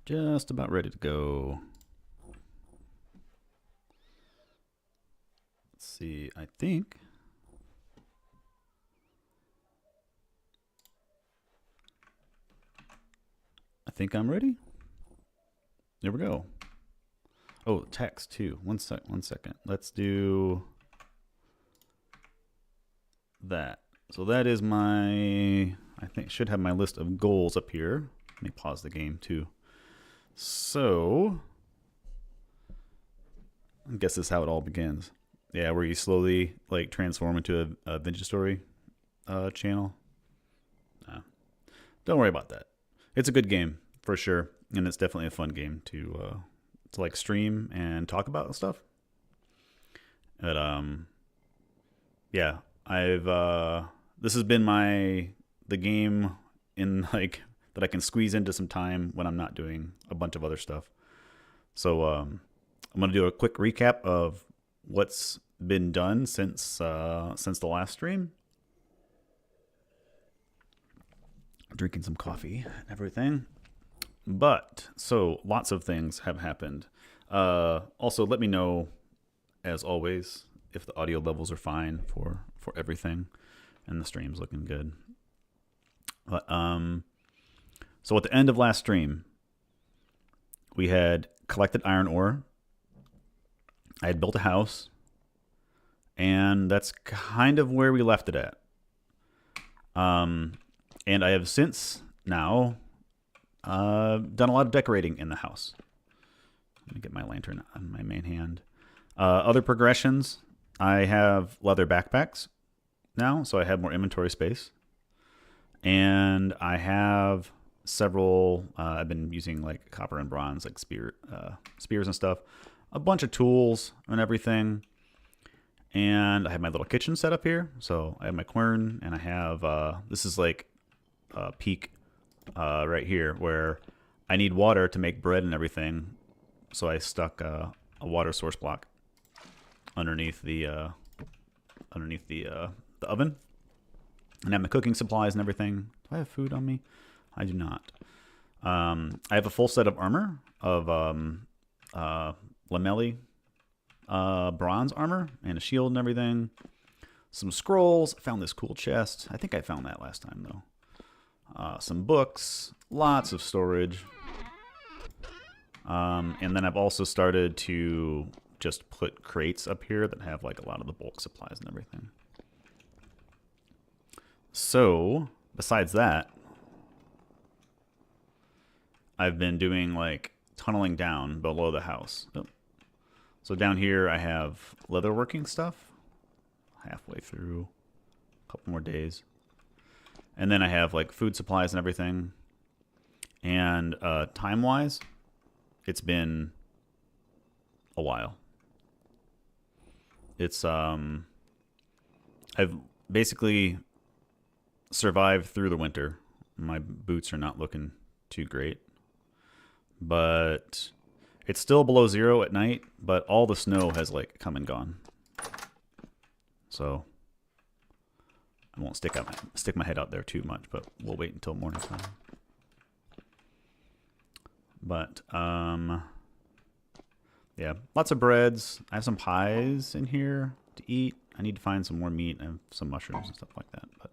Just about ready to go. Let's see, I think I'm ready. There we go. Oh, text too. One second. Let's do that. So that is my, I think should have my list of goals up here. Let me pause the game too. So I guess this is how it all begins. Yeah, where you slowly like transform into a vintage story channel. Don't worry about that. It's a good game for sure, and it's definitely a fun game to like stream and talk about stuff. But yeah, I've this has been the game in like that I can squeeze into some time when I'm not doing a bunch of other stuff. So I'm gonna do a quick recap of what's been done since the last stream. Drinking some coffee and everything. But so lots of things have happened. Also, let me know, as always, if the audio levels are fine for everything, and the stream's looking good. But so at the end of last stream, we had collected iron ore. I had built a house, and that's kind of where we left it at. And I have since now done a lot of decorating in the house. Let me get my lantern on my main hand. Other progressions, I have leather backpacks now, so I have more inventory space. And I have several, I've been using like copper and bronze, like spears and stuff. A bunch of tools and everything. And I have my little kitchen set up here. So I have my quern, and I have, this is like peak right here where I need water to make bread and everything, so I stuck a water source block underneath the oven, and I have my cooking supplies and everything. Do I have food on me? I do not. I have a full set of armor of lamelli bronze armor and a shield and everything. Some scrolls. I found this cool chest. I think I found that last time though. Some books, lots of storage. And then I've also started to just put crates up here that have like a lot of the bulk supplies and everything. So, besides that, I've been doing like tunneling down below the house. So down here I have leatherworking stuff. Halfway through, a couple more days. And then I have like food supplies and everything. And time-wise, it's been a while. It's I've basically survived through the winter. My boots are not looking too great, but it's still below 0 at night. But all the snow has like come and gone. So I won't stick my head out there too much, but we'll wait until morning time. But yeah, lots of breads. I have some pies in here to eat. I need to find some more meat and some mushrooms and stuff like that. But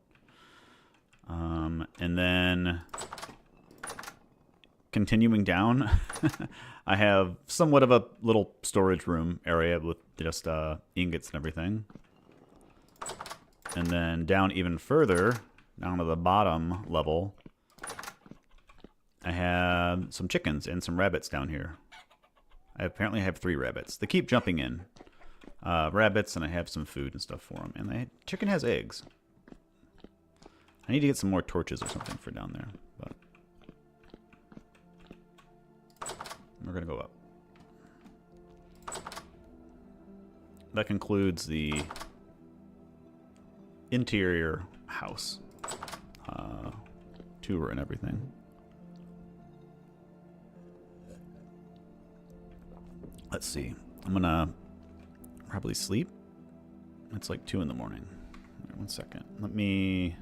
and then continuing down, I have somewhat of a little storage room area with just ingots and everything. And then down even further, down to the bottom level, I have some chickens and some rabbits down here. I apparently have 3 rabbits. They keep jumping in. Rabbits, and I have some food and stuff for them. And the chicken has eggs. I need to get some more torches or something for down there. But we're going to go up. That concludes the interior house tour and everything. Let's see. I'm gonna probably sleep. It's like 2 in the morning. Right, 1 second. Let me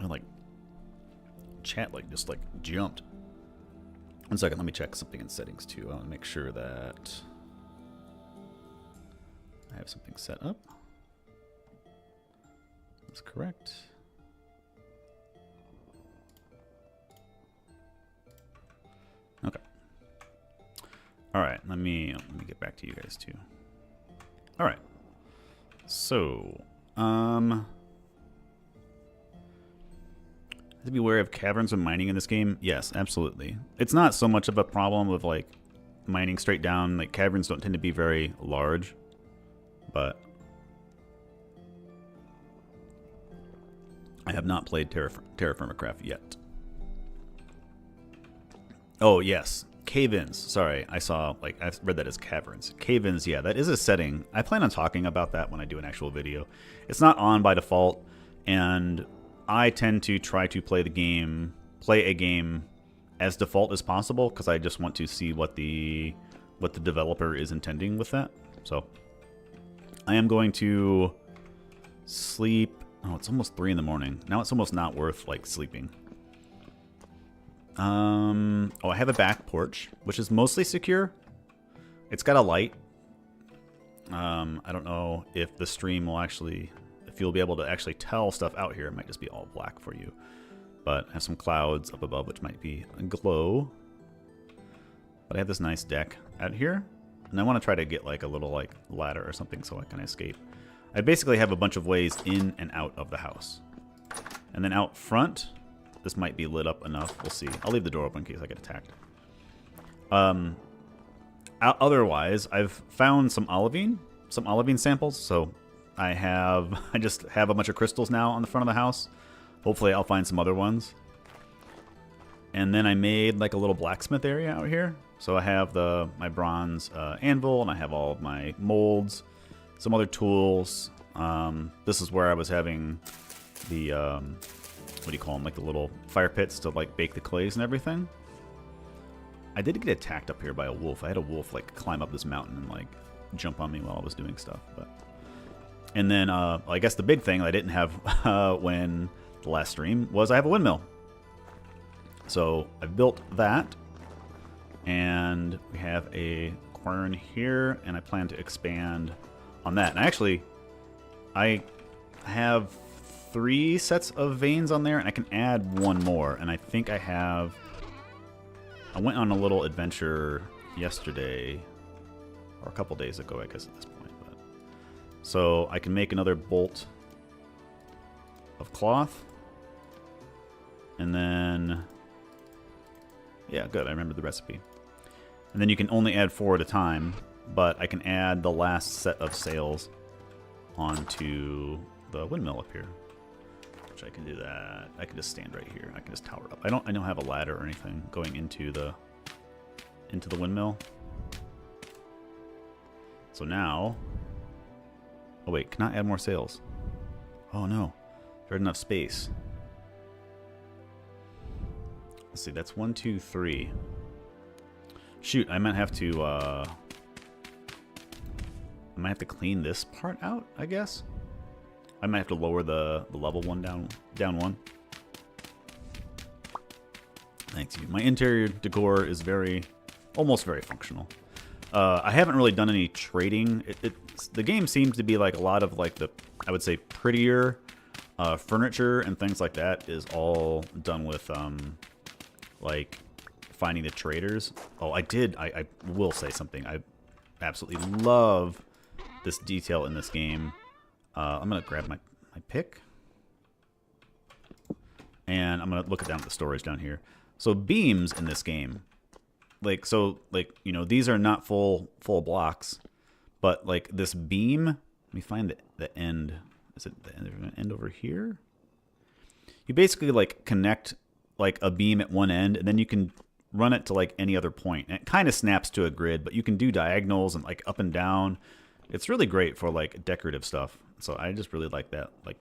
like chat like just like jumped. 1 second, let me check something in settings too. I want to make sure that I have something set up. That's correct. Okay. All right, let me get back to you guys too. All right. So, have to be aware of caverns when mining in this game. Yes, absolutely. It's not so much of a problem with like mining straight down. Like caverns don't tend to be very large, but I have not played Terraformacraft yet. Oh yes, cave-ins. Sorry, I read that as caverns. Cave-ins, yeah, that is a setting. I plan on talking about that when I do an actual video. It's not on by default, and I tend to try to play a game as default as possible because I just want to see what the developer is intending with that. So I am going to sleep. Oh, it's almost 3 in the morning. Now it's almost not worth like sleeping. Oh, I have a back porch, which is mostly secure. It's got a light. I don't know if the stream will actually, if you'll be able to actually tell stuff out here. It might just be all black for you. But I have some clouds up above, which might be a glow. But I have this nice deck out here. And I want to try to get like a little like ladder or something so I can escape. I basically have a bunch of ways in and out of the house. And then out front, this might be lit up enough. We'll see. I'll leave the door open in case I get attacked. Otherwise, I've found some olivine samples. So I just have a bunch of crystals now on the front of the house. Hopefully I'll find some other ones. And then I made like a little blacksmith area out here. So I have my bronze anvil, and I have all of my molds, some other tools. This is where I was having the, what do you call them, like the little fire pits to like bake the clays and everything. I did get attacked up here by a wolf. I had a wolf like climb up this mountain and like jump on me while I was doing stuff. And then I guess the big thing that I didn't have when the last stream was I have a windmill. So I built that, and we have a quern here, and I plan to expand on that. And I have 3 sets of veins on there, and I can add 1 more. And I think I went on a little adventure yesterday, or a couple days ago, I guess at this point. So I can make another bolt of cloth, and then, yeah, good, I remembered the recipe. And then you can only add 4 at a time, but I can add the last set of sails onto the windmill up here. Which I can do that. I can just stand right here. I can just tower up. I don't have a ladder or anything going into the windmill. So now, oh wait, cannot add more sails. Oh no, there's enough space. Let's see, that's 1, 2, 3. Shoot, I might have to clean this part out, I guess. I might have to lower the level 1 down 1. Thanks you. My interior decor is almost very functional. I haven't really done any trading. The game seems to be like a lot of like I would say prettier furniture and things like that is all done with like finding the traders. Oh, I will say something. I absolutely love this detail in this game. I'm gonna grab my pick, and I'm gonna look down at the storage down here. So beams in this game, like you know, these are not full blocks, but like this beam. Let me find the end. Is it the end over here? You basically like connect like a beam at one end, and then you can run it to like any other point. And it kind of snaps to a grid, but you can do diagonals and like up and down. It's really great for like decorative stuff. So I just really like that, like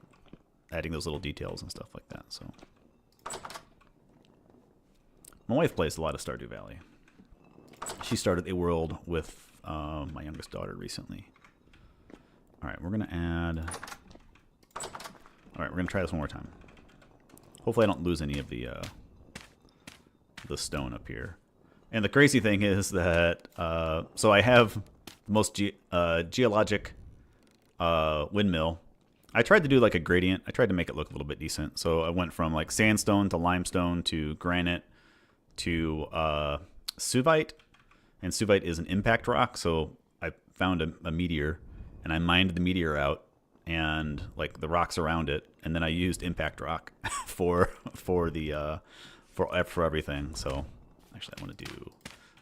adding those little details and stuff like that. So my wife plays a lot of Stardew Valley. She started a world with my youngest daughter recently. All right, we're gonna add. All right, we're gonna try this one more time. Hopefully, I don't lose any of the the stone up here. And the crazy thing is that, so I have the most geologic windmill. I tried to do like a gradient. I tried to make it look a little bit decent. So I went from like sandstone to limestone to granite to suvite. And suvite is an impact rock. So I found a meteor and I mined the meteor out and like the rocks around it. And then I used impact rock for everything. So actually I want to do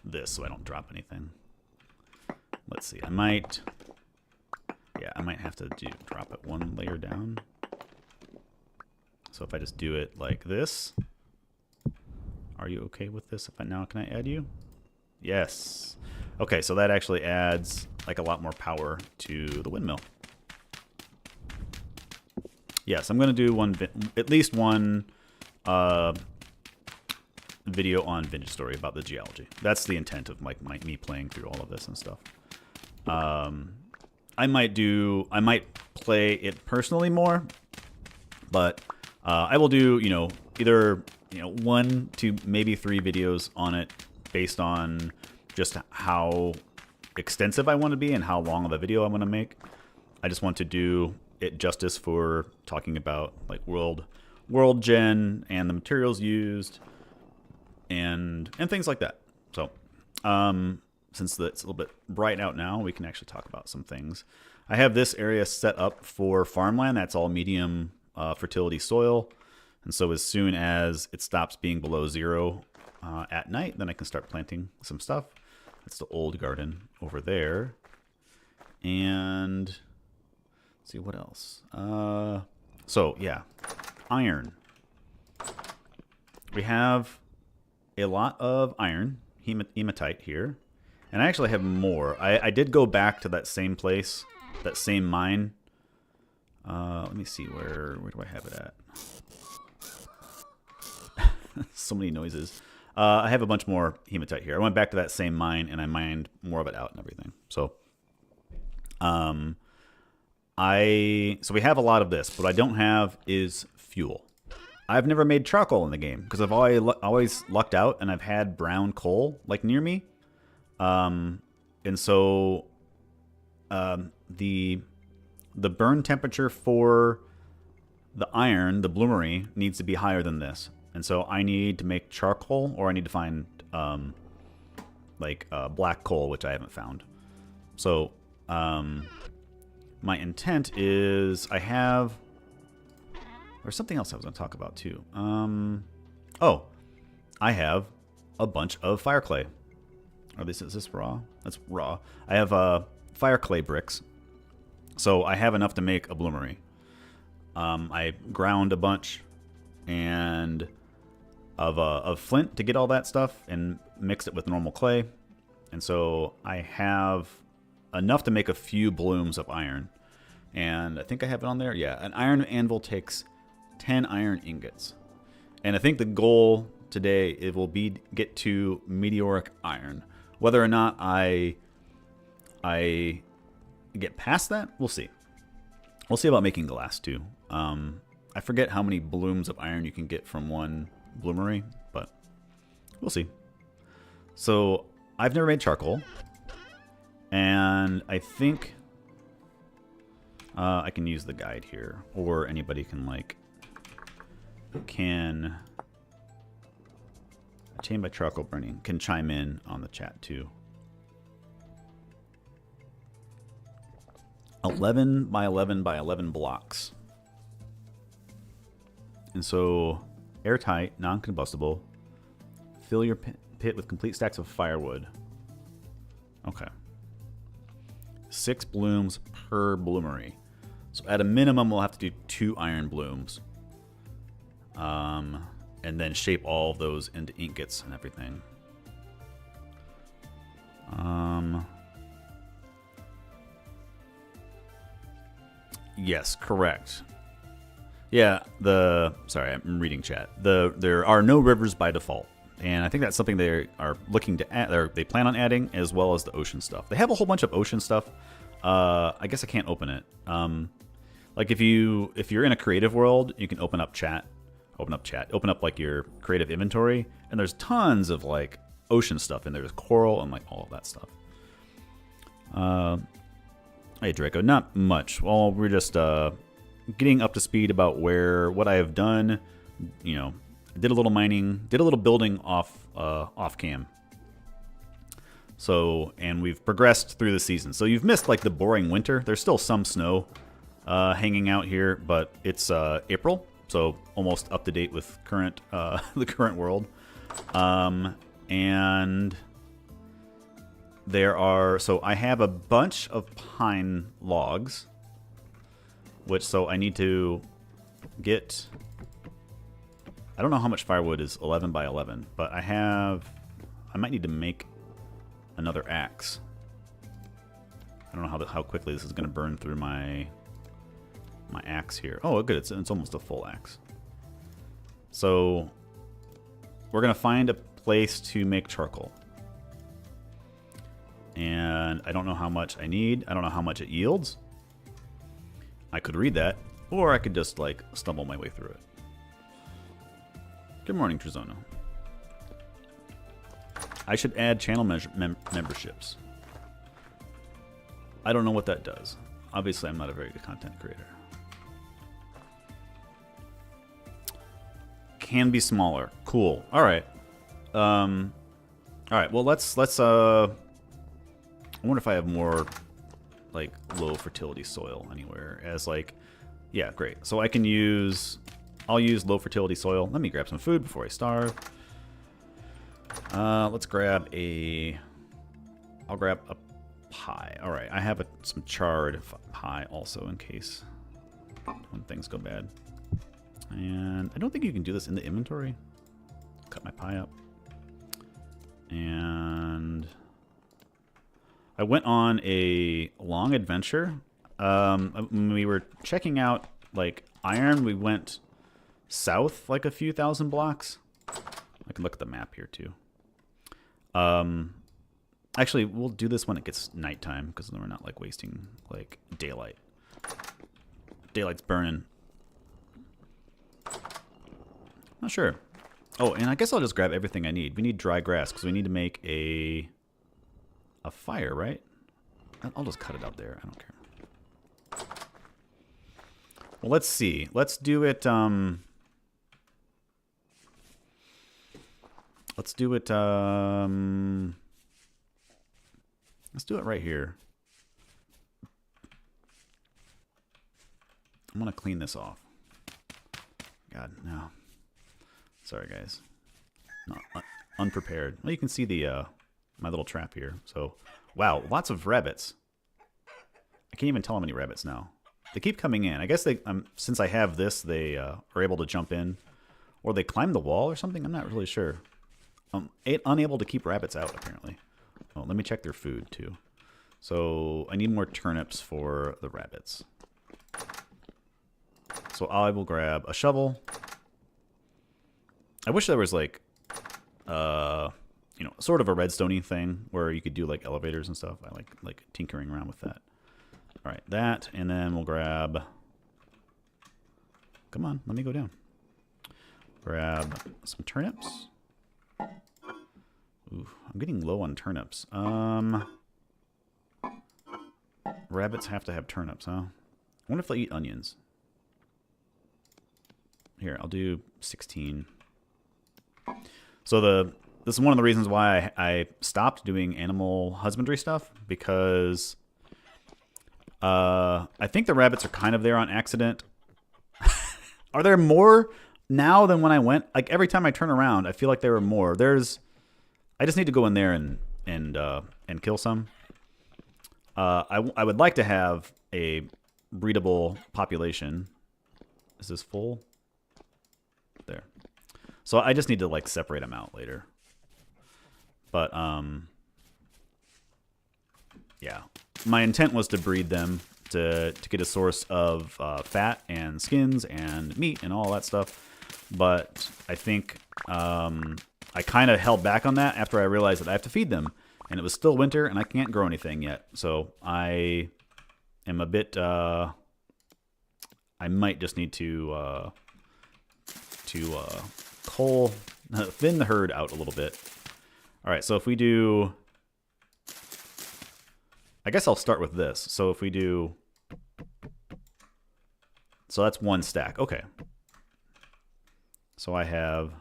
this so I don't drop anything. Let's see. I might have to drop it one layer down. So if I just do it like this, are you okay with this? Can I add you? Yes. Okay, so that actually adds like a lot more power to the windmill. Yes, I'm going to do at least one video on Vintage Story about the geology. That's the intent of me playing through all of this and stuff. I might play it personally more, but I will do, either, 1 to maybe 3 videos on it based on just how extensive I want to be and how long of a video I want to make. I just want to do it justice for talking about like world gen and the materials used and things like that. So, since it's a little bit bright out now, we can actually talk about some things. I have this area set up for farmland. That's all medium fertility soil. And so as soon as it stops being below 0 at night, then I can start planting some stuff. That's the old garden over there. And let's see what else. So yeah, iron. We have a lot of iron, hematite here. And I actually have more. I did go back to that same place, that same mine. Let me see, where do I have it at? So many noises. I have a bunch more hematite here. I went back to that same mine and I mined more of it out and everything. So, so we have a lot of this. What I don't have is fuel. I've never made charcoal in the game because I've always lucked out and I've had brown coal like near me. And so the burn temperature for the iron, the bloomery, needs to be higher than this. And so I need to make charcoal, or I need to find black coal, which I haven't found. So my intent is there's something else I was going to talk about too. I have a bunch of fire clay. Is this raw? That's raw. I have fire clay bricks. So I have enough to make a bloomery. I ground a bunch of flint to get all that stuff and mixed it with normal clay. And so I have enough to make a few blooms of iron. And I think I have it on there. Yeah, an iron anvil takes 10 iron ingots. And I think the goal today, it will be get to meteoric iron. Whether or not I get past that, we'll see. We'll see about making glass too. I forget how many blooms of iron you can get from one bloomery, but we'll see. So I've never made charcoal, and I think I can use the guide here, or anybody can Chain by charcoal burning can chime in on the chat too. 11 by 11 by 11 blocks. And so airtight, non-combustible. Fill your pit with complete stacks of firewood. Okay. 6 blooms per bloomery. So at a minimum, we'll have to do 2 iron blooms. And then shape all of those into ingots and everything. Yes, correct. Yeah, sorry, I'm reading chat. There are no rivers by default. And I think that's something they are looking to add, or they plan on adding, as well as the ocean stuff. They have a whole bunch of ocean stuff. I guess I can't open it. Like if you're in a creative world, you can open up chat, Open up chat. Open up like your creative inventory, and there's tons of like ocean stuff in there. There's coral and like all of that stuff. Hey Draco, not much. Well, we're just getting up to speed about what I have done. You know, did a little mining, did a little building off cam. So, and we've progressed through the season. So you've missed like the boring winter. There's still some snow hanging out here, but it's April, so almost up to date with current the current world. And so I have a bunch of pine logs, so I need to get, I don't know how much firewood is 11 by 11, but I might need to make another axe. I don't know how quickly this is going to burn through my axe here. Oh, good. It's almost a full axe. So we're going to find a place to make charcoal. And I don't know how much I need. I don't know how much it yields. I could read that, or I could just like stumble my way through it. Good morning, Trizono. I should add channel memberships. I don't know what that does. Obviously, I'm not a very good content creator. Can be smaller. Cool. All right. All right. Well, let's. I wonder if I have more, like, low fertility soil anywhere. As like, yeah, great. So I can use. I'll use low fertility soil. Let me grab some food before I starve. Let's grab I'll grab a pie. All right, I have some charred pie also in case when things go bad. And I don't think you can do this in the inventory. Cut my pie up. And I went on a long adventure. When we were checking out like iron, we went south like a few thousand blocks. I can look at the map here too. Actually, we'll do this when it gets nighttime because then we're not like wasting like daylight. Daylight's burning. Not sure. Oh, and I guess I'll just grab everything I need. We need dry grass because we need to make a fire, right? I'll just cut it out there. I don't care. Well, let's see. Let's do it. Let's do it. Let's do it right here. I'm gonna clean this off. God, no. Sorry, guys. Not unprepared. Well, you can see the my little trap here. So, wow, lots of rabbits. I can't even tell how many rabbits now. They keep coming in. I guess they, since I have this, they are able to jump in, or they climb the wall or something. I'm not really sure. Unable to keep rabbits out apparently. Oh, let me check their food too. So I need more turnips for the rabbits. So I will grab a shovel. I wish there was like, you know, sort of a redstone-y thing where you could do like elevators and stuff. I like tinkering around with that. All right, that, and then we'll grab. Come on, let me go down. Grab some turnips. Ooh, I'm getting low on turnips. Rabbits have to have turnips, huh? I wonder if they eat onions. Here, I'll do 16. So this is one of the reasons why I stopped doing animal husbandry stuff, because I think the rabbits are kind of there on accident. Are there more now than when I went? Like every time I turn around, I feel like there are more. I just need to go in there and kill some. I would like to have a breedable population. Is this full? There. So I just need to like separate them out later. But yeah, my intent was to breed them to get a source of fat and skins and meat and all that stuff. But I think I kind of held back on that after I realized that I have to feed them. And it was still winter, and I can't grow anything yet. So I am a bit... I might just need to to cull, thin the herd out a little bit. All right, so if we do, I guess I'll start with this. So if we do, so that's 1 stack. Okay. So I have,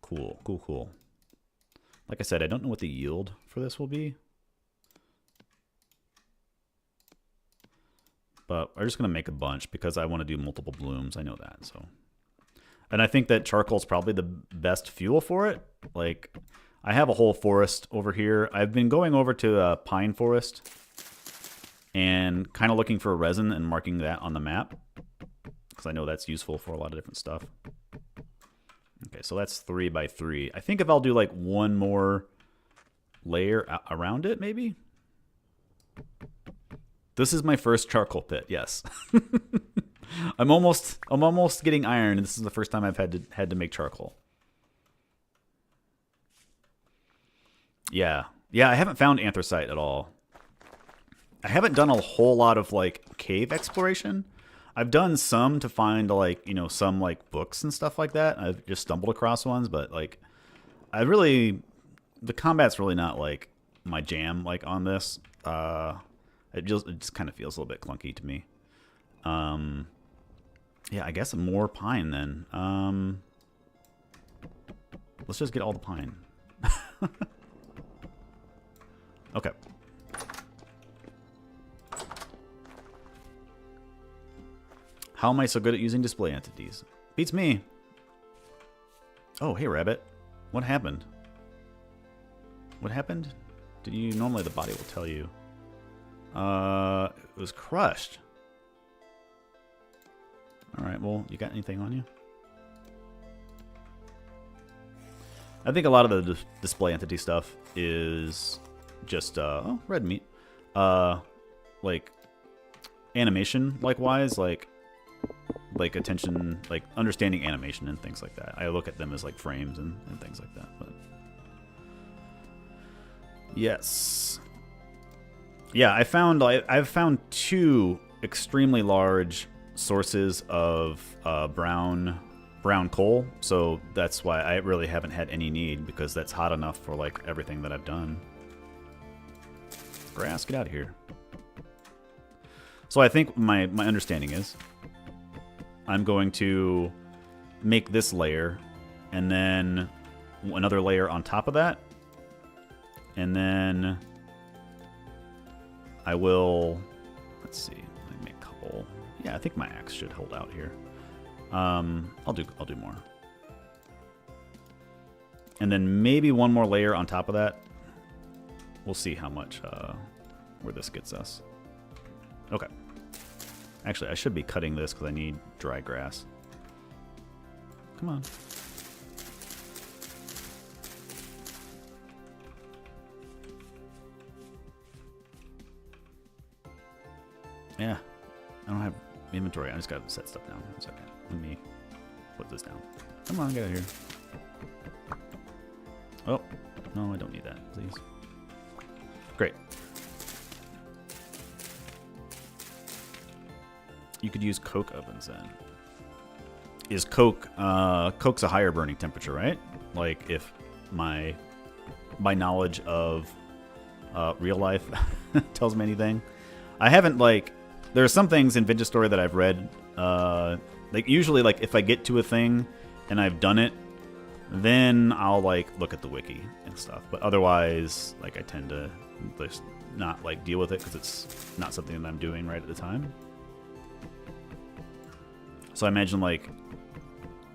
cool, cool, cool. Like I said, I don't know what the yield for this will be. But I'm just going to make a bunch because I want to do multiple blooms. I know that. So, and I think that charcoal is probably the best fuel for it. Like, I have a whole forest over here. I've been going over to a pine forest and kind of looking for a resin and marking that on the map because I know that's useful for a lot of different stuff. Okay, so that's 3 by 3. I think if I'll do like 1 more layer around it, maybe. This is my first charcoal pit. Yes, I'm almost getting iron, and this is the first time I've had to make charcoal. Yeah, I haven't found anthracite at all. I haven't done a whole lot of like cave exploration. I've done some to find like, you know, some like books and stuff like that. I've just stumbled across ones, but like the combat's really not like my jam like on this. It just kind of feels a little bit clunky to me. Yeah, I guess more pine then. Let's just get all the pine. Okay. How am I so good at using display entities? Beats me. Oh, hey, rabbit. What happened? What happened? Did you... Normally the body will tell you. It was crushed. Alright, well, you got anything on you? I think a lot of the display entity stuff is just, oh, red meat. Like, animation, likewise, like attention, like understanding animation and things like that. I look at them as like frames and things like that. But yes, yeah, I've found 2 extremely large sources of brown coal, so that's why I really haven't had any need, because that's hot enough for like everything that I've done. Grass, get out of here. So I think my understanding is I'm going to make this layer and then another layer on top of that, and then I will, let's see, let me make a couple. Yeah, I think my axe should hold out here. I'll do more, and then maybe one more layer on top of that. We'll see how much where this gets us. Okay. Actually, I should be cutting this because I need dry grass. Come on. Yeah, I don't have inventory. I just got to set stuff down. 1 second. Let me put this down. Come on, get out of here. Oh, no, I don't need that, please. Great. You could use coke ovens then. Is coke, coke's a higher burning temperature, right? Like if my knowledge of real life tells me anything. I haven't, like, there are some things in Vintage Story that I've read, like usually like if I get to a thing and I've done it, then I'll like look at the wiki and stuff. But otherwise, like I tend to just not like deal with it because it's not something that I'm doing right at the time. So I imagine like,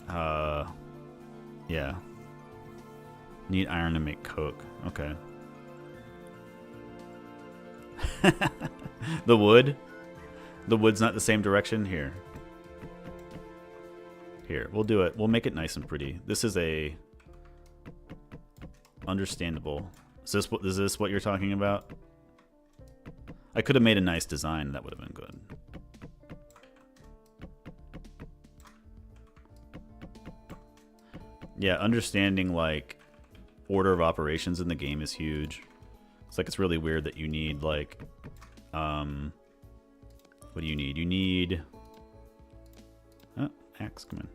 yeah, need iron to make coke. Okay. The wood's not the same direction. Here, we'll do it. We'll make it nice and pretty. This is a understandable. Is this what you're talking about? I could have made a nice design. That would have been good. Yeah, understanding like order of operations in the game is huge. It's like it's really weird that you need like What do you need? You need... Oh, axe, come in.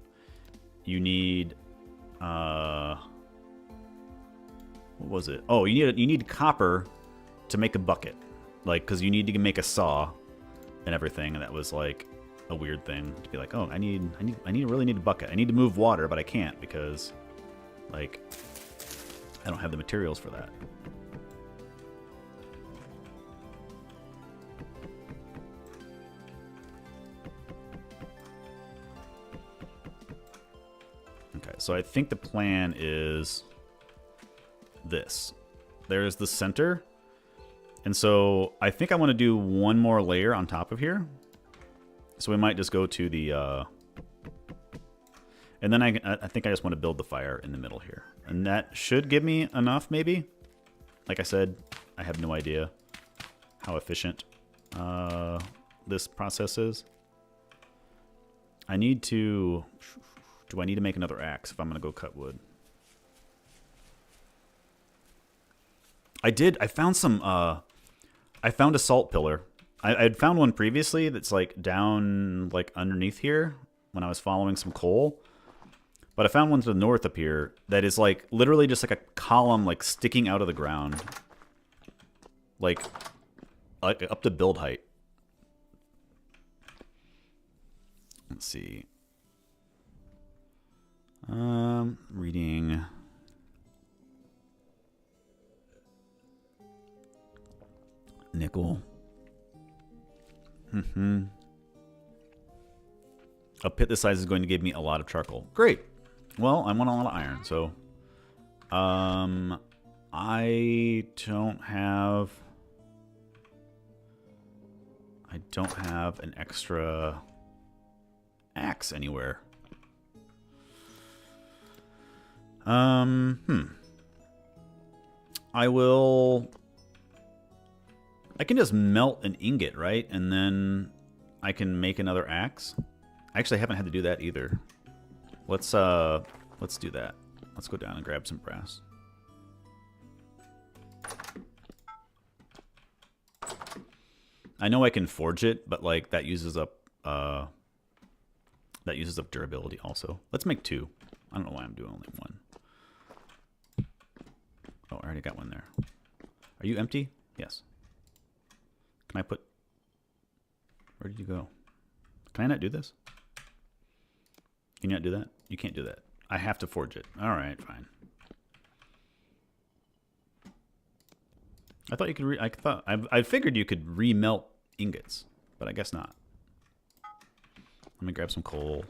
You need... What was it? Oh, you need copper to make a bucket. Like, because you need to make a saw and everything, and that was like a weird thing to be like, oh, I really need a bucket. I need to move water, but I can't because, like, I don't have the materials for that. Okay, so I think the plan is this. There's the center. And so I think I want to do one more layer on top of here. So we might just go to the... and then I think I just want to build the fire in the middle here. And that should give me enough, maybe. Like I said, I have no idea how efficient this process is. I need to... Do I need to make another axe if I'm going to go cut wood? I found some... I found a salt pillar. I'd found one previously that's like down like underneath here when I was following some coal. But I found one to the north up here that is like literally just like a column like sticking out of the ground. Like up to build height. Let's see. Reading. Nickel. A pit this size is going to give me a lot of charcoal. Great. Well, I want a lot of iron, so I don't have an extra axe anywhere. I can just melt an ingot, right? And then I can make another axe. I actually haven't had to do that either. Let's do that. Let's go down and grab some brass. I know I can forge it, but like that uses up durability also. Let's make two. I don't know why I'm doing only one. Oh, I already got one there. Are you empty? Yes. Can I put... Where did you go? Can I not do this? Can you not do that? You can't do that. I have to forge it. All right, fine. I thought you could I figured you could remelt ingots, but I guess not. Let me grab some coal.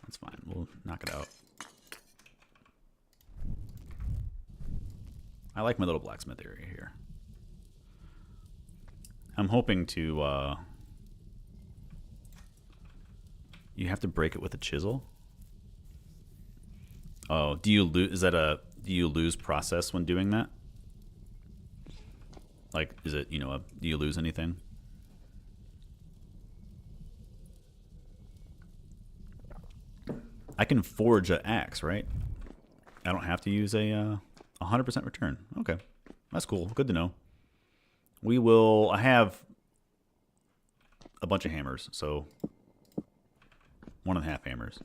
That's fine. We'll knock it out. I like my little blacksmith area here. I'm hoping to... You have to break it with a chisel? Oh, do you lose? Is that a... Do you lose process when doing that? Like, is it, you know, do you lose anything? I can forge an axe, right? I don't have to use a 100% return. Okay, that's cool. Good to know. I have a bunch of hammers, so 1.5 hammers.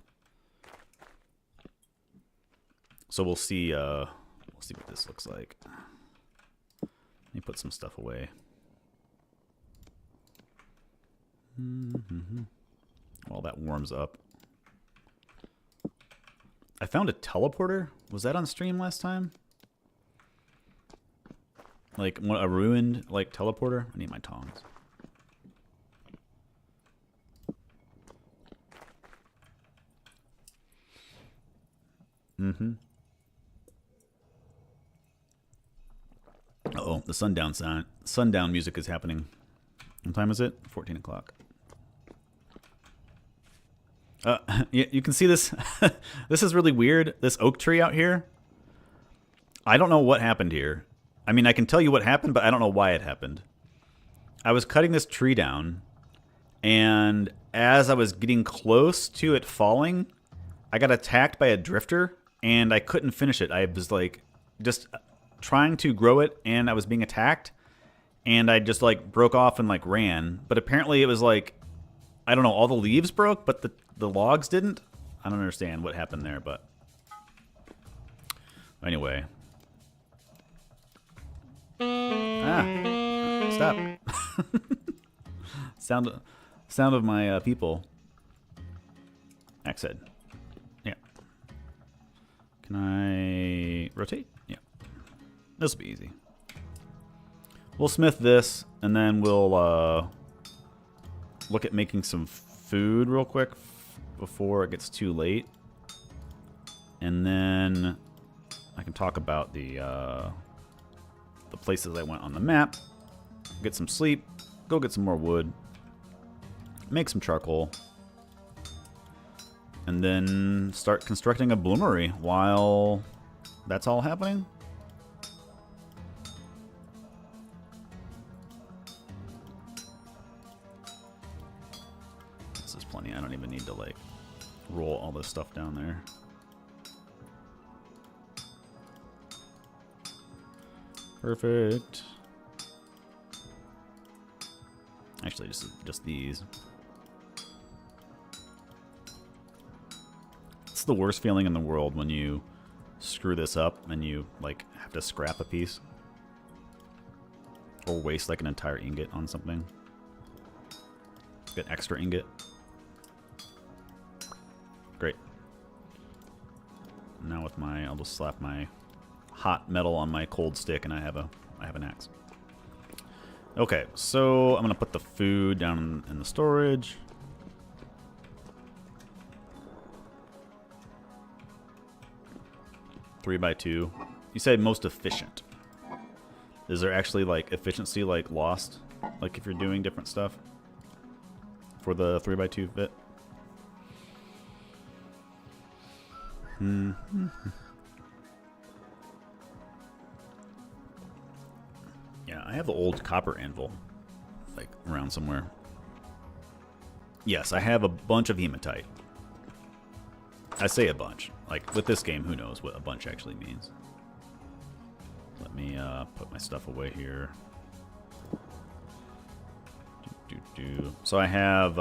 So we'll see what this looks like. Let me put some stuff away. While that warms up. I found a teleporter. Was that on stream last time? Like a ruined like teleporter? I need my tongs. Uh-oh, the sundown music is happening. What time is it? 14 o'clock. You can see this. This is really weird. This oak tree out here. I don't know what happened here. I mean, I can tell you what happened, but I don't know why it happened. I was cutting this tree down, and as I was getting close to it falling, I got attacked by a drifter, and I couldn't finish it. I was like, just trying to grow it and I was being attacked, and I just like broke off and like ran. But apparently it was like, I don't know, all the leaves broke, but the logs didn't. I don't understand what happened there, but anyway. Stop. Sound of my people. Axe head. Yeah. Can I rotate? Yeah. This will be easy. We'll smith this, and then we'll look at making some food real quick before it gets too late. And then I can talk about the places I went on the map. Get some sleep. Go get some more wood. Make some charcoal. And then start constructing a bloomery while that's all happening. This is plenty. I don't even need to like roll all this stuff down there. Perfect. Actually, just these. It's the worst feeling in the world when you screw this up and you like have to scrap a piece or waste like an entire ingot on something. Get extra ingot. Great. Now with my, I'll just slap my hot metal on my cold stick and I have an axe. Okay, so I'm gonna put the food down in the storage. Three by two. You said most efficient. Is there actually like efficiency like lost? Like if you're doing different stuff for the 3x2 bit? Yeah, I have the old copper anvil, like, around somewhere. Yes, I have a bunch of hematite. I say a bunch. Like, with this game, who knows what a bunch actually means. Let me put my stuff away here. So I have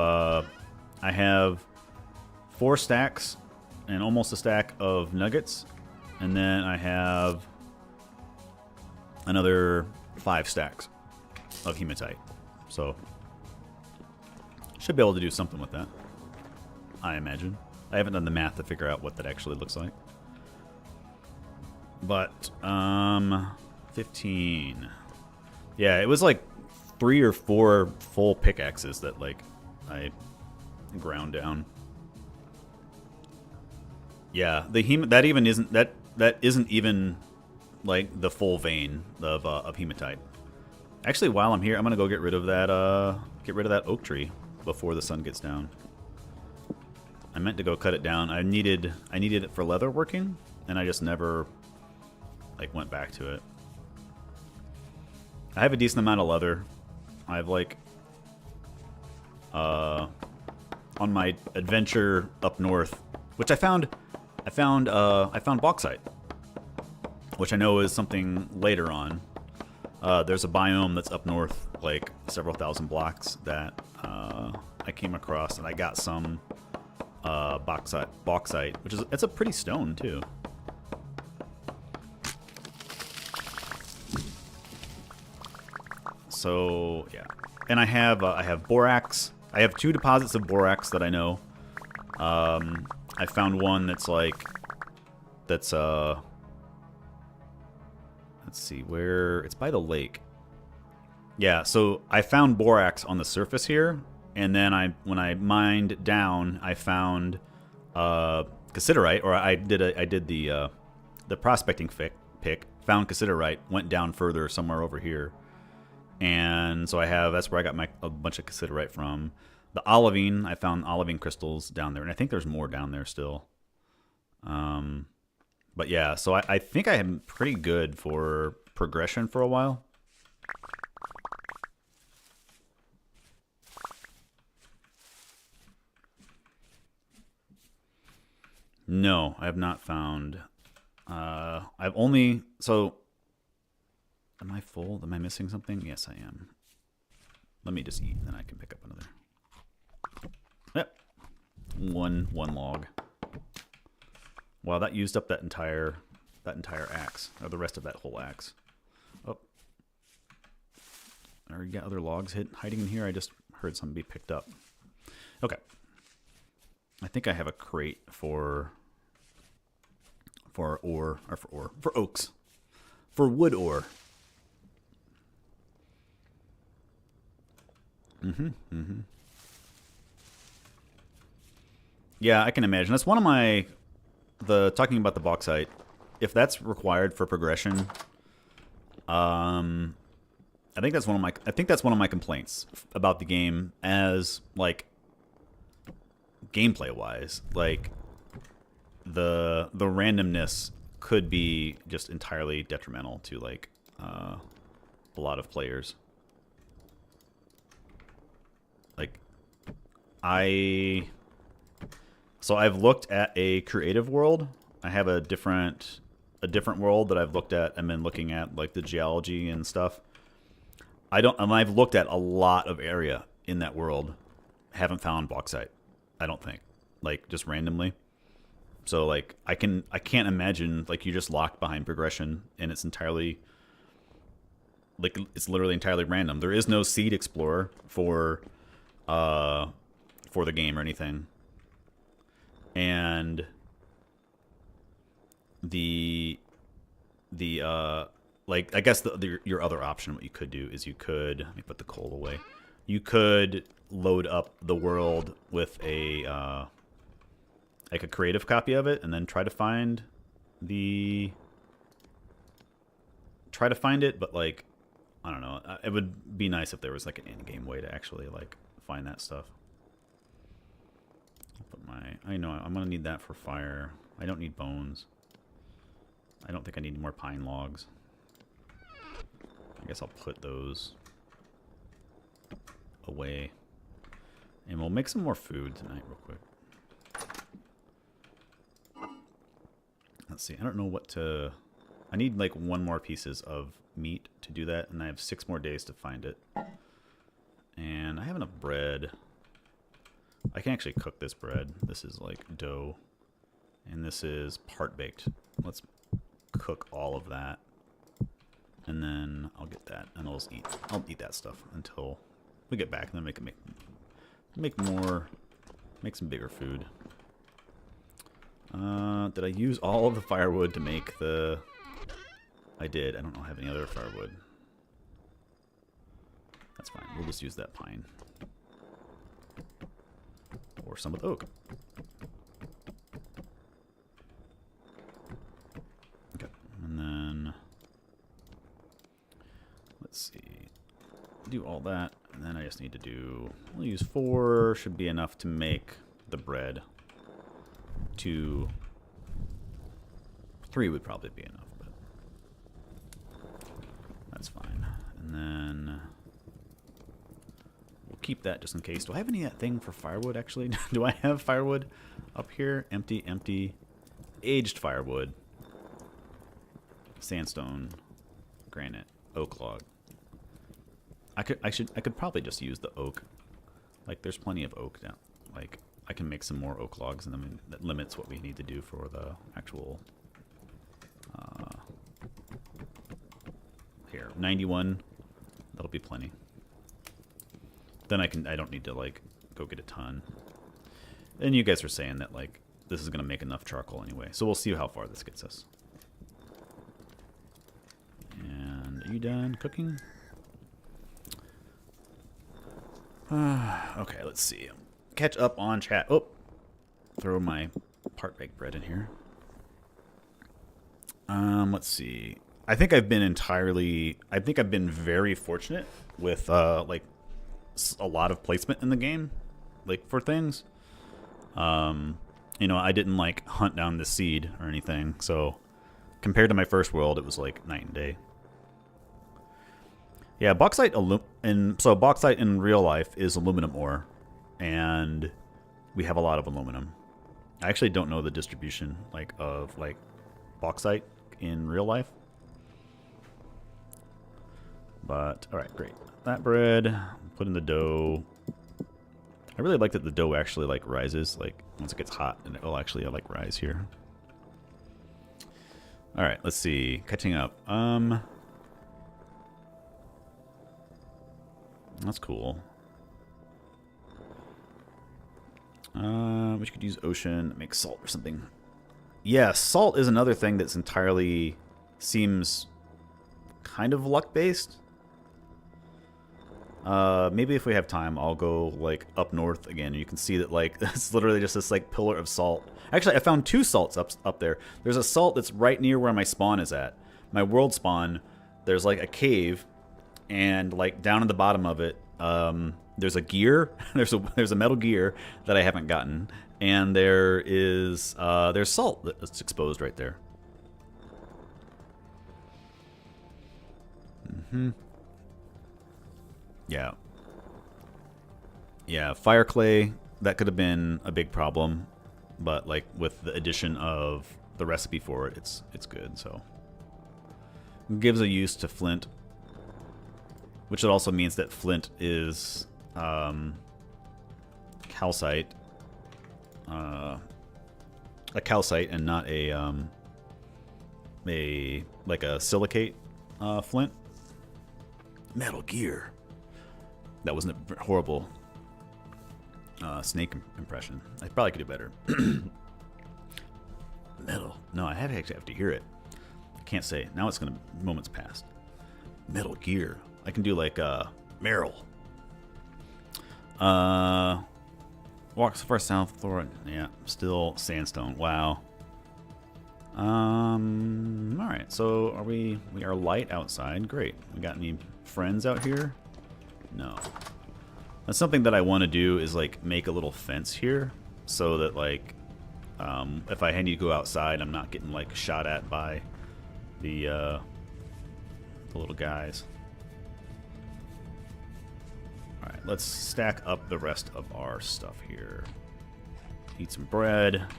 4 stacks and almost a stack of nuggets. And then I have another 5 stacks of hematite. So should be able to do something with that, I imagine. I haven't done the math to figure out what that actually looks like. But 15. Yeah, it was like 3 or 4 full pickaxes that like I ground down. Yeah, that isn't even like the full vein of hematite. Actually, while I'm here, I'm gonna go get rid of that oak tree before the sun gets down. I meant to go cut it down. I needed it for leather working, and I just never like went back to it. I have a decent amount of leather. I have like on my adventure up north, which I found bauxite, which I know is something later on. There's a biome that's up north, like several thousand blocks, that I came across, and I got some bauxite, which is, it's a pretty stone too. So yeah, and I have borax. I have 2 deposits of borax that I know. I found one that's let's see where it's by the lake. Yeah, so I found borax on the surface here, and then when I mined down, I found cassiterite, or I did the prospecting pick, found cassiterite, went down further somewhere over here, and so that's where I got a bunch of cassiterite from. The olivine, I found olivine crystals down there, and I think there's more down there still. But yeah, so I think I am pretty good for progression for a while. No, I have not found. I've only, so Am I full? Am I missing something? Yes, I am. Let me just eat, and then I can pick up another. Yep. One log. Wow, that used up that entire axe, or the rest of that whole axe. Oh. Or you got other logs hiding in here? I just heard some be picked up. Okay. I think I have a crate for oaks. For wood ore. Yeah, I can imagine. That's one of my talking about the bauxite. If that's required for progression, I think that's one of my complaints about the game as like gameplay wise. Like the randomness could be just entirely detrimental to like a lot of players. Like so I've looked at a creative world. I have a different world that I've looked at and been looking at like the geology and stuff. I've looked at a lot of area in that world. Haven't found bauxite. I don't think. Like just randomly. So like I can't imagine like you're just locked behind progression and it's entirely like it's literally entirely random. There is no seed explorer for the game or anything. And like I guess your other option, what you could do is you could, let me put the coal away. You could load up the world with a like a creative copy of it, and then try to find it. But like, I don't know. It would be nice if there was like an in-game way to actually like find that stuff. I'll put I know I'm gonna need that for fire. I don't need bones. I don't think I need more pine logs. I guess I'll put those away. And we'll make some more food tonight real quick. Let's see. I don't know what to... I need like one more pieces of meat to do that, and I have 6 more days to find it. And I have enough bread. I can actually cook this bread. This is like dough. And this is part baked. Let's cook all of that. And then I'll get that, and I'll eat that stuff until we get back, and then make some bigger food. Did I use all of the firewood to make the... I did. I don't have any other firewood. That's fine. We'll just use that pine. Or some of the oak. Okay. And then... let's see. Do all that. And then I just need to do... we'll use 4. Should be enough to make the bread. 2... 3 would probably be enough, but that's fine. And then we'll keep that just in case. Do I have any thing for firewood, actually? Do I have firewood up here? Empty, empty. Aged firewood. Sandstone. Granite. Oak log. I could probably just use the oak. Like, there's plenty of oak now. Like, I can make some more oak logs, and then that limits what we need to do for the actual... here, 91. That'll be plenty. Then I don't need to like go get a ton. And you guys are saying that like this is gonna make enough charcoal anyway, so we'll see how far this gets us. And are you done cooking? Okay, let's see. Catch up on chat. Oh, throw my part baked bread in here. Let's see. I think I've been very fortunate with like a lot of placement in the game, like for things. You know, I didn't like hunt down the seed or anything, so compared to my first world, it was like night and day. Yeah, bauxite in real life is aluminum ore, and we have a lot of aluminum. I actually don't know the distribution like of like bauxite in real life. But, alright, great. That bread, put in the dough. I really like that the dough actually, like, rises. Like, once it gets hot, and it'll actually, like, rise here. Alright, let's see. Catching up. That's cool. We could use ocean, make salt or something. Yeah, salt is another thing that's entirely seems kind of luck-based. Maybe if we have time, I'll go, like, up north again. You can see that, like, it's literally just this, like, pillar of salt. Actually, I found 2 salts up there. There's a salt that's right near where my spawn is at. My world spawn, there's, like, a cave, and, like, down at the bottom of it, there's a gear. there's a metal gear that I haven't gotten, and there's salt that's exposed right there. Yeah, fire clay, that could have been a big problem, but like with the addition of the recipe for it, it's good. So it gives a use to flint, which it also means that flint is calcite, a calcite, and not a like a silicate flint. Metal Gear. That wasn't a horrible snake impression. I probably could do better. Metal. No, I actually have to hear it. I can't say. Now it's gonna. Moments past. Metal Gear. I can do like Meryl. Walks far south. Thor. Yeah, still sandstone. Wow. All right. So are we? We are light outside. Great. We got any friends out here? No. That's something that I want to do is like make a little fence here so that like if I need to go outside, I'm not getting like shot at by the little guys. All right, let's stack up the rest of our stuff here. Eat some bread. Let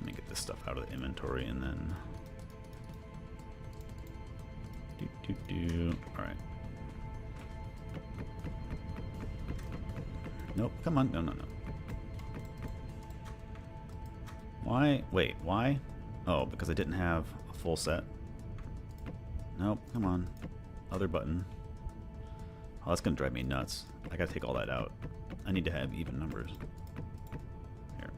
me get this stuff out of the inventory and then. All right. Nope, come on. No. Why? Wait, why? Oh, because I didn't have a full set. Nope, come on. Other button. Oh, that's going to drive me nuts. I got to take all that out. I need to have even numbers. Here.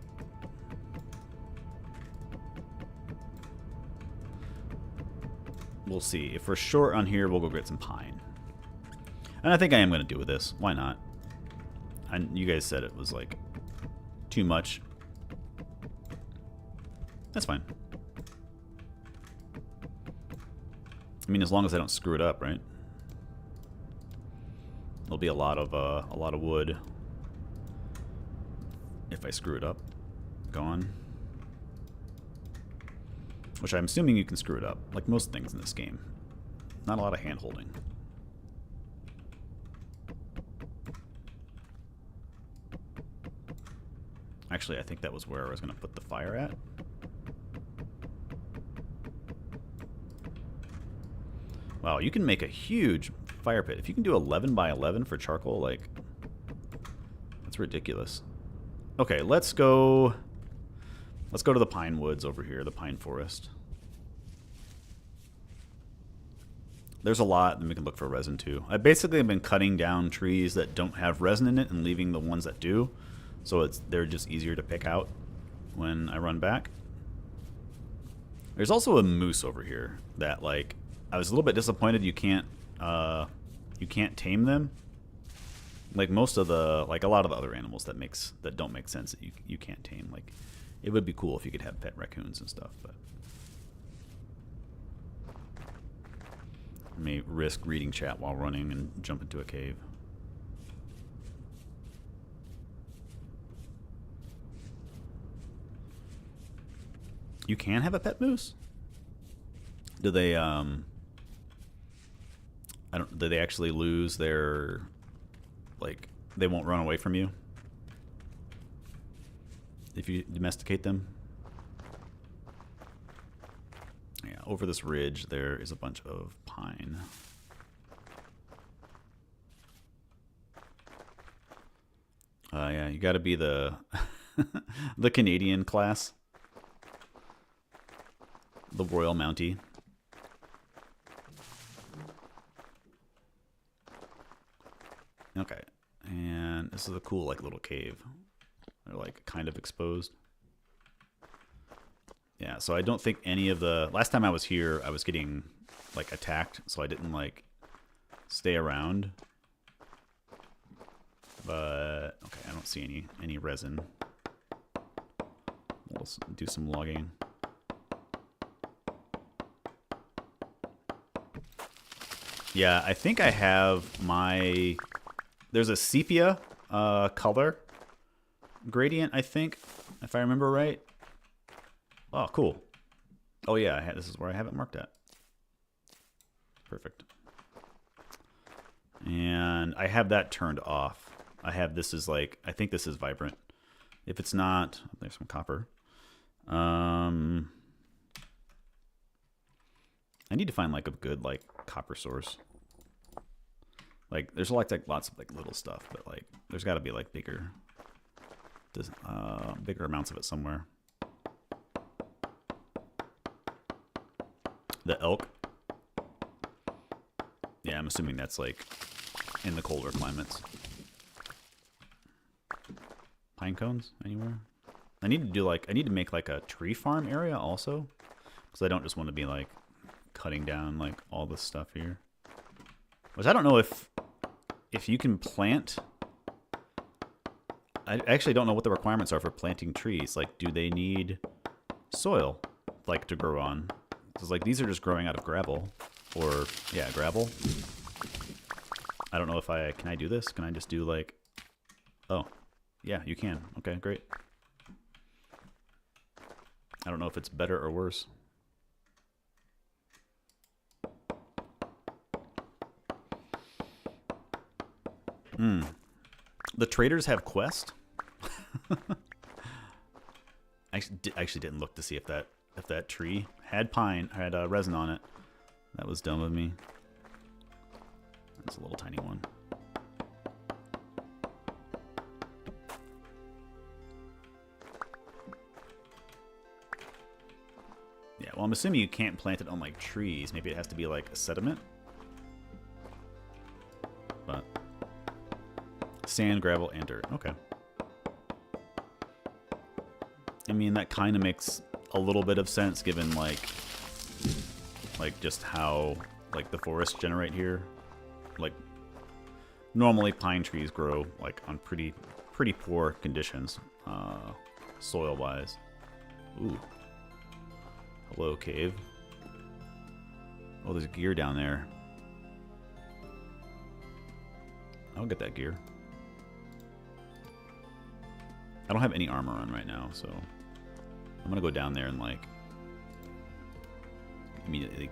We'll see. If we're short on here, we'll go get some pine. And I think I am going to do with this. Why not? You guys said it was like too much. That's fine. I mean, as long as I don't screw it up, right? There'll be a lot of wood if I screw it up. Gone. Which I'm assuming you can screw it up, like most things in this game. Not a lot of hand holding. Actually, I think that was where I was going to put the fire at. Wow, you can make a huge fire pit. If you can do 11 by 11 for charcoal, like, that's ridiculous. Okay, let's go to the pine woods over here, the pine forest. There's a lot, and we can look for resin too. I basically have been cutting down trees that don't have resin in it and leaving the ones that do. So they're just easier to pick out when I run back. There's also a moose over here that, like, I was a little bit disappointed you can't tame them. Like most of the, like a lot of the other animals that don't make sense that you can't tame. Like, it would be cool if you could have pet raccoons and stuff, but I may risk reading chat while running and jump into a cave. You can have a pet moose? Do they do they actually lose their, like, they won't run away from you if you domesticate them? Yeah, over this ridge there is a bunch of pine. Yeah, you got to be the the Canadian class, the Royal Mountie. Okay, and this is a cool like little cave. They're like kind of exposed. Yeah, so I don't think any of the last time I was here, I was getting like attacked, so I didn't like stay around. But okay, I don't see any resin. We'll do some logging. Yeah, I think I have my. There's a sepia color gradient, I think, if I remember right. Oh, cool. Oh yeah, this is where I have it marked at. Perfect. And I have that turned off. I have this is like, I think this is vibrant. If it's not, there's some copper. I need to find like a good like copper source. Like there's like lots of like little stuff, but like there's got to be like bigger amounts of it somewhere. The elk. Yeah, I'm assuming that's like in the colder climates. Pine cones anywhere? I need to make like a tree farm area also, because I don't just want to be like cutting down like all this stuff here. Which I don't know if you can plant. I actually don't know what the requirements are for planting trees. Like, do they need soil like to grow on? Because like these are just growing out of gravel, or yeah, gravel. I don't know if can I do this? Can I just do like, oh, yeah, you can. Okay, great. I don't know if it's better or worse. The traders have quest. I actually didn't look to see if that tree had resin on it. That was dumb of me. That's a little tiny one. Yeah, well, I'm assuming you can't plant it on like trees. Maybe it has to be like a sediment. But sand, gravel, and dirt. Okay. I mean, that kind of makes a little bit of sense given like just how like the forests generate here. Like normally pine trees grow like on pretty poor conditions, soil wise. Ooh. Hello, cave. Oh, there's gear down there. I'll get that gear. I don't have any armor on right now, so I'm gonna go down there and like immediately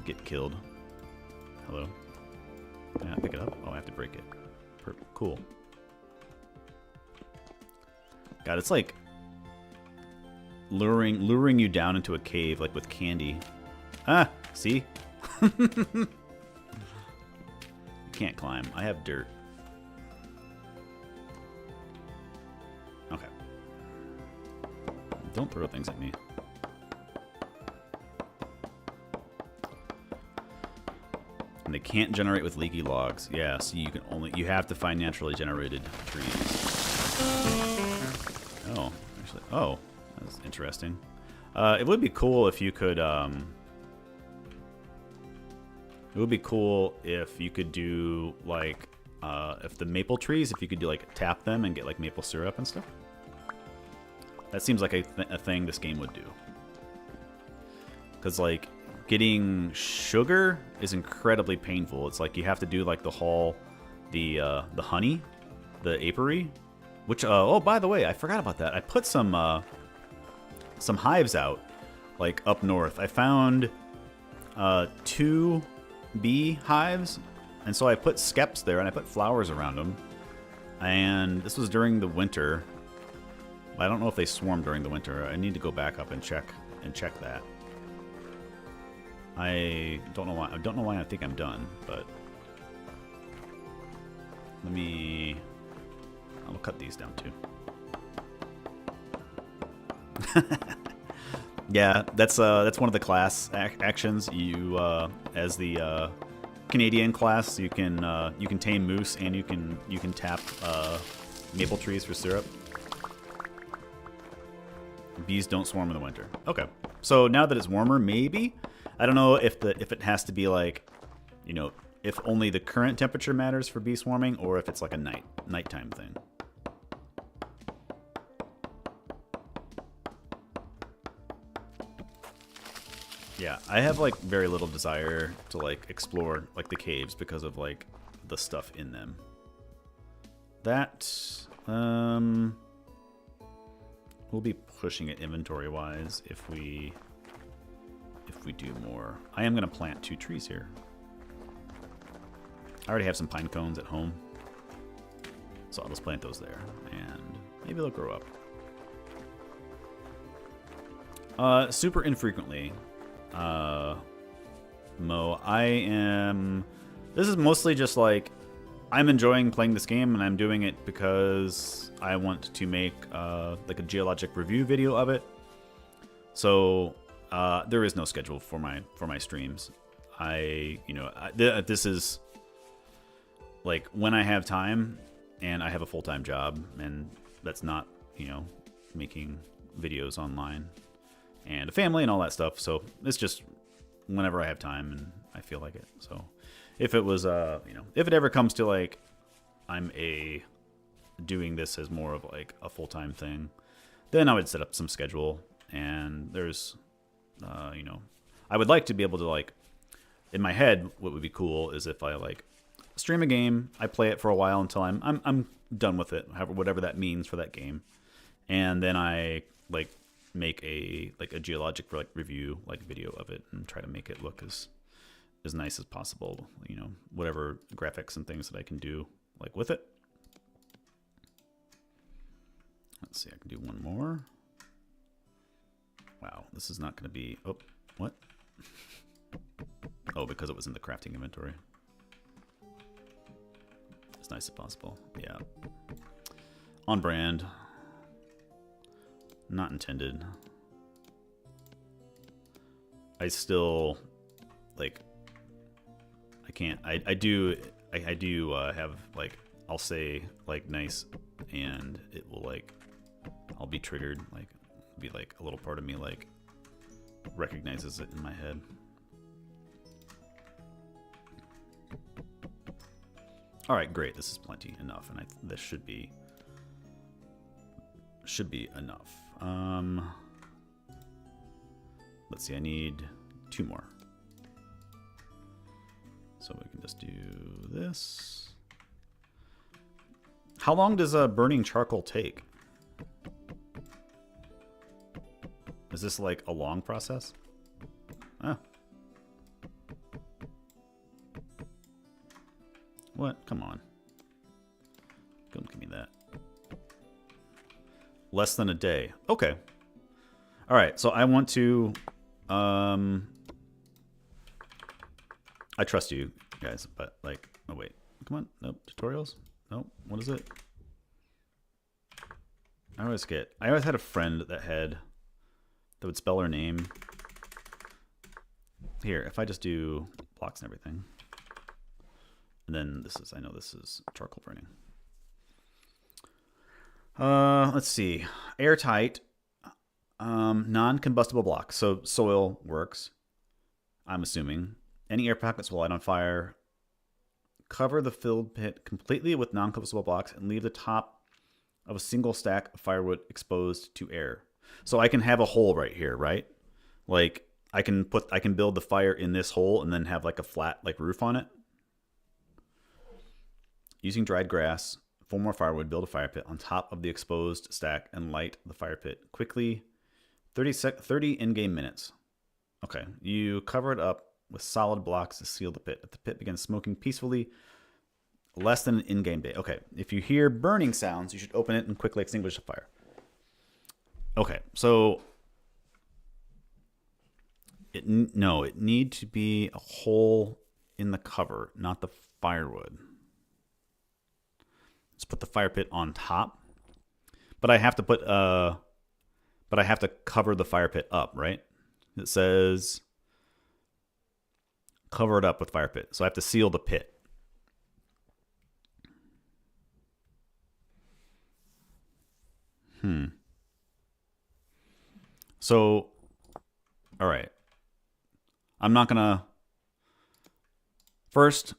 get killed. Hello. Can I pick it up? Oh, I have to break it. Cool. God, it's like luring you down into a cave like with candy. Ah, see? You can't climb. I have dirt. Okay. Don't throw things at me. And they can't generate with leaky logs. Yeah, so you have to find naturally generated trees. Oh, actually, oh, that's interesting. It would be cool if you could. It would be cool if you could do like, if the maple trees, if you could do like tap them and get like maple syrup and stuff. That seems like a thing this game would do. Because like getting sugar is incredibly painful. It's like you have to do like the honey, the apiary, which oh, by the way, I forgot about that. I put some hives out like up north. I found 2 beehives, and so I put skeps there and I put flowers around them. And this was during the winter. I don't know if they swarm during the winter. I need to go back up and check that. I don't know why I think I'm done, but let me. I'll cut these down too. Yeah, that's one of the class actions. You as the Canadian class, you can tame moose and you can tap maple trees for syrup. Bees don't swarm in the winter. Okay, so now that it's warmer, maybe I don't know if it has to be like, you know, if only the current temperature matters for bee swarming, or if it's like a nighttime thing. Yeah, I have like very little desire to like explore like the caves because of like the stuff in them. That we'll be pushing it inventory wise if we do more. I am gonna plant 2 trees here. I already have some pine cones at home, so I'll just plant those there and maybe they'll grow up. Super infrequently. Mo, this is mostly just like, I'm enjoying playing this game and I'm doing it because I want to make like a geologic review video of it. So there is no schedule for my streams. This is like when I have time, and I have a full-time job, and that's not, you know, making videos online and a family and all that stuff. So it's just whenever I have time and I feel like it. So if it was, if it ever comes to like, doing this as more of like a full-time thing, then I would set up some schedule. And there's, I would like to be able to like, in my head, what would be cool is if I like stream a game, I play it for a while until I'm done with it, whatever that means for that game, and then I like make a geologic review video of it and try to make it look as nice as possible, you know, whatever graphics and things that I can do like with it. Let's see, I can do one more. Wow, this is not going to be, oh, what? Oh, because it was in the crafting inventory. As nice as possible, yeah. On brand. Not intended. I still, like, I can't, I do have, like, I'll say, like, nice, and it will, like, I'll be triggered, like, be, like, a little part of me, like, recognizes it in my head. All right, great. This is plenty enough, and this should be enough. Let's see. I need 2 more, so we can just do this. How long does burning charcoal take? Is this like a long process? Ah. What? Come on. Don't give me that. Less than a day. Okay. All right. So I want to. I trust you guys, but like, oh wait, come on. Nope. Tutorials. Nope. What is it? I always had a friend that would spell her name. Here, if I just do blocks and everything. And then I know this is charcoal burning. Let's see. Airtight, non-combustible blocks. So soil works, I'm assuming. Any air pockets will light on fire. Cover the filled pit completely with non-combustible blocks and leave the top of a single stack of firewood exposed to air. So I can have a hole right here, right? Like I can build the fire in this hole and then have like a flat like roof on it. Using dried grass, 4 more firewood, build a fire pit on top of the exposed stack and light the fire pit quickly. 30 in-game minutes. Okay, you cover it up with solid blocks to seal the pit. If the pit begins smoking peacefully, less than an in-game day. Okay, if you hear burning sounds, you should open it and quickly extinguish the fire. Okay, so it need to be a hole in the cover, not the firewood. Let's put the fire pit on top. But I have to put but I have to cover the fire pit up, right? It says cover it up with fire pit. So I have to seal the pit. So, all right. I'm not gonna. First,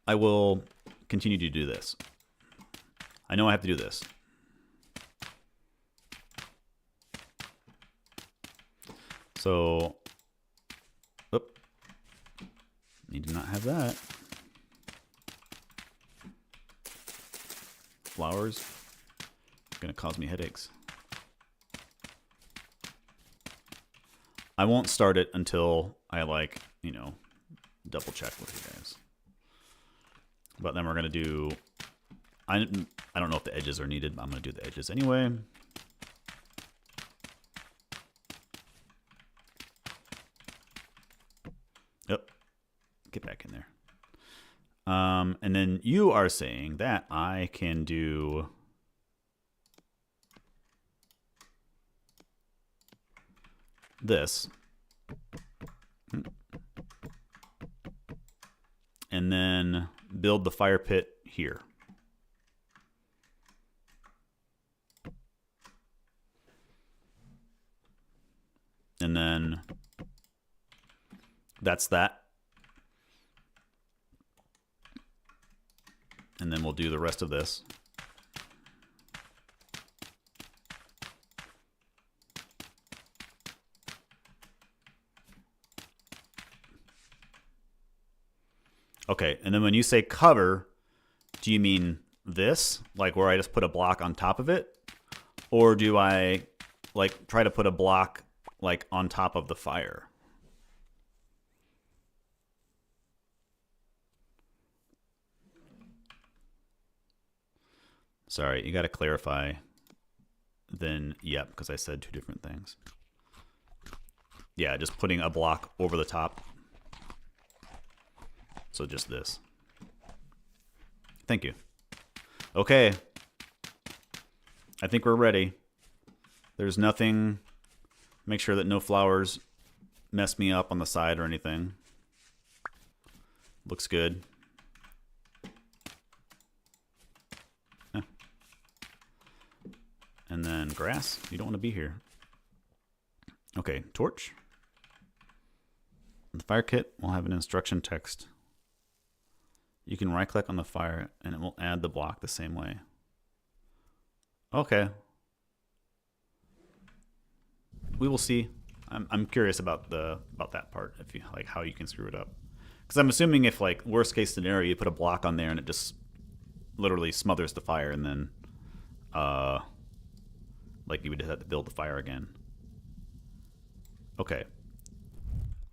I will continue to do this. I know I have to do this. So, oop, need to not have that. Flowers, gonna cause me headaches. I won't start it until I double check with you guys. But then we're gonna do. I don't know if the edges are needed, but I'm gonna do the edges anyway. Yep. Get back in there. And then you are saying that I can do this. And then build the fire pit here. And then that's that. And then we'll do the rest of this. Okay, and then when you say cover, do you mean this? Like where I just put a block on top of it? Or do I like try to put a block like on top of the fire? Sorry, you got to clarify. Then, yep, because I said two different things. Yeah, just putting a block over the top. So just this. Thank you. Okay. I think we're ready. There's nothing. Make sure that no flowers mess me up on the side or anything. Looks good. And then grass. You don't want to be here. Okay, torch. The fire kit will have an instruction text. You can right click on the fire and it will add the block the same way. Okay. We will see. I'm curious about that part, if you like how you can screw it up. Because I'm assuming if like worst case scenario you put a block on there and it just literally smothers the fire and then like you would have to build the fire again. Okay.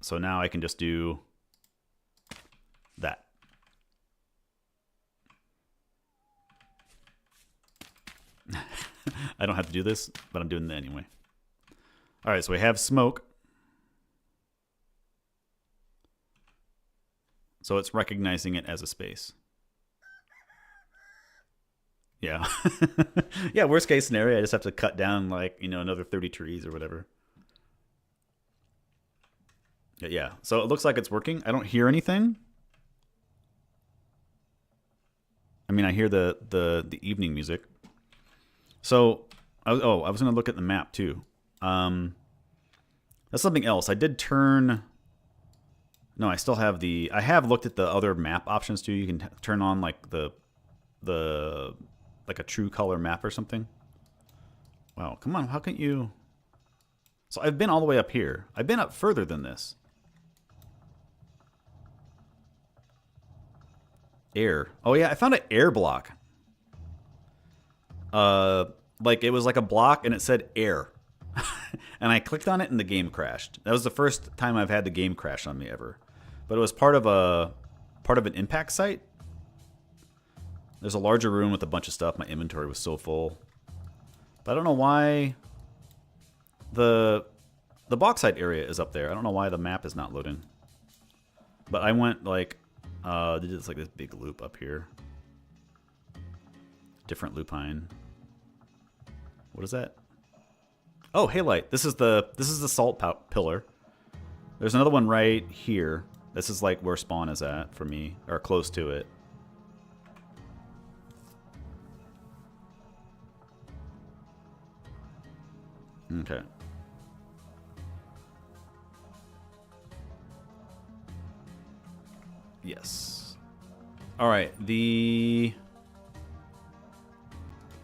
So now I can just do that. I don't have to do this, but I'm doing it anyway. All right, so we have smoke. So it's recognizing it as a space. Yeah. Yeah, worst case scenario, I just have to cut down like, another 30 trees or whatever. Yeah, so it looks like it's working. I don't hear anything. I mean, I hear the evening music. So, I was going to look at the map too. That's something else. I did turn... No, I still have the... I have looked at the other map options too. You can turn on like the like a true color map or something. Wow, come on, how can't you... So I've been all the way up here. I've been up further than this. Air. Oh yeah, I found an air block. Like it was like a block and it said air. And I clicked on it and the game crashed. That was the first time I've had the game crash on me ever. But it was part of an impact site. There's a larger room with a bunch of stuff. My inventory was so full. But I don't know why the bauxite area is up there. I don't know why the map is not loading. But I went like did this like this big loop up here. Different lupine. What is that? Oh, halite. This is the salt pillar. There's another one right here. This is like where spawn is at for me, or close to it. Okay. Yes. All right.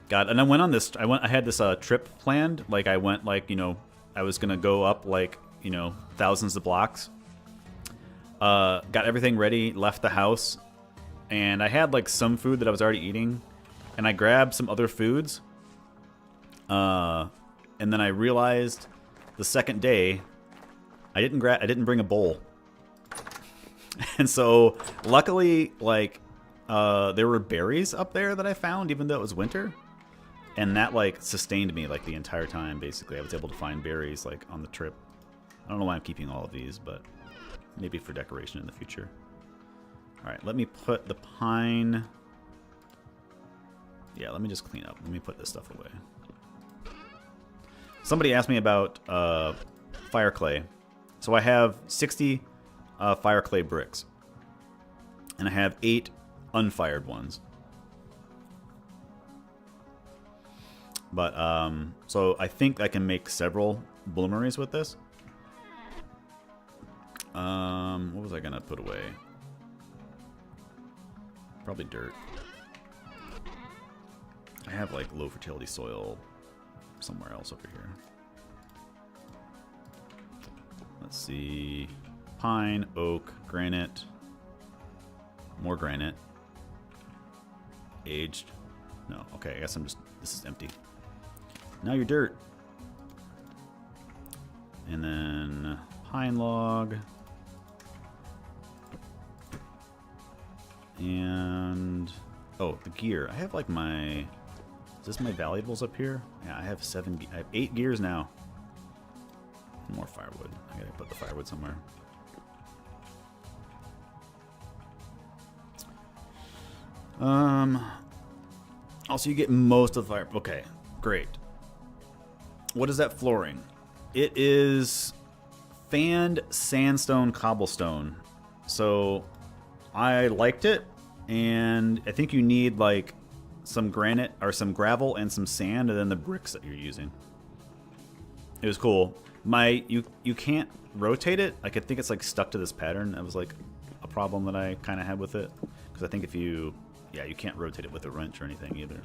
God, and I went on this. I had this trip planned. Like I went, like, you know, I was gonna go up like, you know, thousands of blocks. Got everything ready, left the house, and I had like some food that I was already eating, and I grabbed some other foods. And then I realized the second day I didn't bring a bowl. And so luckily, like, there were berries up there that I found even though it was winter. And that, like, sustained me, like, the entire time, basically. I was able to find berries, like, on the trip. I don't know why I'm keeping all of these, but maybe for decoration in the future. All right, let me put the pine... Yeah, let me just clean up. Let me put this stuff away. Somebody asked me about fire clay. So I have 60 fire clay bricks. And I have 8 unfired ones. But, so I think I can make several bloomeries with this. What was I gonna put away? Probably dirt. I have, like, low fertility soil somewhere else over here. Let's see. Pine, oak, granite. More granite. Aged. No, okay, I guess this is empty. Now you're dirt. And then pine log. And, oh, the gear. I have like is this my valuables up here? Yeah, I have 8 gears now. More firewood. I gotta put the firewood somewhere. Also, you get most of the fire. Okay, great. What is that flooring? It is fanned sandstone cobblestone. So I liked it, and I think you need like some granite or some gravel and some sand, and then the bricks that you're using. It was cool. You can't rotate it. Like, I think it's like stuck to this pattern. That was like a problem that I kind of had with it, because I think if you can't rotate it with a wrench or anything either.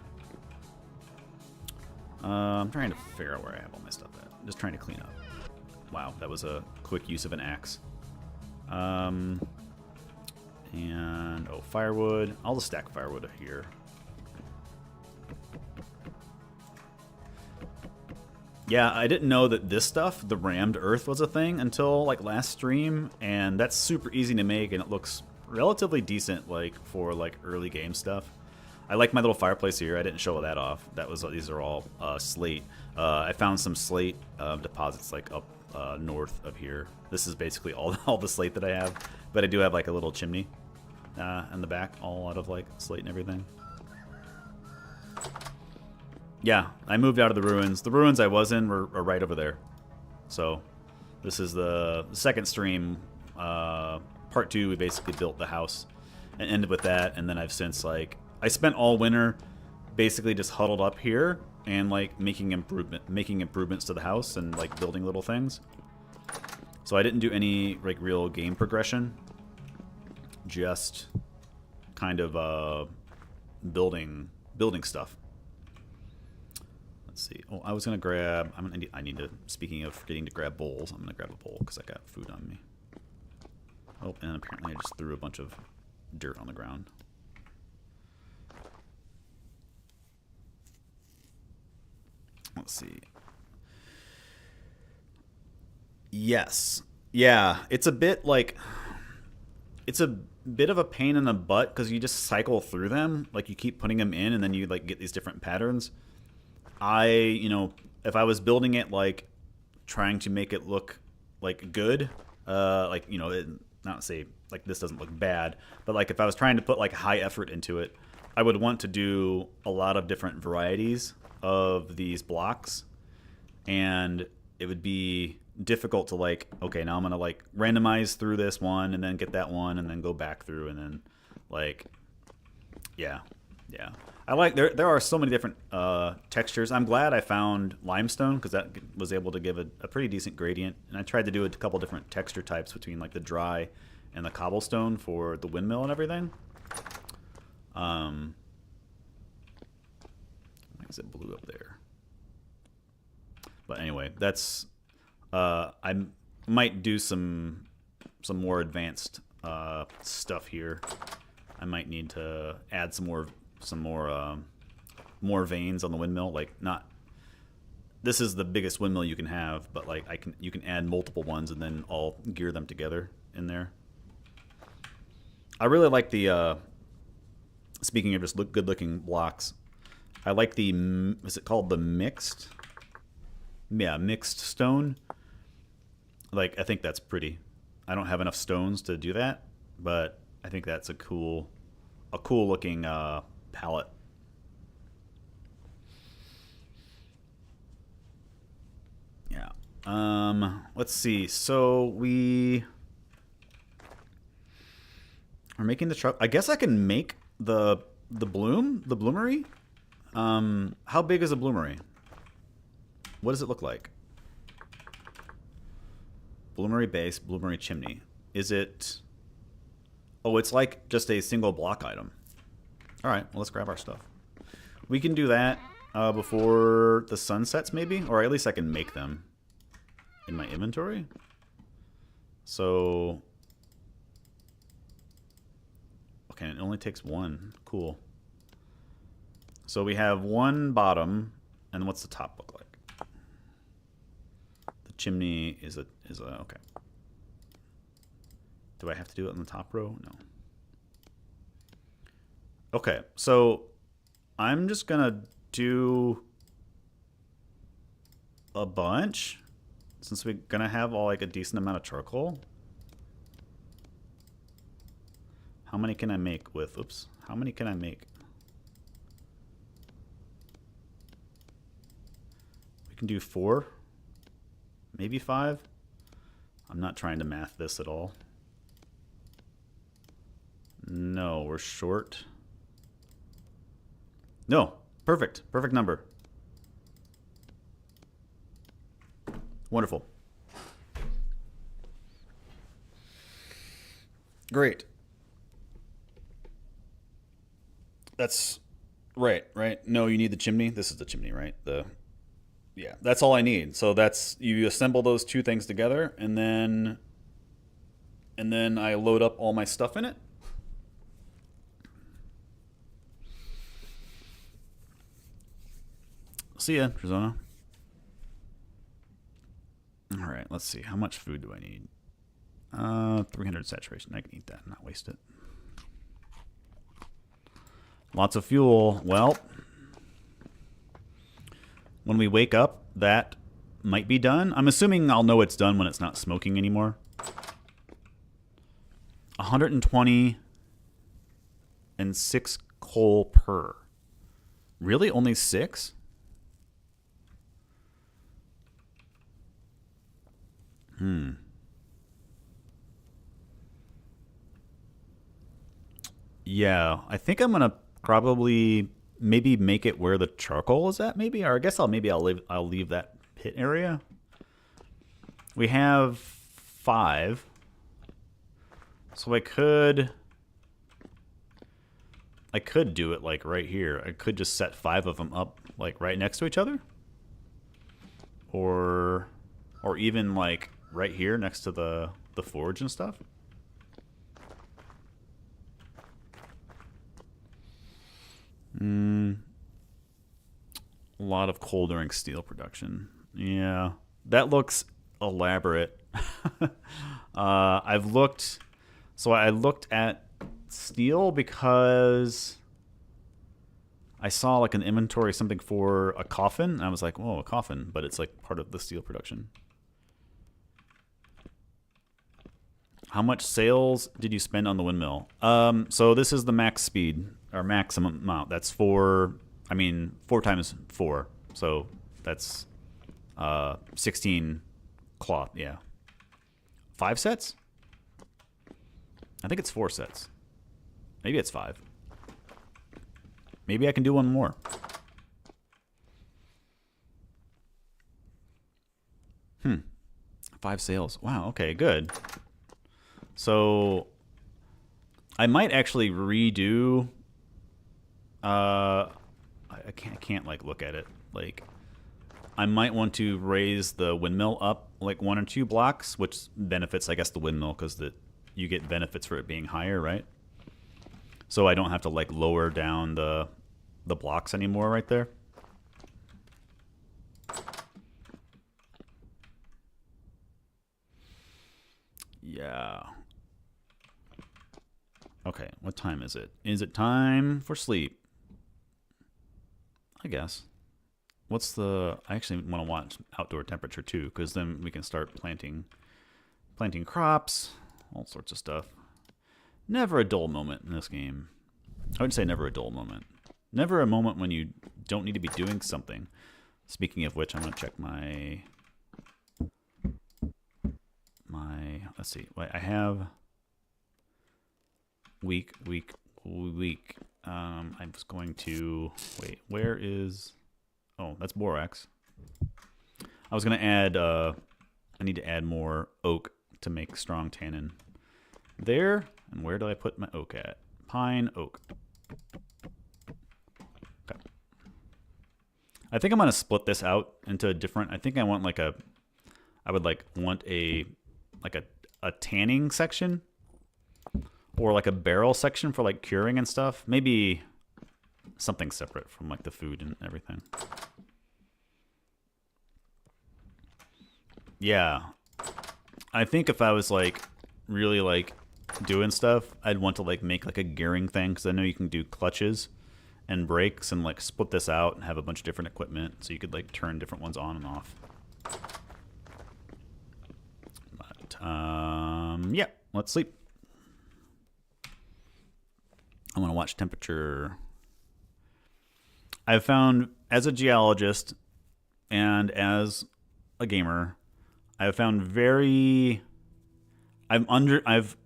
I'm trying to figure out where I have all my stuff at. I'm just trying to clean up. Wow, that was a quick use of an axe. And, oh, firewood. I'll just stack firewood here. Yeah, I didn't know that this stuff, the rammed earth, was a thing until like last stream, and that's super easy to make, and it looks relatively decent, like for like early game stuff. I like my little fireplace here. I didn't show that off. These are all slate. I found some slate deposits like up north of here. This is basically all the slate that I have, but I do have like a little chimney in the back, all out of like slate and everything. Yeah, I moved out of the ruins. The ruins I was in were right over there. So this is the second stream. Part 2, we basically built the house and ended with that. And then I've since, like, I spent all winter basically just huddled up here and like making improvements to the house and like building little things. So I didn't do any like real game progression. Just kind of building stuff. Let's see. Oh, I was gonna grab. I need to. Speaking of forgetting to grab bowls, I'm gonna grab a bowl because I got food on me. Oh, and apparently I just threw a bunch of dirt on the ground. Let's see. Yes. Yeah, it's a bit like... It's a bit of a pain in the butt because you just cycle through them. Like, you keep putting them in and then you, like, get these different patterns. If I was building it, like, trying to make it look, like, good, like, not say like this doesn't look bad, but like if I was trying to put like high effort into it, I would want to do a lot of different varieties of these blocks, and it would be difficult to like, okay, now I'm gonna like randomize through this one and then get that one and then go back through and then like, yeah. I like there are so many different textures. I'm glad I found limestone because that was able to give a pretty decent gradient, and I tried to do a couple different texture types between like the dry and the cobblestone for the windmill and everything. Why is it blue up there? But anyway, that's I might do some more advanced stuff here. I might need to add some more veins on the windmill. Like, not this is the biggest windmill you can have, but like you can add multiple ones and then I'll gear them together in there. I really like the speaking of just good looking blocks, I like the, is it called the mixed? Yeah, mixed stone. Like, I think that's pretty. I don't have enough stones to do that, but I think that's a cool looking palette. Yeah. Let's see. So we are making the truck. I guess I can make the bloomery. How big is a bloomery? What does it look like? Bloomery base, bloomery chimney. Is it... Oh, it's like just a single block item. All right, well, let's grab our stuff. We can do that before the sun sets, maybe? Or at least I can make them in my inventory. So... Okay, it only takes one. Cool. So we have one bottom, and what's the top look like? The chimney is a okay. Do I have to do it on the top row? No. Okay, so I'm just gonna do a bunch since we're gonna have all like a decent amount of charcoal. How many can I make with, oops, how many can I make? We can do 4, maybe 5. I'm not trying to math this at all. No, we're short. No, perfect number. Wonderful. Great. That's right. No, you need the chimney. This is the chimney, right? Yeah, that's all I need. So that's, you assemble those two things together, and then I load up all my stuff in it. See ya, Arizona. All right, let's see. How much food do I need? 300 saturation. I can eat that and not waste it. Lots of fuel. Well, when we wake up, that might be done. I'm assuming I'll know it's done when it's not smoking anymore. 120 and 6 coal per. Really? Only 6? Yeah, I think I'm gonna probably maybe make it where the charcoal is at, maybe, or I guess I'll leave that pit area. We have 5, so I could do it like right here. I could just set 5 of them up like right next to each other, or even like right here next to the forge and stuff. A lot of coal during steel production. Yeah, that looks elaborate. I looked at steel because I saw like an inventory something for a coffin, and I was like, "Whoa, a coffin!" But it's like part of the steel production. How much sales did you spend on the windmill? So this is the max speed, or maximum amount. That's 4 times 4. So that's 16 cloth, yeah. 5 sets? I think it's 4 sets. Maybe it's 5. Maybe I can do one more. Hmm. 5 sales. Wow, okay, good. So I might actually redo I can't like look at it. Like I might want to raise the windmill up like 1 or 2 blocks, which benefits I guess the windmill because you get benefits for it being higher, right? So I don't have to like lower down the blocks anymore right there. Yeah. Okay, what time is it? Is it time for sleep? I guess. What's the... I actually want to watch outdoor temperature too, because then we can start planting crops, all sorts of stuff. Never a dull moment in this game. I would say never a dull moment. Never a moment when you don't need to be doing something. Speaking of which, I'm going to check my... Let's see. Wait, I have... Week. I was going to... Wait, where is... Oh, that's borax. I was going to add... I need to add more oak to make strong tannin. There. And where do I put my oak at? Pine, oak. Okay. I think I'm going to split this out into a different... I think I want like a... I would like want a tanning section. Or like a barrel section for like curing and stuff. Maybe something separate from like the food and everything. Yeah. I think if I was like really like doing stuff, I'd want to like make like a gearing thing, because I know you can do clutches and brakes and like split this out and have a bunch of different equipment so you could like turn different ones on and off. But yeah, let's sleep. I'm going to watch temperature. I've found, as a geologist and as a gamer, I've found I've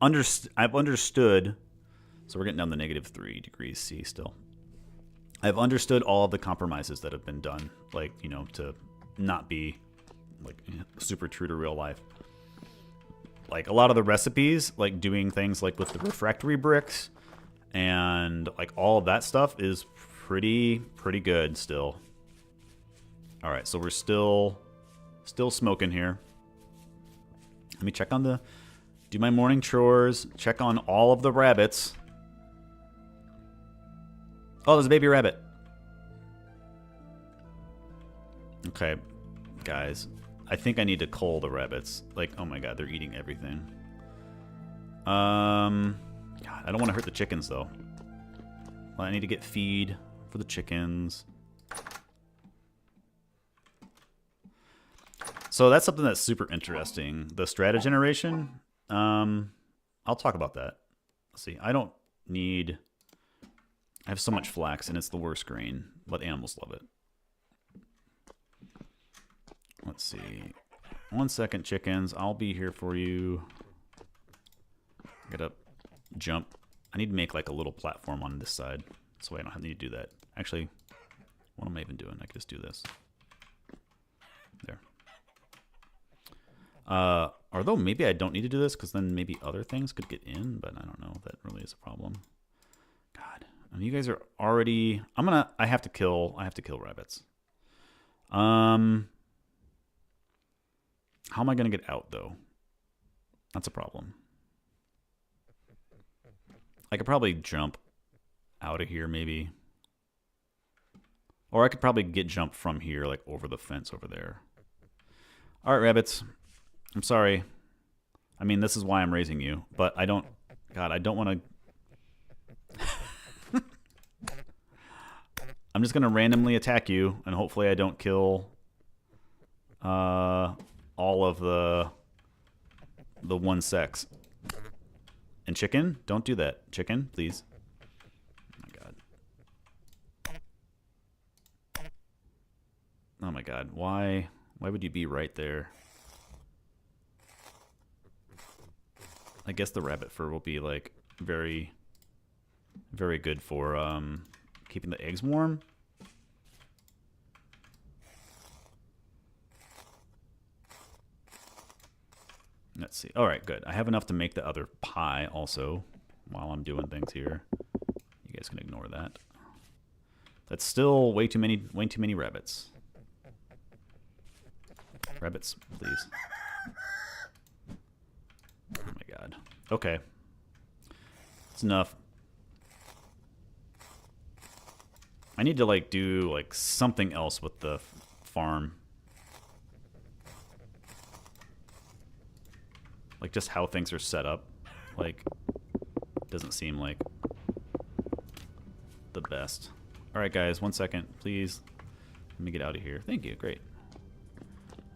understood, so we're getting down to -3 degrees C still. I've understood all of the compromises that have been done, like, you know, to not be like super true to real life. Like a lot of the recipes, like doing things like with the refractory bricks, and like all of that stuff is pretty good still. All right, so we're still smoking here. Let me check on do my morning chores, check on all of the rabbits. Oh, there's a baby rabbit. Okay, guys, I think I need to cull the rabbits. Like, oh my god, they're eating everything. God, I don't want to hurt the chickens, though. Well, I need to get feed for the chickens. So that's something that's super interesting. The strata generation. I'll talk about that. Let's see. I have so much flax, and it's the worst grain, but animals love it. Let's see. 1 second, chickens. I'll be here for you. Gotta jump. I need to make like a little platform on this side, so I don't need to do that. Actually, what am I even doing? I could just do this. There. Although maybe I don't need to do this, because then maybe other things could get in, but I don't know if that really is a problem. God, I mean, you guys are already... I have to kill rabbits. How am I gonna get out, though? That's a problem. I could probably jump out of here, maybe. Or I could probably jump from here, like over the fence over there. All right, rabbits. I'm sorry. I mean, this is why I'm raising you, but I don't... God, I don't want to... I'm just going to randomly attack you, and hopefully I don't kill all of the one sex. And chicken, don't do that. Chicken, please. Oh my god. Oh my god, why would you be right there? I guess the rabbit fur will be like very, very good for keeping the eggs warm. Let's see. All right, good. I have enough to make the other pie also while I'm doing things here. You guys can ignore that. That's still way too many rabbits. Rabbits, please. Oh my god. Okay. It's enough. I need to like do like something else with the farm. Like just how things are set up. Like doesn't seem like the best. All right guys, 1 second, please. Let me get out of here. Thank you, great.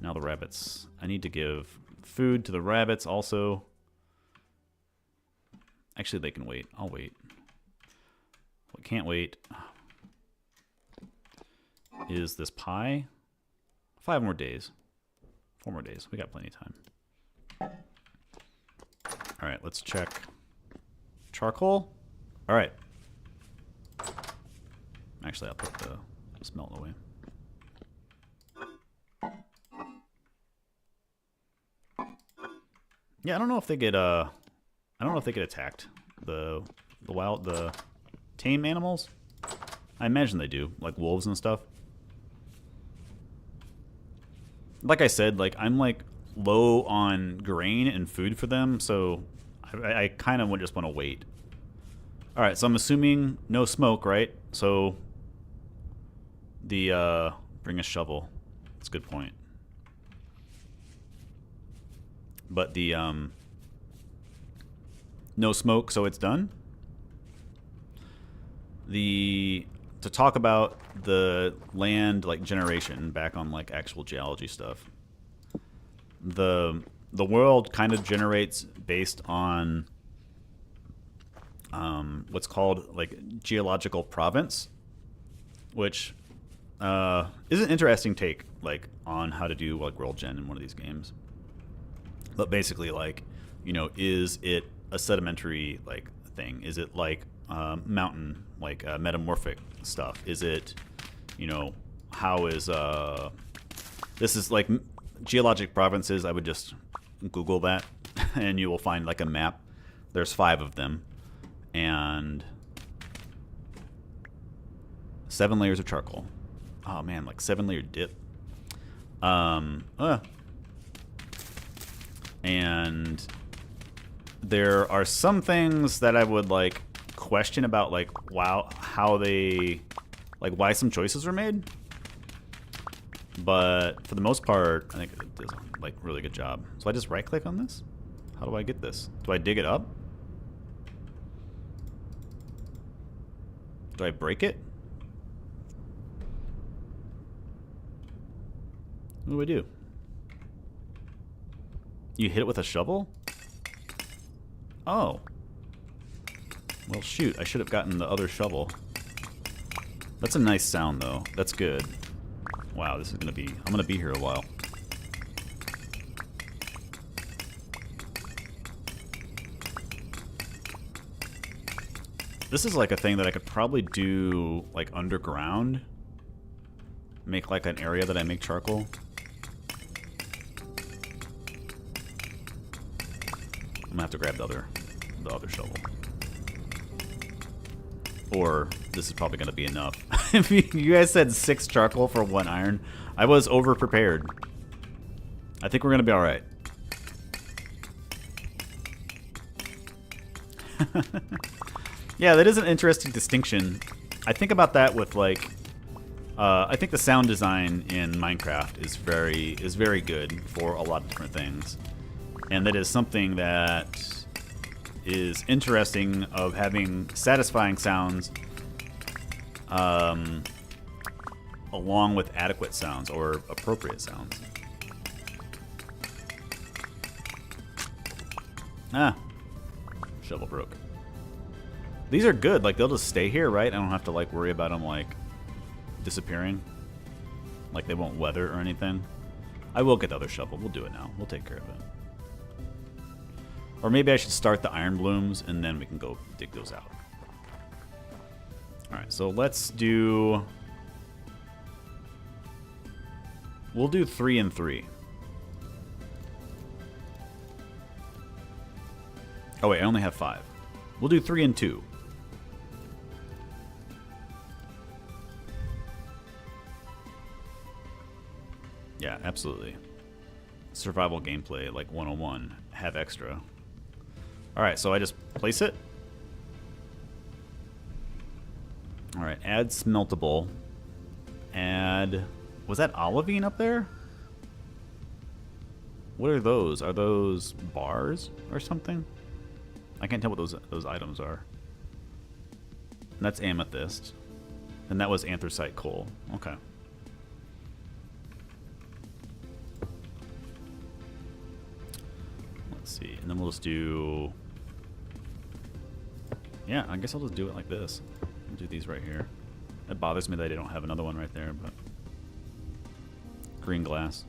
Now the rabbits. I need to give food to the rabbits also. Actually, they can wait. I'll wait. What can't wait is this pie. 5 more days. 4 more days. We got plenty of time. All right, let's check charcoal. All right. Actually, I'll put the smelt away. Yeah, I don't know if they get attacked. The tame animals. I imagine they do, like wolves and stuff. Like I said, like I'm like low on grain and food for them, so I kind of just want to wait. All right, so I'm assuming no smoke, right? So the bring a shovel. That's a good point. But the no smoke, so it's done. To talk about the land like generation back on like actual geology stuff. The world kind of generates based on what's called like geological province, which is an interesting take like on how to do like world gen in one of these games. But basically, like, you know, is it a sedimentary like thing? Is it like mountain like metamorphic stuff? Is it, you know, how is this is like geologic provinces? I would just Google that, and you will find like a map. There's 5 of them, and 7 layers of charcoal. Oh man, like 7-layer dip. And there are some things that I would like question about, like wow, how they like why some choices were made. But for the most part, I think it does like really good job. So I just right click on this. How do I get this? Do I dig it up? Do I break it? What do I do? You hit it with a shovel? Oh. Well, shoot. I should have gotten the other shovel. That's a nice sound, though. That's good. Wow, this is going to be... I'm going to be here a while. This is like a thing that I could probably do, like, underground. Make, like, an area that I make charcoal. I'm gonna have to grab the other shovel. Or this is probably gonna be enough. You guys said 6 charcoal for 1 iron. I was over prepared. I think we're gonna be all right. Yeah, that is an interesting distinction. I think about that with like, I think the sound design in Minecraft is very good for a lot of different things. And that is something that is interesting of having satisfying sounds along with adequate sounds or appropriate sounds. shovel broke. These are good. Like, they'll just stay here, right? I don't have to, like, worry about them, like, disappearing. Like, they won't weather or anything. I will get the other shovel. We'll do it now. We'll take care of it. Or maybe I should start the iron blooms, and then we can go dig those out. Alright, so let's do... We'll do 3 and 3. Oh wait, I only have 5. We'll do 3 and 2. Yeah, absolutely. Survival gameplay, like 101. Have extra. Alright, so I just place it. Alright, add smeltable. Add... Was that olivine up there? What are those? Are those bars or something? I can't tell what those items are. And that's amethyst. And that was anthracite coal. Okay. Let's see. And then we'll just do... Yeah, I guess I'll just do it like this. I'll do these right here. It bothers me that I don't have another one right there, but... Green glass.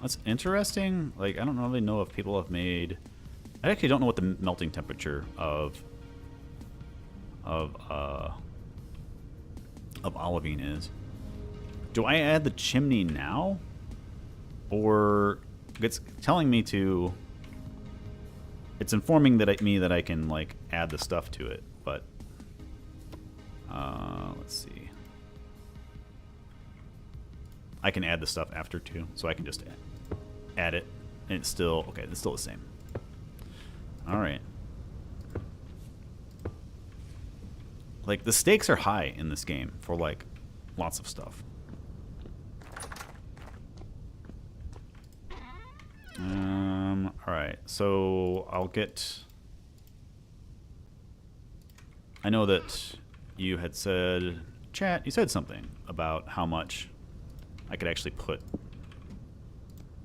That's interesting. Like, I don't really know if people have made... I actually don't know what the melting temperature of olivine is. Do I add the chimney now? Or it's telling me to... It's informing that me that I can, like, add the stuff to it, but... let's see. I can add the stuff after, too, so I can just add it, and it's still... Okay, it's still the same. Alright. Like, the stakes are high in this game for, like, lots of stuff. Alright, so I'll get... I know that you had said... Chat, you said something about how much I could actually put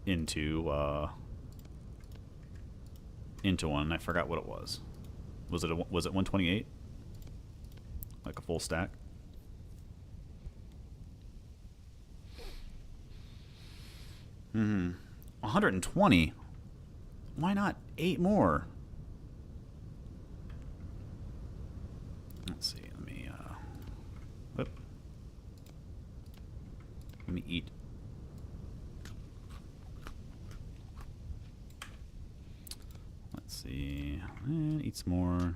into one. I forgot what it was. Was it 128? Like a full stack? Mm-hmm. 120? Why not 8 more? Let's see. Let me eat. Let's see. Eat some more.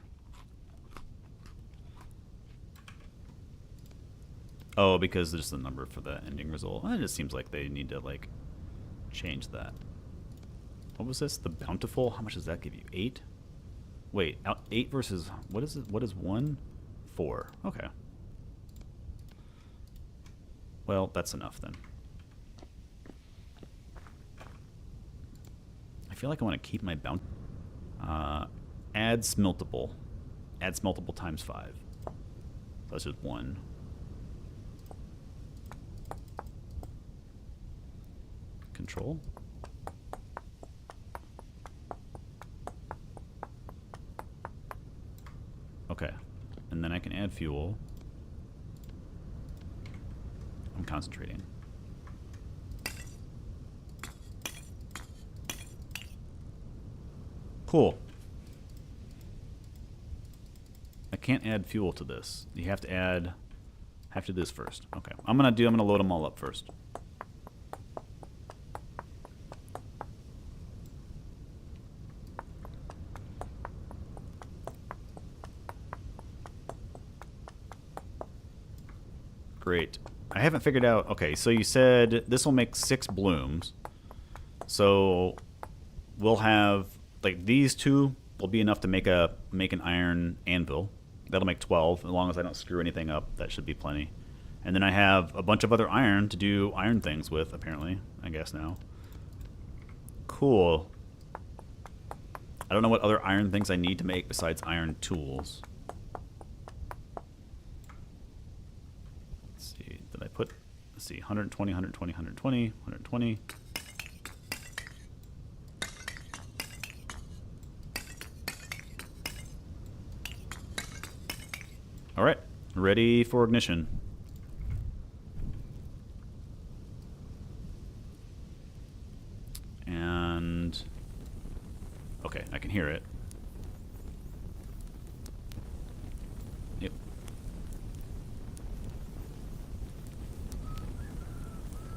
Oh, because there's the number for the ending result. It just seems like they need to, like, change that. What was this? The bountiful? How much does that give you? 8? Wait, 8 versus... What is it? What is 1? 4. Okay. Well, that's enough then. I feel like I want to keep my bounty. Add smeltable. Add smeltable times 5. So that's just 1. Control. Okay. And then I can add fuel. I'm concentrating. Cool. I can't add fuel to this. You have to do this first. Okay. I'm gonna load them all up first. Great. I haven't figured out... Okay, so you said this will make 6 blooms. So we'll have... Like, these 2 will be enough to make an iron anvil. That'll make 12. As long as I don't screw anything up, that should be plenty. And then I have a bunch of other iron to do iron things with, apparently. I guess now. Cool. I don't know what other iron things I need to make besides iron tools. Let's see, 120, 120, 120, 120. All right, ready for ignition. And okay, I can hear it. Yep.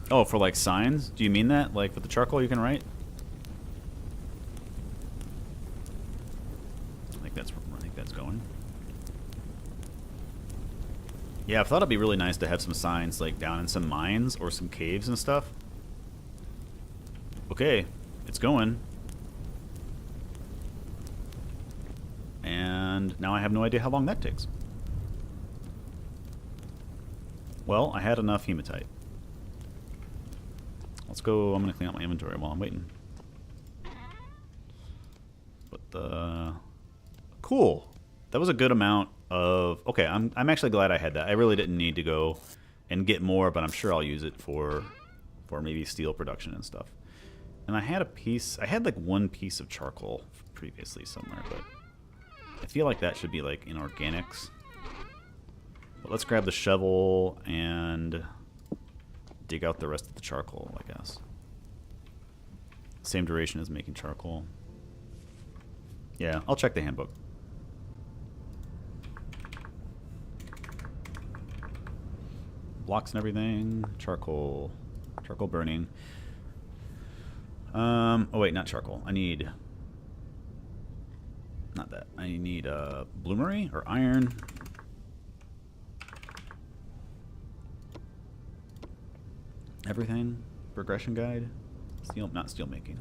Oh, for like signs? Do you mean that? Like with the charcoal you can write? I think that's going. Yeah, I thought it'd be really nice to have some signs like down in some mines or some caves and stuff. Okay, it's going. And now I have no idea how long that takes. Well, I had enough hematite. Let's go. I'm going to clean out my inventory while I'm waiting. But cool. That was a good amount of... Okay, I'm actually glad I had that. I really didn't need to go and get more, but I'm sure I'll use it for maybe steel production and stuff. And I had a piece... I had like one piece of charcoal previously somewhere, but I feel like that should be like in organics. But let's grab the shovel and dig out the rest of the charcoal, I guess. Same duration as making charcoal. Yeah, I'll check the handbook. Blocks and everything. Charcoal. Charcoal burning. Oh wait, not charcoal. I need... Not that. I need bloomery or iron. Everything. Progression guide. Steel, not steel making.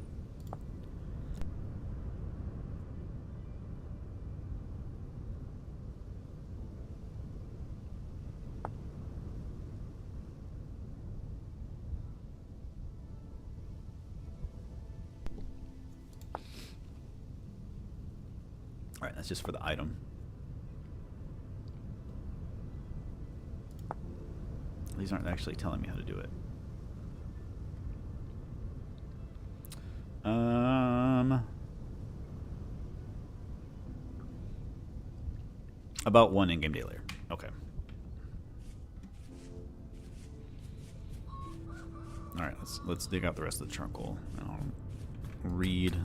Alright, that's just for the item. These aren't actually telling me how to do it. About 1 in-game day later. Okay. Alright, let's dig out the rest of the charcoal. I'll read.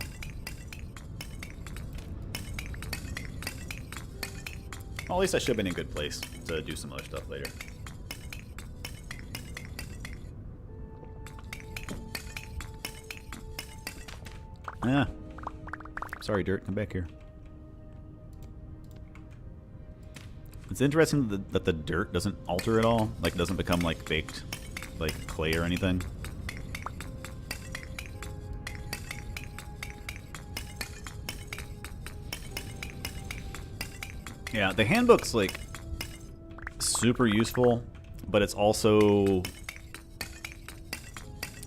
Well, at least I should have been in a good place to do some other stuff later. Ah. Sorry, dirt. Come back here. It's interesting that the dirt doesn't alter at all. Like, it doesn't become, like, baked, like, clay or anything. Yeah, the handbook's, like, super useful, but it's also...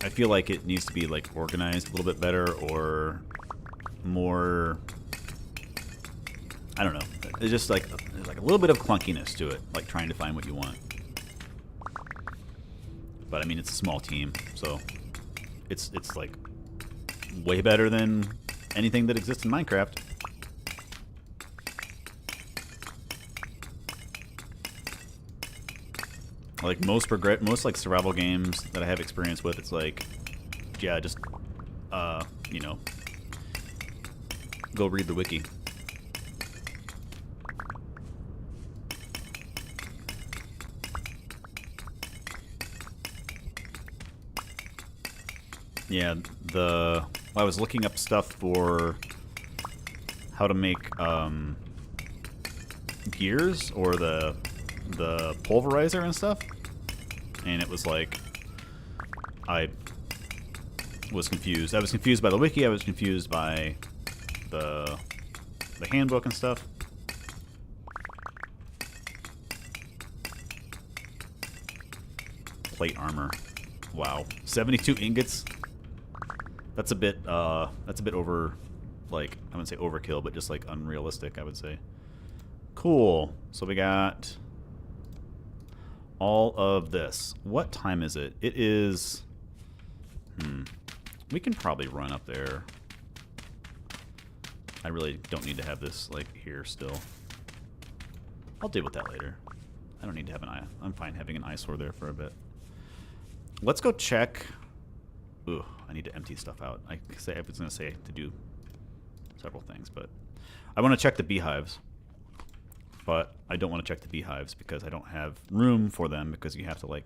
I feel like it needs to be, like, organized a little bit better or more... I don't know. It's just, like, there's, like, a little bit of clunkiness to it, like, trying to find what you want. But, I mean, it's a small team, so it's like, way better than anything that exists in Minecraft. Like most like survival games that I have experience with, it's like, yeah, just you know, go read the wiki. Yeah, I was looking up stuff for how to make gears or the pulverizer and stuff, and it was like I was confused. I was confused by the wiki. I was confused by the handbook and stuff. Plate armor. Wow, 72 ingots. That's a bit over, like, I wouldn't say overkill, but just like unrealistic, I would say. Cool. So we got all of this. What time is it? It is... We can probably run up there. I really don't need to have this, like, here still. I'll deal with that later. I don't need to have an eye. I'm fine having an eyesore there for a bit. Let's go check. Ooh, I need to empty stuff out. I was going to say to do several things, but I want to check the beehives. But I don't want to check the beehives because I don't have room for them because you have to like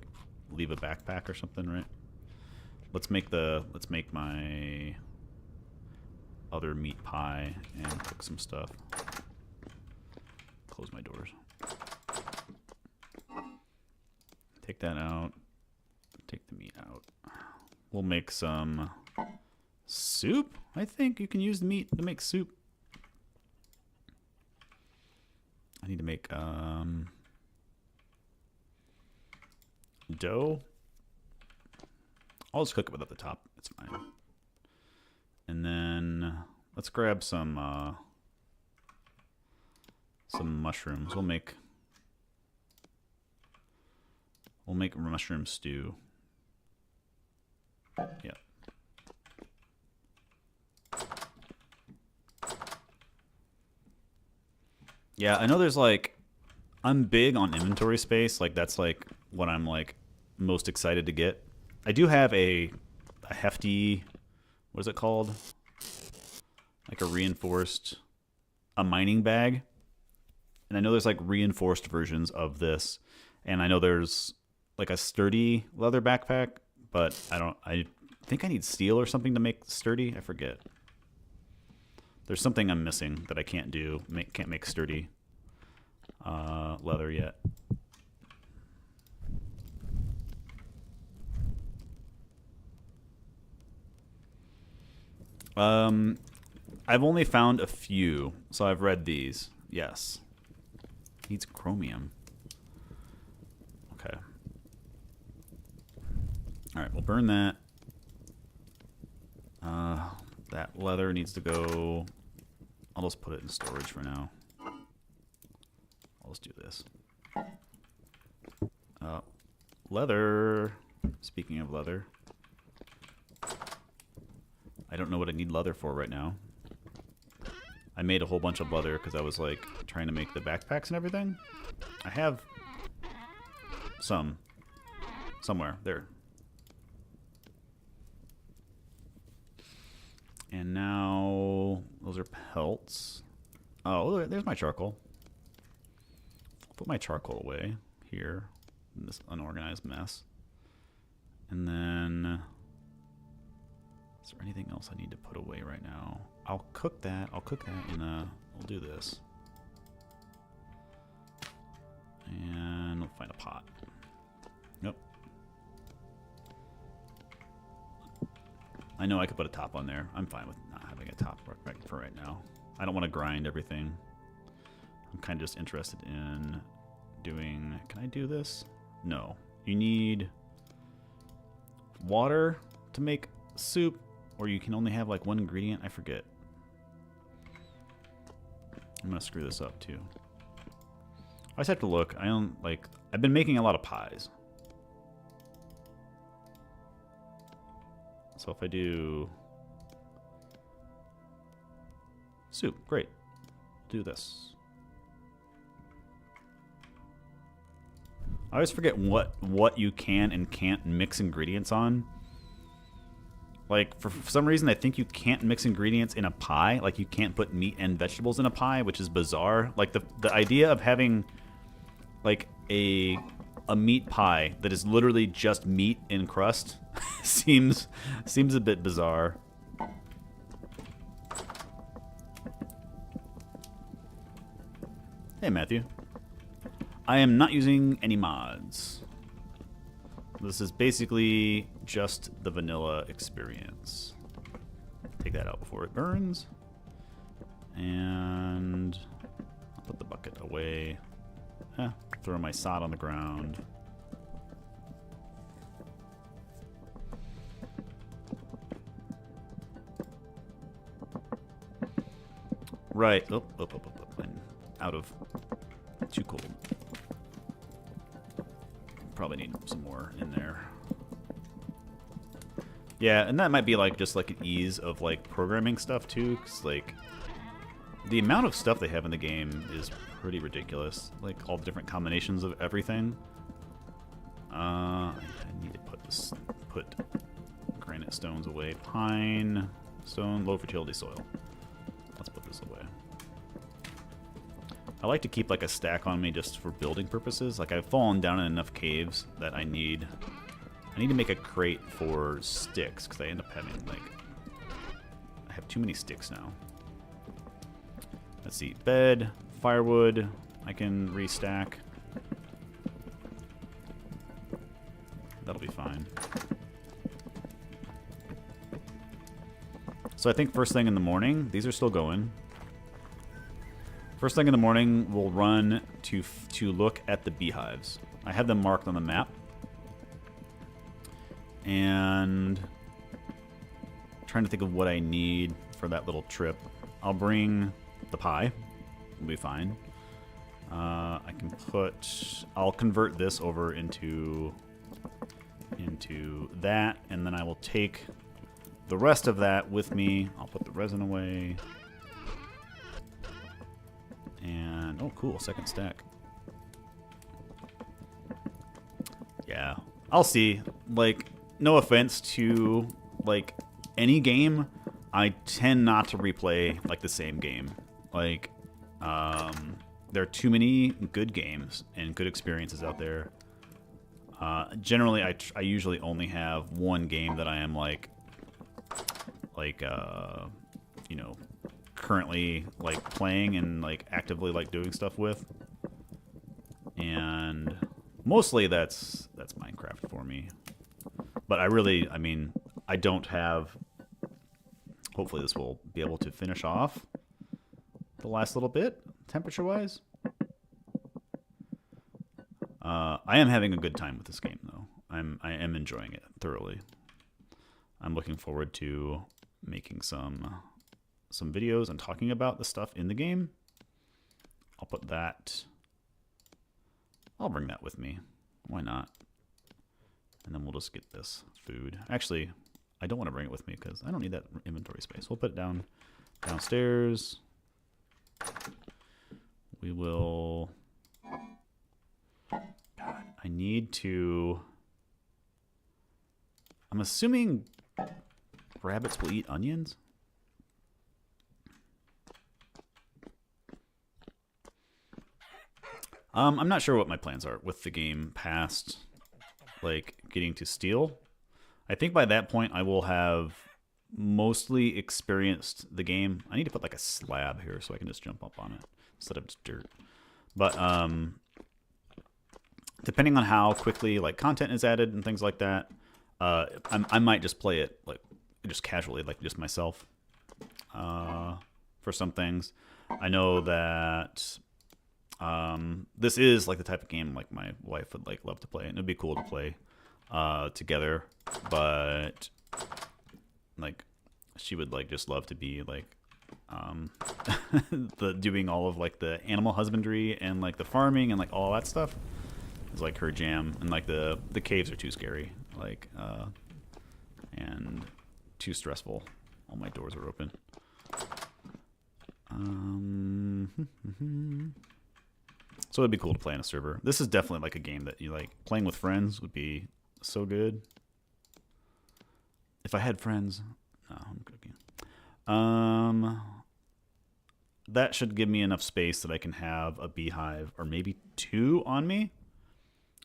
leave a backpack or something, right? Let's make my other meat pie and cook some stuff. Close my doors. Take that out. Take the meat out. We'll make some soup. I think you can use the meat to make soup. I need to make dough. I'll just cook it without the top. It's fine. And then let's grab some mushrooms. We'll make mushroom stew. Yep. Yeah, I know there's like, I'm big on inventory space. Like that's like what I'm like most excited to get. I do have a hefty, what is it called? Like a reinforced, a mining bag. And I know there's like reinforced versions of this. And I know there's like a sturdy leather backpack, but I think I need steel or something to make sturdy. I forget. There's something I'm missing that I can't do. Can't make sturdy leather yet. I've only found a few, so I've read these. Yes. Needs chromium. Okay. All right, we'll burn that. That leather needs to go. I'll just put it in storage for now. I'll just do this. Leather. Speaking of leather. I don't know what I need leather for right now. I made a whole bunch of leather because I was like trying to make the backpacks and everything. I have some somewhere there. And now those are pelts. Oh, there's my charcoal. I'll put my charcoal away here in this unorganized mess. And then, is there anything else I need to put away right now? I'll cook that. I'll cook that in a, we'll do this. And we'll find a pot. Nope. I know I could put a top on there. I'm fine with not having a top for right now. I don't want to grind everything. I'm kind of just interested in doing... Can I do this? No. You need water to make soup, or you can only have like one ingredient. I forget. I'm going to screw this up too. I just have to look. I don't like... I've been making a lot of pies. So if I do soup, great. Do this. I always forget what you can and can't mix ingredients on. Like, for some reason, I think you can't mix ingredients in a pie. Like, you can't put meat and vegetables in a pie, which is bizarre. Like, the idea of having, like, a meat pie that is literally just meat in crust seems a bit bizarre. Hey, Matthew. I am not using any mods. This is basically just the vanilla experience. Take that out before it burns. And I'll put the bucket away. Throw my sod on the ground. Right. Oh, I'm out of... Too cold. Probably need some more in there. Yeah, and that might be like just like an ease of like programming stuff too, because like The amount of stuff they have in the game is pretty ridiculous. Like all the different combinations of everything. I need to put granite stones away. Pine, stone, low fertility soil. Let's put this away. I like to keep like a stack on me just for building purposes. Like I've fallen down in enough caves that I need to make a crate for sticks because I end up having like I have too many sticks now. Let's see, bed, firewood, I can restack. That'll be fine. So I think first thing in the morning, these are still going. First thing in the morning, we'll run to look at the beehives. I have them marked on the map. And I'm trying to think of what I need for that little trip. I'll bring the pie. It'll be fine. I'll convert this over into that, and then I will take the rest of that with me. I'll put the resin away. And, oh cool, second stack. Yeah, I'll see. Like, no offense to, like, any game, I tend not to replay, like, the same game. Like, there are too many good games and good experiences out there. Generally, I usually only have one game that I am, you know, currently, like, playing and, like, actively, like, doing stuff with. And mostly that's Minecraft for me. But I mean, I don't have... Hopefully this will be able to finish off the last little bit, temperature-wise. I am having a good time with this game, though. I am enjoying it thoroughly. I'm looking forward to making some videos and talking about the stuff in the game. I'll put that... I'll bring that with me. Why not? And then we'll just get this food. Actually, I don't want to bring it with me because I don't need that inventory space. We'll put it downstairs. We will... God, I need to... I'm assuming rabbits will eat onions? I'm not sure what my plans are with the game past, like, getting to steel. I think by that point I will have mostly experienced the game. I need to put, like, a slab here so I can just jump up on it instead of just dirt. But, depending on how quickly, like, content is added and things like that, I might just play it, like, just casually, like, just myself, for some things. I know that... this is like the type of game like my wife would like love to play, and it'd be cool to play together. But like she would like just love to be like doing all of like the animal husbandry and like the farming and like all that stuff is like her jam. And like the caves are too scary, like and too stressful. All my doors are open. So it'd be cool to play on a server. This is definitely like a game that you like. Playing with friends would be so good. If I had friends, no, I'm cooking. That should give me enough space that I can have a beehive or maybe two on me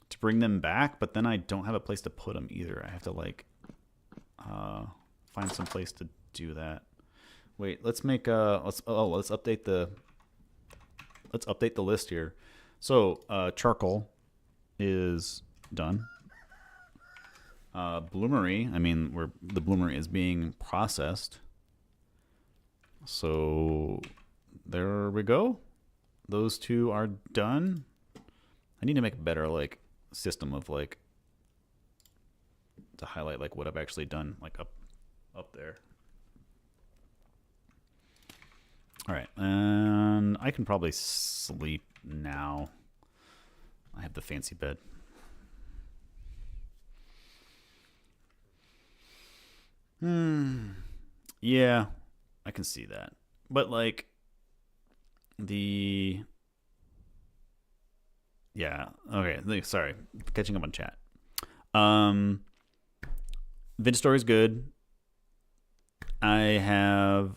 to bring them back. But then I don't have a place to put them either. I have to like find some place to do that. Wait, let's make let's update the list here. So charcoal is done. Bloomery, I mean, the bloomery is being processed. So there we go. Those two are done. I need to make a better like system of like to highlight like what I've actually done like up there. All right, and I can probably sleep now. I have the fancy bed. Yeah, I can see that. But like, Yeah, okay, sorry. Catching up on chat. Vid story is good. I have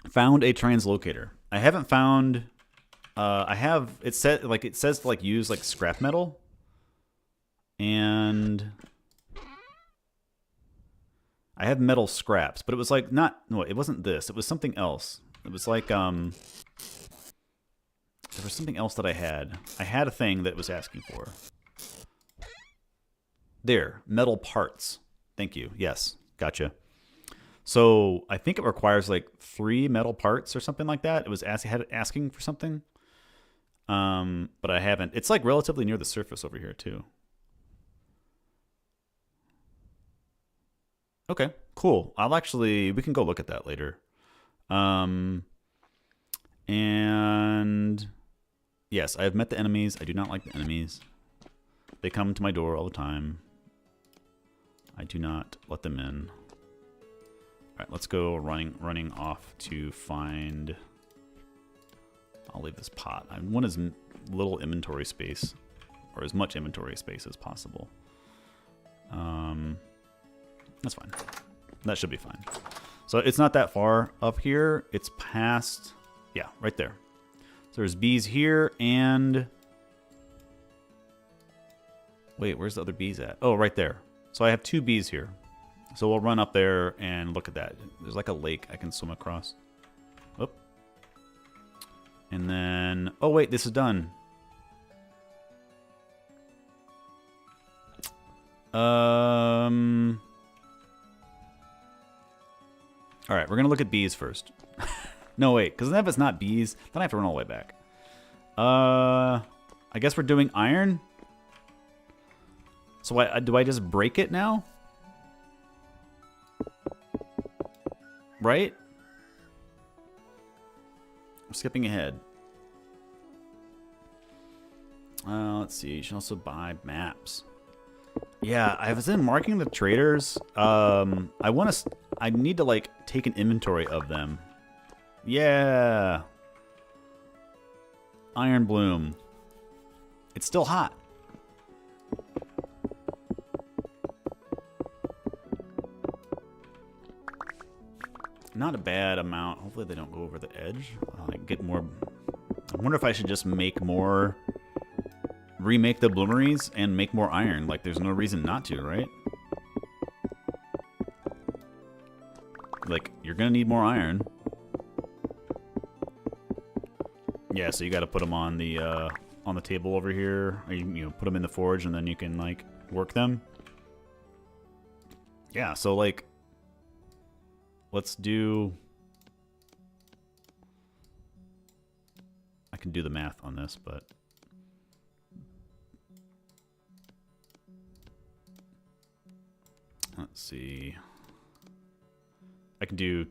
found a translocator. I haven't found. I have it says to like use like scrap metal, and I have metal scraps, but it was like not. No, it wasn't this. It was something else. It was like there was something else that I had. I had a thing that was asking for. There, metal parts. Thank you. Yes, gotcha. So I think it requires like 3 metal parts or something like that. It was asking for something, but I haven't. It's like relatively near the surface over here too. Okay, cool. We can go look at that later. And yes, I have met the enemies. I do not like the enemies. They come to my door all the time. I do not let them in. All right, let's go running off to find. I'll leave this pot. I want as little inventory space, or as much inventory space as possible. That's fine. That should be fine. So it's not that far up here. It's past, yeah, right there. So there's bees here and wait, where's the other bees at? Oh, right there. So I have 2 bees here. So we'll run up there and look at that. There's like a lake I can swim across. Oh. And then, oh wait, this is done. All right, we're gonna look at bees first. No, wait, because if it's not bees, then I have to run all the way back. I guess we're doing iron. So do I just break it now? Right? I'm skipping ahead. Let's see. You should also buy maps. Yeah, I was in marking the traders. I need to like take an inventory of them. Yeah. Iron bloom. It's still hot. Not a bad amount. Hopefully they don't go over the edge. I'll get more. I wonder if I should just make more. Remake the bloomeries and make more iron. Like, there's no reason not to, right? Like, you're gonna need more iron. Yeah, so you got to put them on the table over here. Or you put them in the forge, and then you can like work them. Yeah, so like, let's do. I can do the math on this, but. Let's see. I can do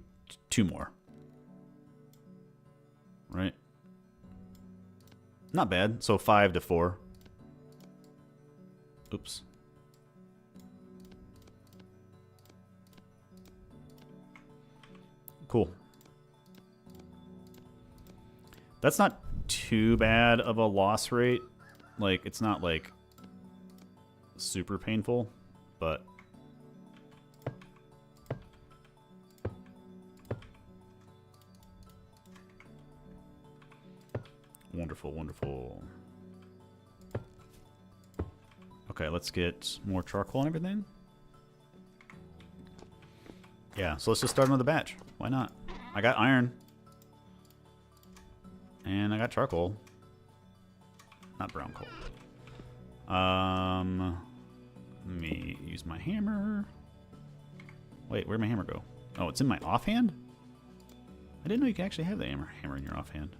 2 more. Right? Not bad. So 5 to 4. Oops. Cool. That's not too bad of a loss rate. Like, it's not like super painful, but wonderful, wonderful. Okay, let's get more charcoal and everything. Yeah, so let's just start another batch. Why not? I got iron. And I got charcoal. Not brown coal. Let me use my hammer. Wait, where'd my hammer go? Oh, it's in my offhand? I didn't know you could actually have the hammer in your offhand.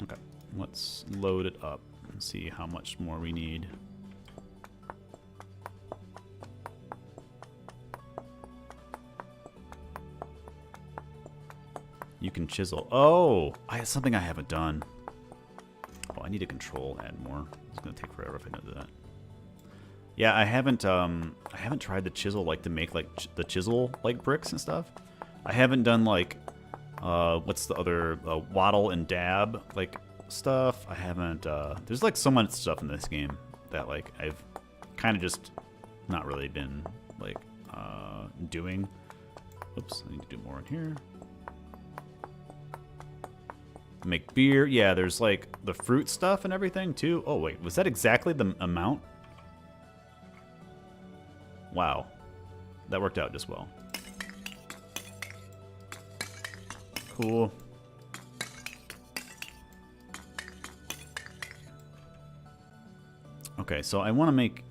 Okay, let's load it up and see how much more we need. You can chisel. Oh, something I haven't done. Oh, I need to control, add more. It's going to take forever if I don't do that. Yeah, I haven't tried the chisel like to make like the chisel like bricks and stuff. I haven't done like what's the other waddle and dab like stuff. I haven't there's like so much stuff in this game that like I've kind of just not really been like doing. Oops, I need to do more in here. Make beer. Yeah, there's like the fruit stuff and everything too. Oh wait, was that exactly the amount? Wow, that worked out just well. Cool. Okay, so I want to make.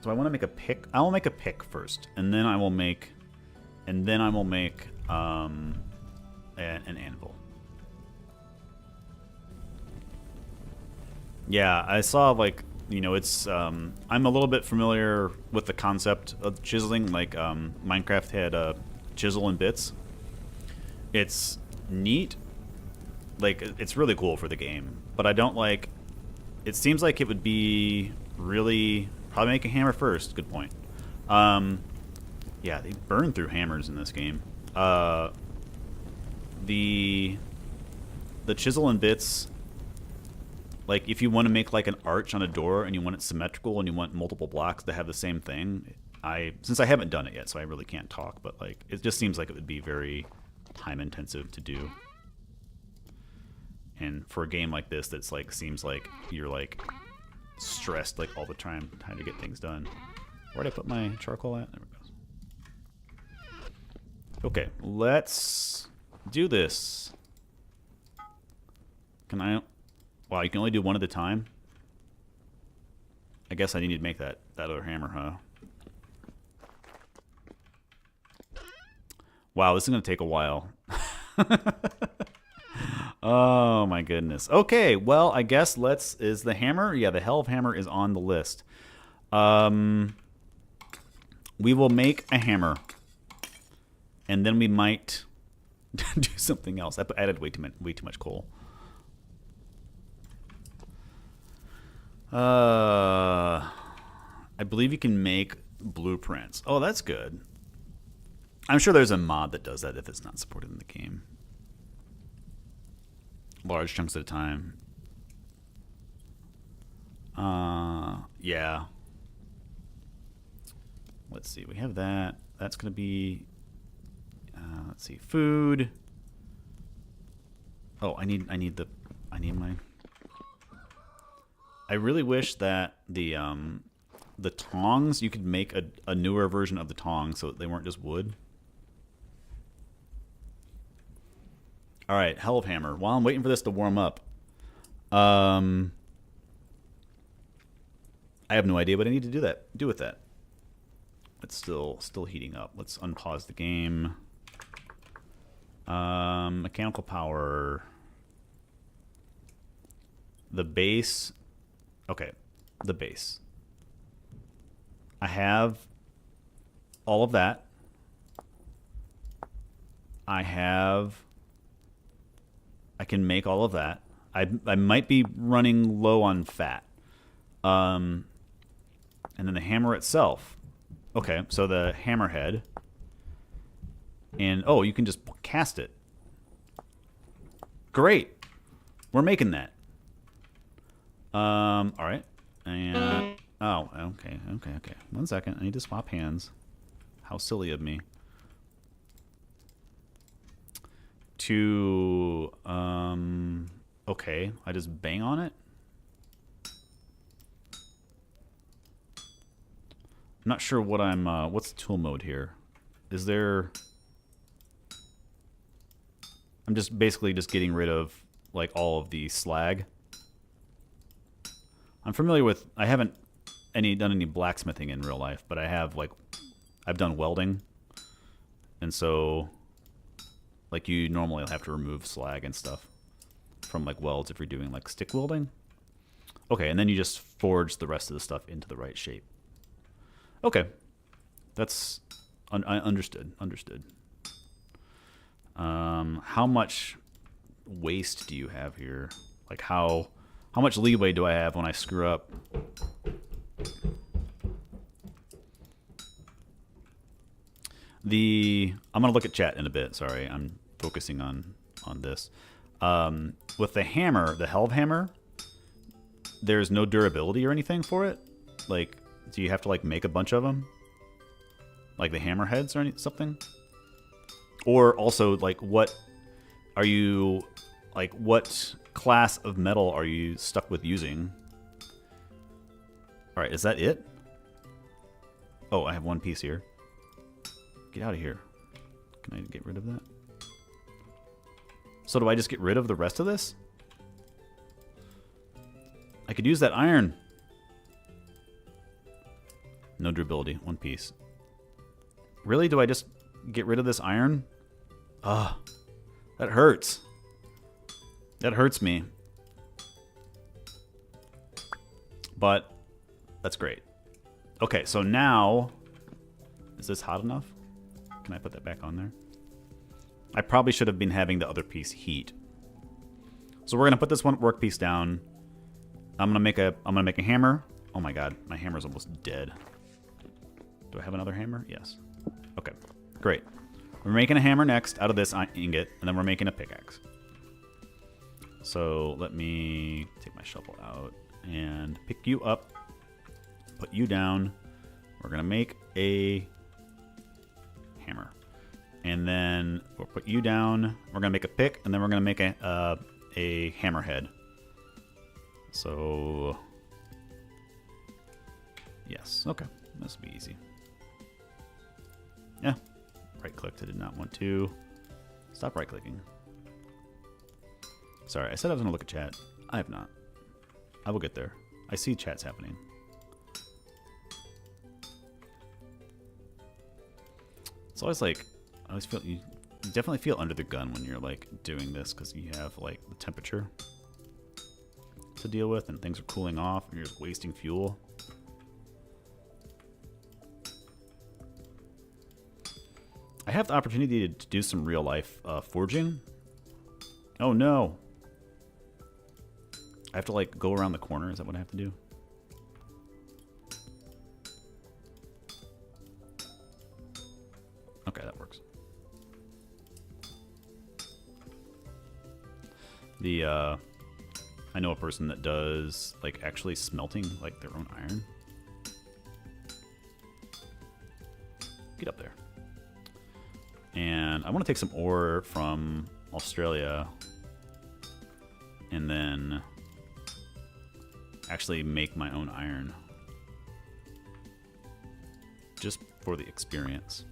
So I want to make a pick. I will make a pick first, and then I will make, an anvil. Yeah, I saw like. You know, it's I'm a little bit familiar with the concept of chiseling. Like Minecraft had chisel and bits. It's neat. Like it's really cool for the game, but I don't like. It seems like it would be really probably make a hammer first. Good point. Yeah, they burn through hammers in this game. The chisel and bits. Like, if you want to make, like, an arch on a door and you want it symmetrical and you want multiple blocks to have the same thing, since I haven't done it yet, so I really can't talk, but, like, it just seems like it would be very time-intensive to do. And for a game like this that's, like, seems like you're, like, stressed, like, all the time trying to get things done. Where'd I put my charcoal at? There it goes. Okay, let's do this. Can I... Wow, you can only do one at a time? I guess I need to make that other hammer, huh? Wow, this is going to take a while. Oh, my goodness. Okay, well, I guess is the hammer? Yeah, the Helve hammer is on the list. We will make a hammer. And then we might do something else. I added way too much coal. I believe you can make blueprints. Oh, that's good. I'm sure there's a mod that does that if it's not supported in the game. Large chunks at a time. Yeah. Let's see. We have that. That's going to be... let's see. Food. Oh, I need my... I really wish that the tongs, you could make a newer version of the tongs so that they weren't just wood. All right, Helve hammer. While I'm waiting for this to warm up, I have no idea what I need to do with that. It's still heating up. Let's unpause the game. Mechanical power. The base. Okay, the base. I have all of that. I can make all of that. I might be running low on fat. And then the hammer itself. Okay, so the hammerhead. And, oh, you can just cast it. Great. We're making that. All right. And, oh, okay. 1 second. I need to swap hands. How silly of me. Okay. I just bang on it. I'm not sure what what's the tool mode here? Is there... I'm just basically just getting rid of, like, all of the slag. I'm familiar with... I haven't done any blacksmithing in real life, but I have, like... I've done welding. And so... Like, you normally have to remove slag and stuff from, like, welds if you're doing, like, stick welding. Okay, and then you just forge the rest of the stuff into the right shape. Okay. That's... understood. How much waste do you have here? Like, how much leeway do I have when I screw up? I'm gonna look at chat in a bit. Sorry, I'm focusing on this. With the hammer, the Helve hammer, there's no durability or anything for it. Like, do you have to like make a bunch of them, like the hammer heads or something? Or also, like, what are you, like, what class of metal are you stuck with using? All right, is that it? Oh, I have one piece here. Get out of here. Can I get rid of that? So do I just get rid of the rest of this? I could use that iron. No durability, one piece. Really? Do I just get rid of this iron? Ah, that hurts. That hurts me. But that's great. Okay, so now, is this hot enough? Can I put that back on there? I probably should have been having the other piece heat. So we're gonna put this one workpiece down. I'm gonna make a hammer. Oh my god, my hammer's almost dead. Do I have another hammer? Yes. Okay, great. We're making a hammer next out of this ingot, and then we're making a pickaxe. So let me take my shovel out and pick you up, put you down. We're gonna make a hammer. And then we'll put you down. We're gonna make a pick, and then we're gonna make a hammerhead. So yes, okay, this will be easy. Yeah, right clicked. I did not want to. Stop right clicking. Sorry, I said I was gonna look at chat. I have not. I will get there. I see chats happening. It's always like, I always feel, you definitely feel under the gun when you're like doing this, because you have like the temperature to deal with and things are cooling off and you're just wasting fuel. I have the opportunity to do some real life forging. Oh no. I have to like go around the corner. Is that what I have to do? Okay, that works. I know a person that does like actually smelting like their own iron. Get up there. And I want to take some ore from Australia and then actually make my own iron. Just for the experience.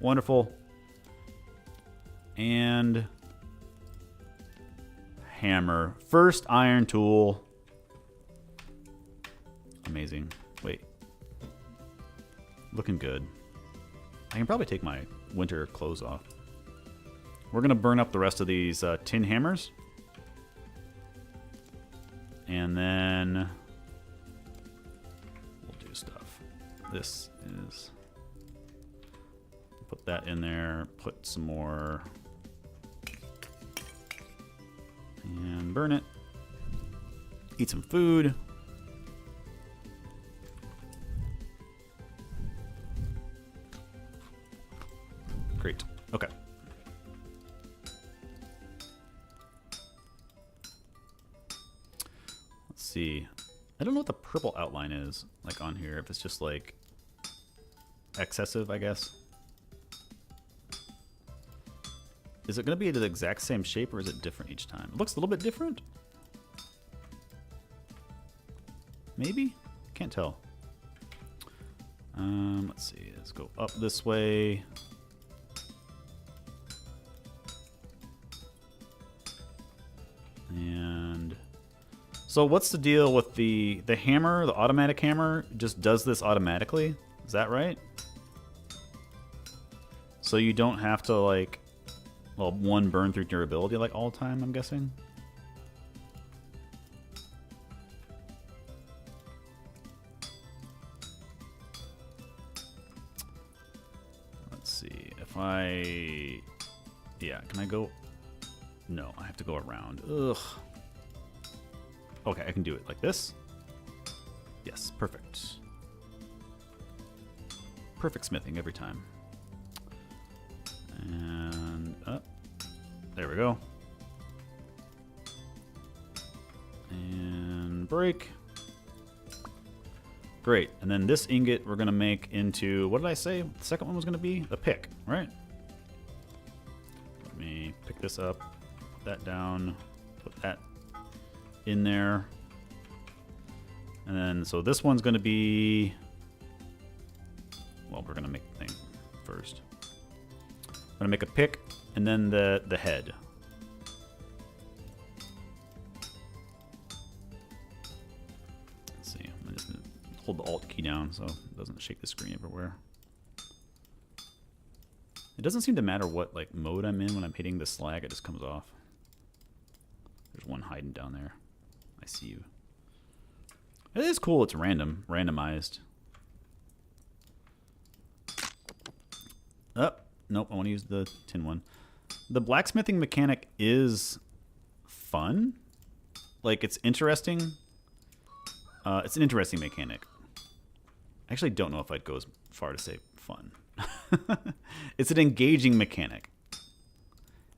Wonderful. And hammer. First iron tool. Amazing. Wait. Looking good. I can probably take my winter clothes off. We're going to burn up the rest of these tin hammers. And then we'll do stuff. This is... Put that in there. Put some more. And burn it. Eat some food. Great. Okay. Let's see. I don't know what the purple outline is like on here. If it's just like excessive, I guess. Is it going to be the exact same shape or is it different each time? It looks a little bit different. Maybe? Can't tell. Let's see. Let's go up this way. And so what's the deal with the hammer, the automatic hammer just does this automatically? Is that right? So you don't have to like, well, one burn through durability like all the time, I'm guessing. Let's see if I, yeah, can I go? No, I have to go around. Ugh. Okay, I can do it like this. Yes, perfect. Perfect smithing every time. There we go. And break. Great. And then this ingot we're going to make into, what did I say the second one was going to be? A pick, right? Let me pick this up, put that down, put that in there. And then, so this one's going to be, well, we're going to make the thing first. I'm going to make a pick and then the head. Let's see. I'm just going to hold the Alt key down so it doesn't shake the screen everywhere. It doesn't seem to matter what like mode I'm in when I'm hitting the slag, it just comes off. There's one hiding down there. I see you. It is cool, it's randomized. Oh, nope, I want to use the tin one. The blacksmithing mechanic is fun. Like, it's interesting. It's an interesting mechanic. I actually don't know if I'd go as far to say fun. It's an engaging mechanic.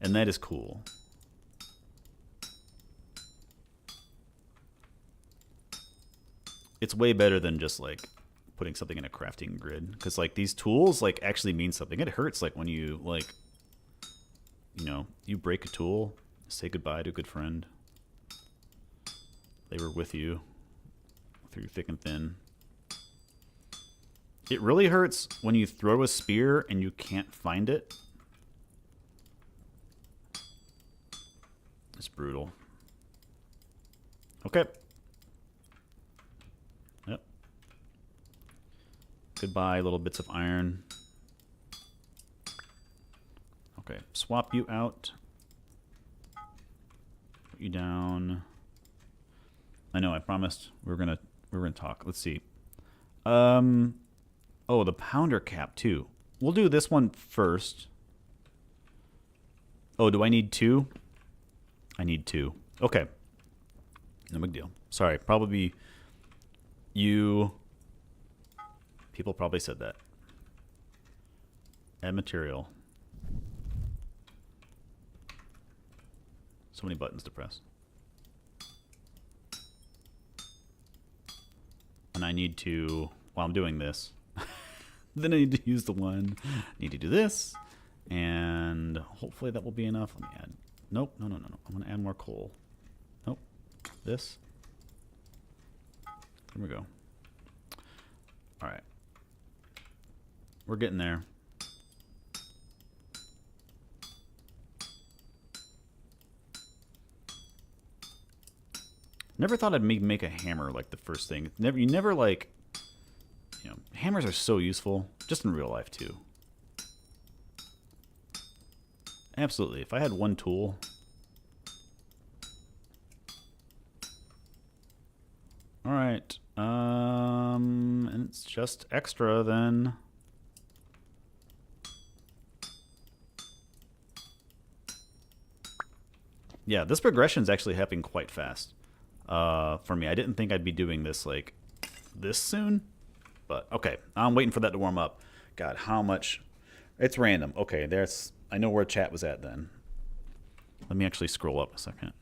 And that is cool. It's way better than just, like, putting something in a crafting grid. Because, like, these tools, like, actually mean something. It hurts, like, when you, like, you know, you break a tool, say goodbye to a good friend. They were with you through thick and thin. It really hurts when you throw a spear and you can't find it. It's brutal. Okay. Yep. Goodbye, little bits of iron. Okay, swap you out. Put you down. I know, I promised we were gonna talk. Let's see. Oh, the pounder cap too. We'll do this one first. Oh, do I need two? I need two. Okay. No big deal. Sorry, probably you. People probably said that. Add material. So many buttons to press. And I need to, while I'm doing this, then I need to use the one. I need to do this. And hopefully that will be enough. Let me add. Nope. No. I'm going to add more coal. Nope. This. There we go. All right. We're getting there. Never thought I'd make a hammer like the first thing. You never like, you know, hammers are so useful, just in real life too. Absolutely. If I had one tool. All right. And it's just extra then. Yeah, this progression is actually happening quite fast. For me, I didn't think I'd be doing this like this soon, but okay. I'm waiting for that to warm up. God, how much? It's random. Okay, there's. I know where chat was at then. Let me actually scroll up a second.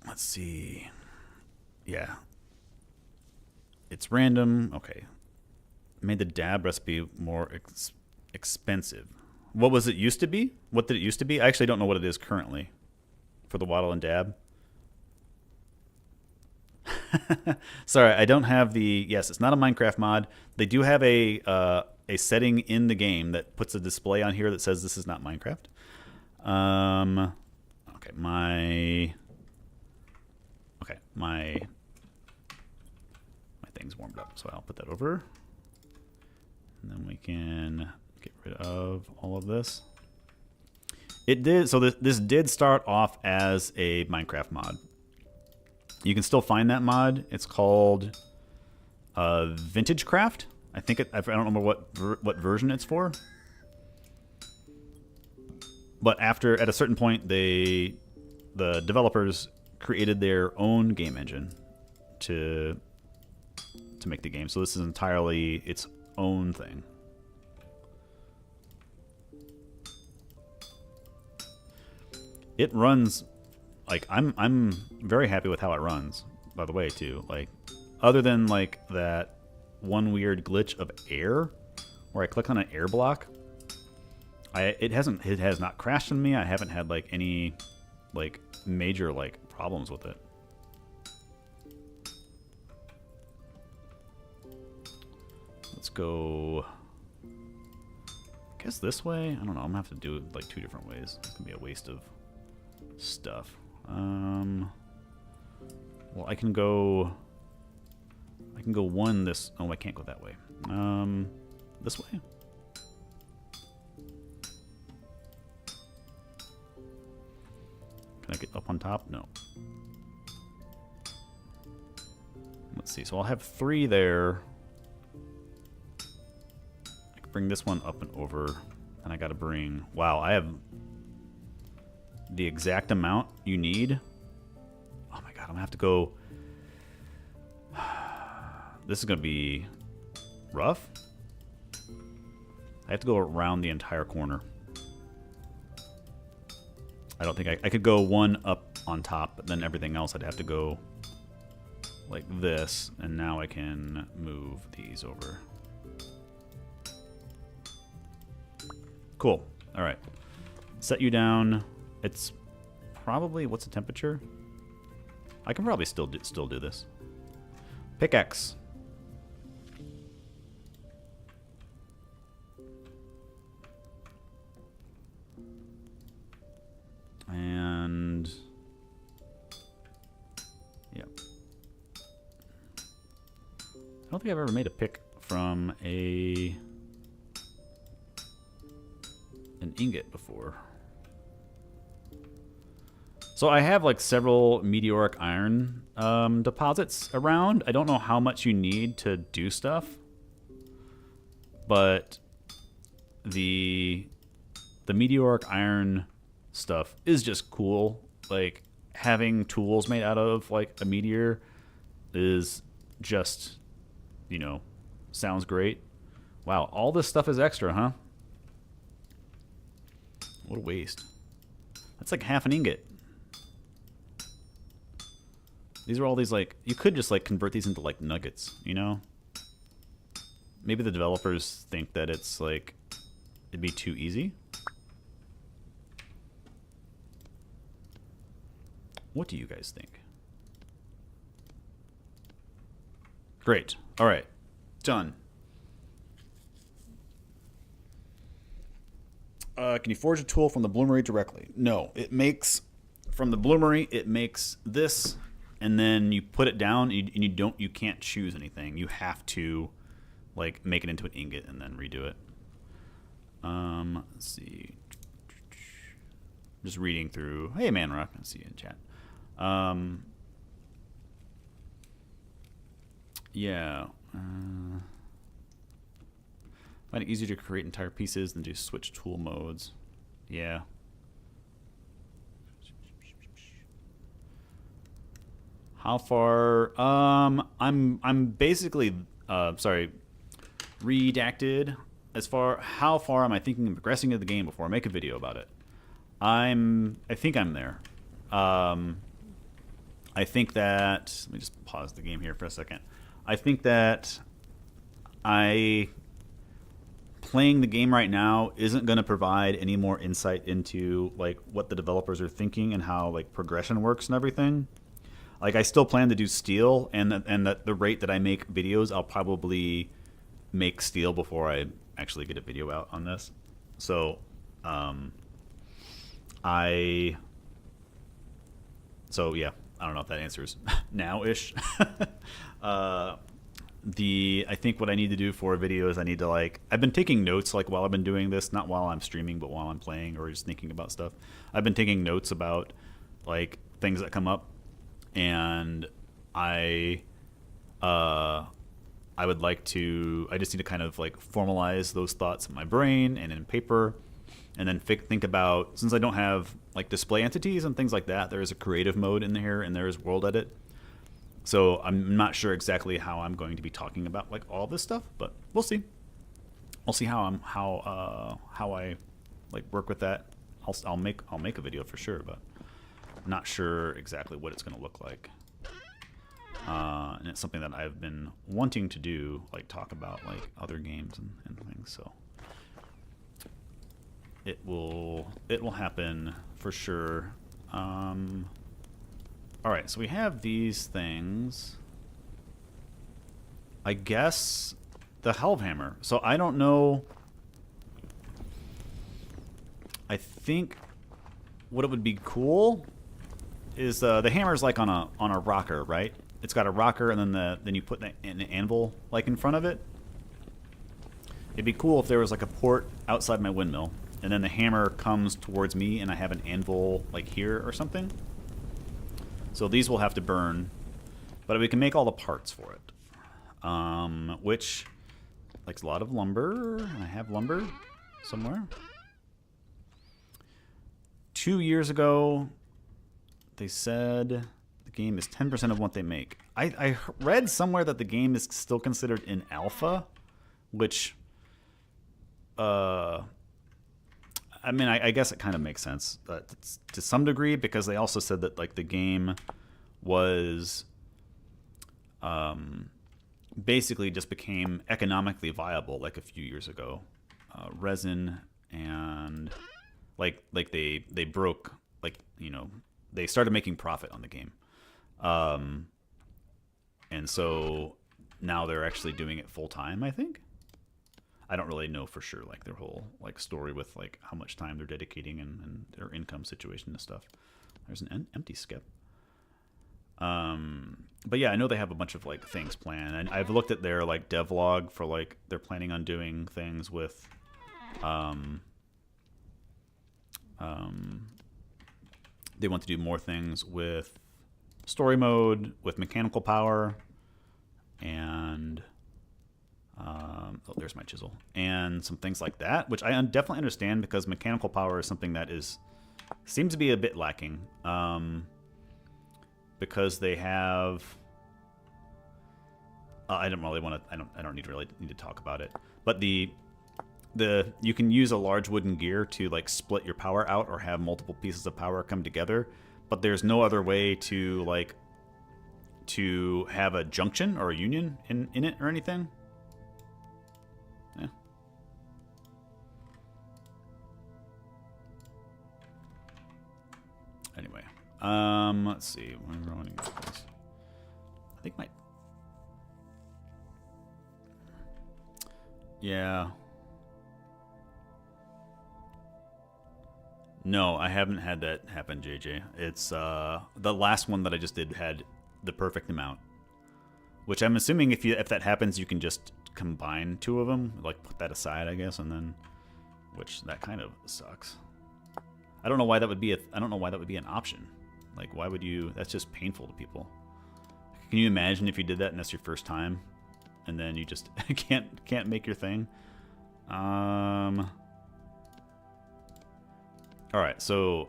Let's see. Yeah, it's random. Okay, made the dab recipe more expensive. What was it used to be? What did it used to be? I actually don't know what it is currently for the waddle and dab. Sorry, I don't have the... Yes, it's not a Minecraft mod. They do have a setting in the game that puts a display on here that says this is not Minecraft. Okay, my thing's warmed up, so I'll put that over. And then we can... get rid of all of this. It did, so this did start off as a Minecraft mod. You can still find that mod. It's called Vintage Craft. I think I don't remember what version it's for. But at a certain point, the developers created their own game engine to make the game. So this is entirely its own thing. it runs like I'm very happy with how it runs, by the way, too. Like, other than like that one weird glitch of air where I click on an air block, it has not crashed on me. I haven't had like any like major like problems with it. Let's go, I guess this way. I don't know. I'm gonna have to do it like 2 different ways. It's gonna be a waste of stuff. Well, I can go one this. Oh, I can't go that way. This way. Can I get up on top? No. Let's see. So I'll have 3 there. I can bring this one up and over, and I got to bring. Wow, I have the exact amount you need. Oh my god, I'm gonna have to go. This is gonna be rough. I have to go around the entire corner. I don't think I could go one up on top, but then everything else I'd have to go like this, and now I can move these over. Cool. All right. Set you down. It's probably, what's the temperature? I can probably still do this. Pickaxe. And yeah. I don't think I've ever made a pick from an ingot before. So I have like several meteoric iron deposits around. I don't know how much you need to do stuff, but the meteoric iron stuff is just cool. Like, having tools made out of like a meteor is just, you know, sounds great. Wow, all this stuff is extra, huh? What a waste. That's like half an ingot. These are all these, like, you could just like convert these into like nuggets, you know? Maybe the developers think that it's like, it'd be too easy. What do you guys think? Great. All right. Done. Can you forge a tool from the bloomery directly? No. It makes, from the bloomery, it makes this, and then you put it down, and you can't choose anything. You have to, like, make it into an ingot and then redo it. Let's see. Just reading through. Hey, Manrock. I see you in chat. Yeah. Find it easier to create entire pieces than to switch tool modes. Yeah. How far? I'm basically sorry, redacted. As far, how far am I thinking of progressing in the game before I make a video about it? I think I'm there. I think that, let me just pause the game here for a second. I think that playing the game right now isn't going to provide any more insight into like what the developers are thinking and how like progression works and everything. Like, I still plan to do steel, and that the rate that I make videos, I'll probably make steel before I actually get a video out on this. So, so yeah, I don't know if that answers now-ish. I think what I need to do for a video is I need to, like, I've been taking notes, like, while I've been doing this, not while I'm streaming, but while I'm playing or just thinking about stuff. I've been taking notes about, like, things that come up, and I would like to, I just need to kind of, like, formalize those thoughts in my brain and in paper, and then think about, since I don't have, like, display entities and things like that, there is a creative mode in here, and there is world edit. So I'm not sure exactly how I'm going to be talking about, like, all this stuff, but we'll see. We'll see how I like work with that. I'll make a video for sure, but not sure exactly what it's going to look like. And it's something that I've been wanting to do, like talk about like other games and things. So it will happen for sure. All right, so we have these things. I guess the Helve hammer. So I don't know. I think what it would be cool is the hammer's like on a rocker, right? It's got a rocker, and then you put an anvil like in front of it. It'd be cool if there was like a port outside my windmill, and then the hammer comes towards me, and I have an anvil like here or something. So these will have to burn, but we can make all the parts for it, which likes a lot of lumber. I have lumber somewhere. 2 years ago, they said the game is 10% of what they make. I read somewhere that the game is still considered in alpha, which, I mean, I guess it kind of makes sense to some degree, because they also said that like the game was basically just became economically viable like a few years ago. Resin and like they broke, like, you know, they started making profit on the game. And so now they're actually doing it full time, I think. I don't really know for sure, like their whole like story with like how much time they're dedicating and their income situation and stuff. There's an empty skip. But yeah, I know they have a bunch of like things planned, and I've looked at their like devlog for like they're planning on doing things with, they want to do more things with story mode, with mechanical power, and oh, there's my chisel, and some things like that, which I definitely understand, because mechanical power is something that seems to be a bit lacking, because they have. I don't really want to. I don't need to talk about it, but you can use a large wooden gear to like split your power out or have multiple pieces of power come together, but there's no other way to like to have a junction or a union in it or anything. Yeah. Anyway, let's see. I think my. Yeah. No, I haven't had that happen, JJ. It's the last one that I just did had the perfect amount, which I'm assuming if that happens, you can just combine two of them, like put that aside, I guess, and then, which that kind of sucks. I don't know why that would be an option. Like, why would you? That's just painful to people. Can you imagine if you did that and that's your first time, and then you just can't make your thing? All right, so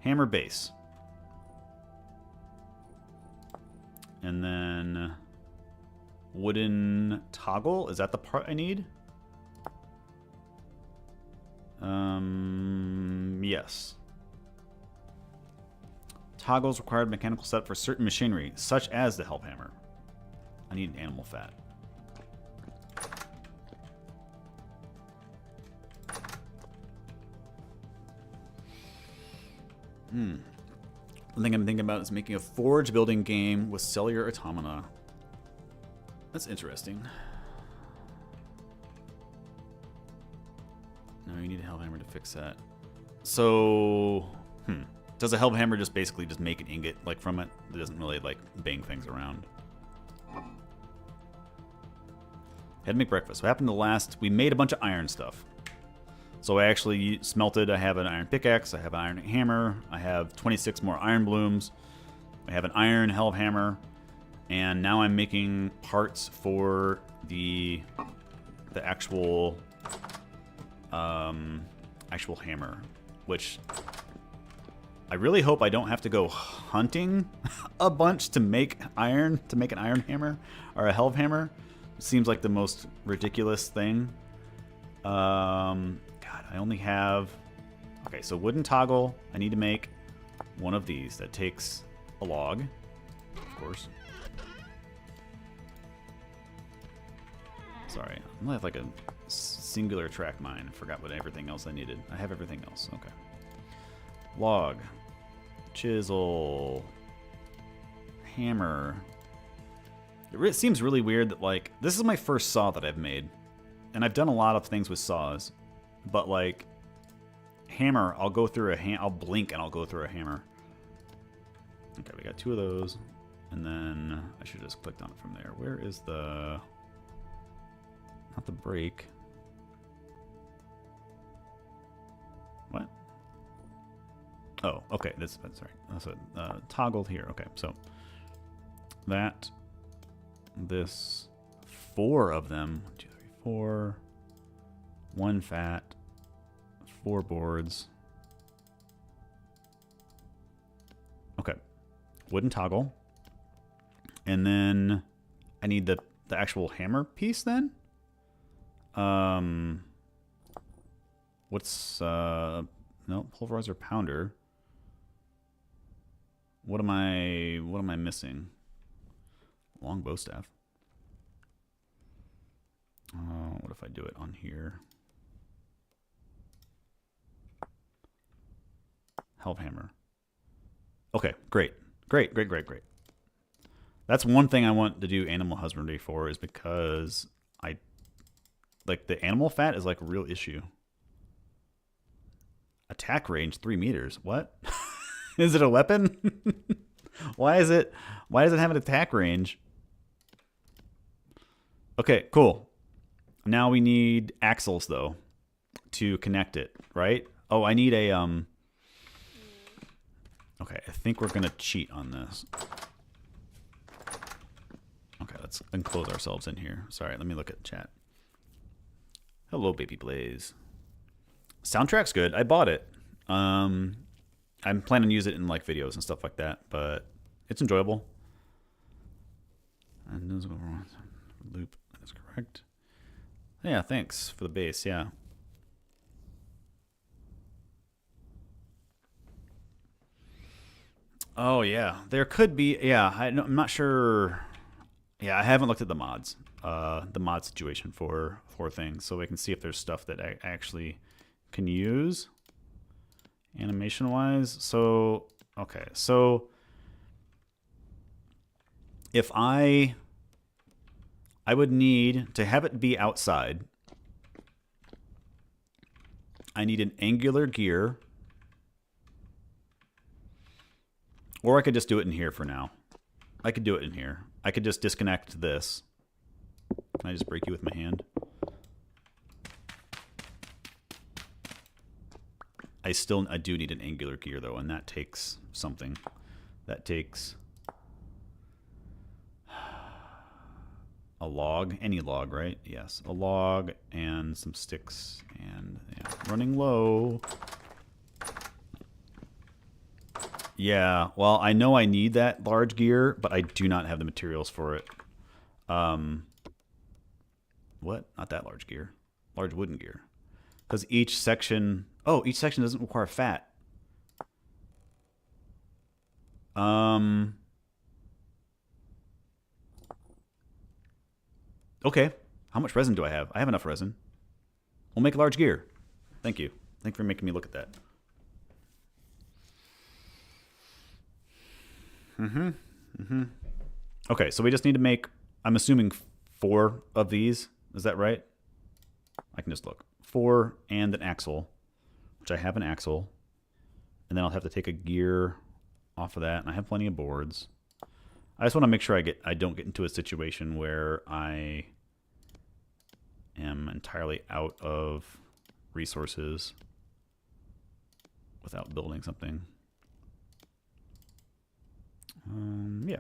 hammer base, and then wooden toggle. Is that the part I need? Yes. Toggles required mechanical setup for certain machinery, such as the Helve hammer. I need animal fat. One thing I'm thinking about is making a forge building game with cellular automata. That's interesting. No, you need a Helve hammer to fix that. So, does a Helve hammer just basically just make an ingot like from it? It doesn't really like bang things around. Had to make breakfast. What happened we made a bunch of iron stuff. So I actually smelted. I have an iron pickaxe. I have an iron hammer. I have 26 more iron blooms. I have an iron Helve hammer, and now I'm making parts for the actual hammer, which I really hope I don't have to go hunting a bunch to make an iron hammer or a Helve hammer. It seems like the most ridiculous thing. God, I only have... Okay, so wooden toggle I need to make. one of these that takes a log, of course. Sorry, I'm gonna have like a singular track mine. I forgot what everything else I needed. I have everything else. Okay. Log, chisel, hammer. It seems really weird that, like, this is my first saw that I've made, and I've done a lot of things with saws, but like hammer, I'll go through I'll blink and I'll go through a hammer. Okay, we got 2 of those, and then I should have just clicked on it from there. Where is the, not the brake? What? Oh, okay. That's right. That's a toggled here. Okay, so that, this, 4 of them. 1, 2, 3, 4. 1 fat. 4 boards. Okay. Wooden toggle. And then I need the actual hammer piece then. What's no, pulverizer pounder. What am I missing? Long bow staff. What if I do it on here? Helve hammer. Okay, great. Great. That's one thing I want to do animal husbandry for, is because like the animal fat is like a real issue. Attack range 3 meters. What? Is it a weapon? Why does it have an attack range? Okay, cool. Now we need axles though to connect it, right? Oh, I need a okay, I think we're gonna cheat on this. Okay, let's enclose ourselves in here. Sorry, let me look at chat. Hello, Baby Blaze. Soundtrack's good. I bought it. I'm planning to use it in like videos and stuff like that, but it's enjoyable. And loop, that is correct. Yeah, thanks for the bass. Yeah. Oh yeah, there could be. Yeah, I'm not sure. Yeah, I haven't looked at the mods. The mod situation for things, so we can see if there's stuff that I actually can use animation wise. So okay, so if I would need to have it be outside. I need an angular gear, or I could just do it in here for now. I could do it in here. I could just disconnect this. Can I just break you with my hand? I do need an angular gear though, and that takes something. That takes a log, any log, right? Yes, a log and some sticks, and yeah, running low. Yeah, well, I know I need that large gear, but I do not have the materials for it. What? Not that large gear. Large wooden gear. Because each section... Oh, each section doesn't require fat. Okay. How much resin do I have? I have enough resin. We'll make a large gear. Thank you. Thank you for making me look at that. Okay, so we just need to make, I'm assuming 4 of these. Is that right? I can just look. 4 and an axle, which I have an axle. And then I'll have to take a gear off of that. And I have plenty of boards. I just want to make sure I don't get into a situation where I am entirely out of resources without building something. Yeah.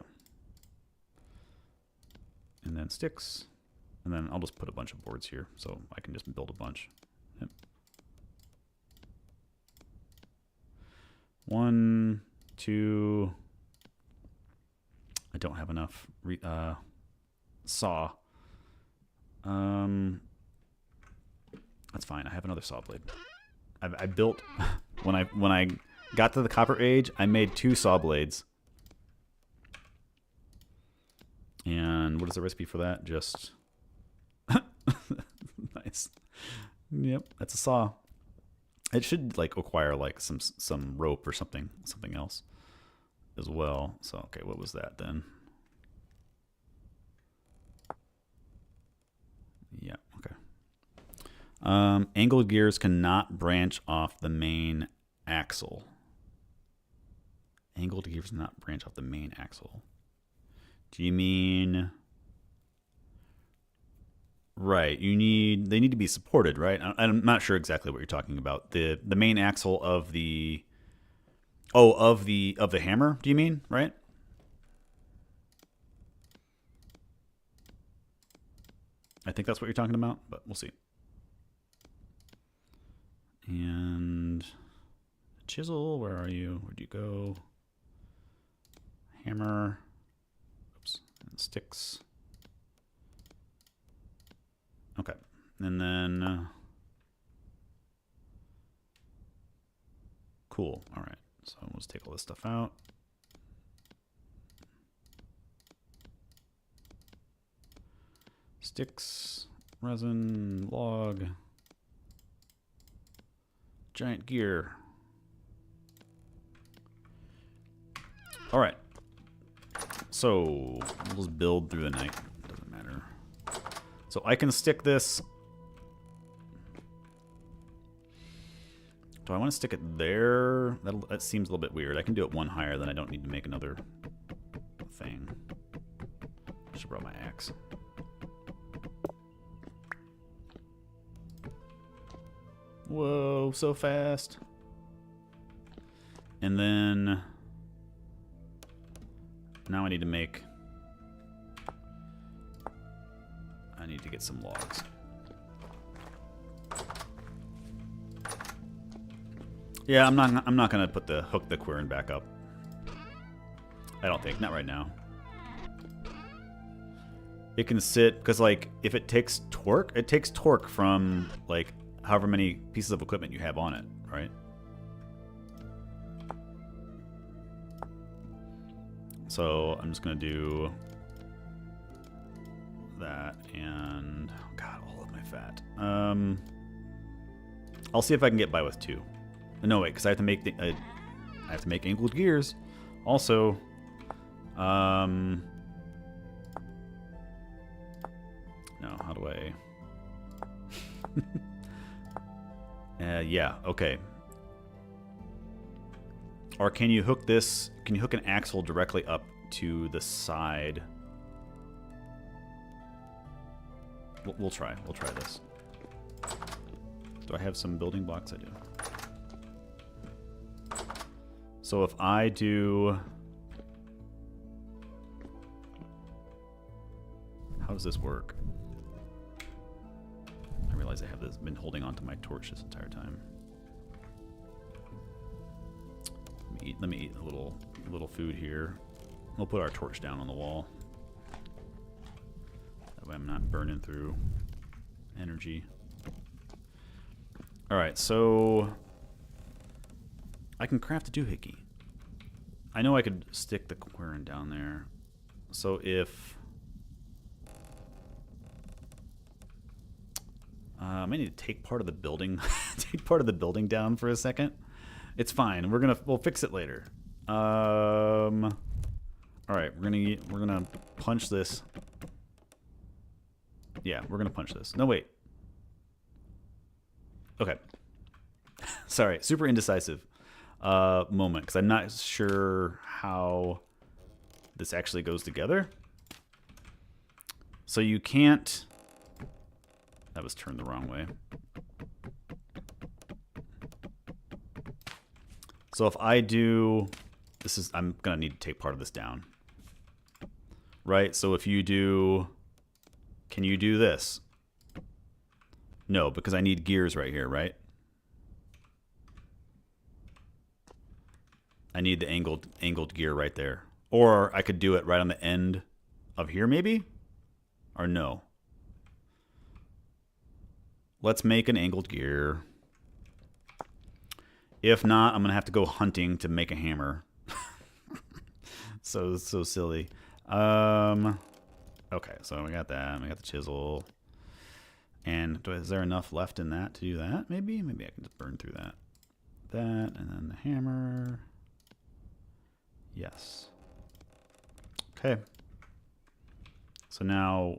And then sticks. And then I'll just put a bunch of boards here so I can just build a bunch. Yep. 1, 2. I don't have enough saw. That's fine. I have another saw blade. I built when I got to the Copper Age, I made 2 saw blades. And what is the recipe for that? Just nice. Yep, that's a saw. It should like require like some rope or something else as well. So okay, what was that then? Yeah, okay. Angled gears cannot branch off the main axle. Angled gears cannot branch off the main axle. Do you mean... Right, they need to be supported, right? I'm not sure exactly what you're talking about. The main axle of the... Oh, of the hammer, do you mean, right? I think that's what you're talking about, but we'll see. And chisel, where are you? Where'd you go? Hammer. Oops. And sticks. Okay. And then cool. All right. So let's take all this stuff out. Sticks, resin, log, giant gear. All right. So we'll just build through the night. Doesn't matter. So I can stick this. Do I want to stick it there? That seems a little bit weird. I can do it one higher, then I don't need to make another thing. I should brought my axe. Whoa, so fast. And then now I need to get some logs. Yeah, I'm not gonna put the hook the quern back up. I don't think, not right now. It can sit because like if it takes torque from like however many pieces of equipment you have on it, right? So I'm just gonna do that and oh god, all of my fat. I'll see if I can get by with 2. No wait, because I have to make angled gears. Also, no, how do I? Yeah, okay. Or can you hook this? Can you hook an axle directly up to the side? We'll try. We'll try this. Do I have some building blocks? I do. So if I do... How does this work? I realize I have been holding on to my torch this entire time. Let me eat a little food here. We'll put our torch down on the wall. That way I'm not burning through energy. Alright, so I can craft a doohickey. I know I could stick the quern down there. So if I might need to take part of the building down for a second. It's fine. We'll fix it later. All right, we're gonna punch this. Yeah, we're gonna punch this. No, wait. Okay. Sorry, super indecisive moment because I'm not sure how this actually goes together. So you can't. That was turned the wrong way. So if I do, I'm gonna need to take part of this down. Right, so if you do, can you do this? No, because I need gears right here, right? I need the angled gear right there. Or I could do it right on the end of here maybe? Or no? Let's make an angled gear. If not, I'm going to have to go hunting to make a hammer. So silly. Okay, so we got that. We got the chisel. And is there enough left in that to do that? Maybe I can just burn through that. That, and then the hammer. Yes. Okay. So now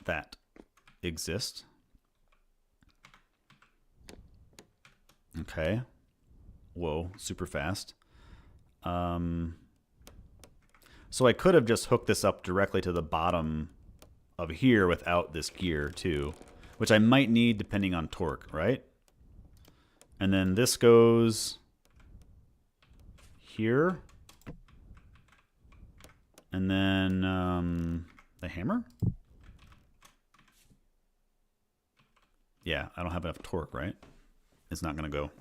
that exists. Okay. Whoa, super fast. So I could have just hooked this up directly to the bottom of here without this gear too, which I might need depending on torque, right? And then this goes here. And then the hammer? Yeah, I don't have enough torque, right? It's not going to go.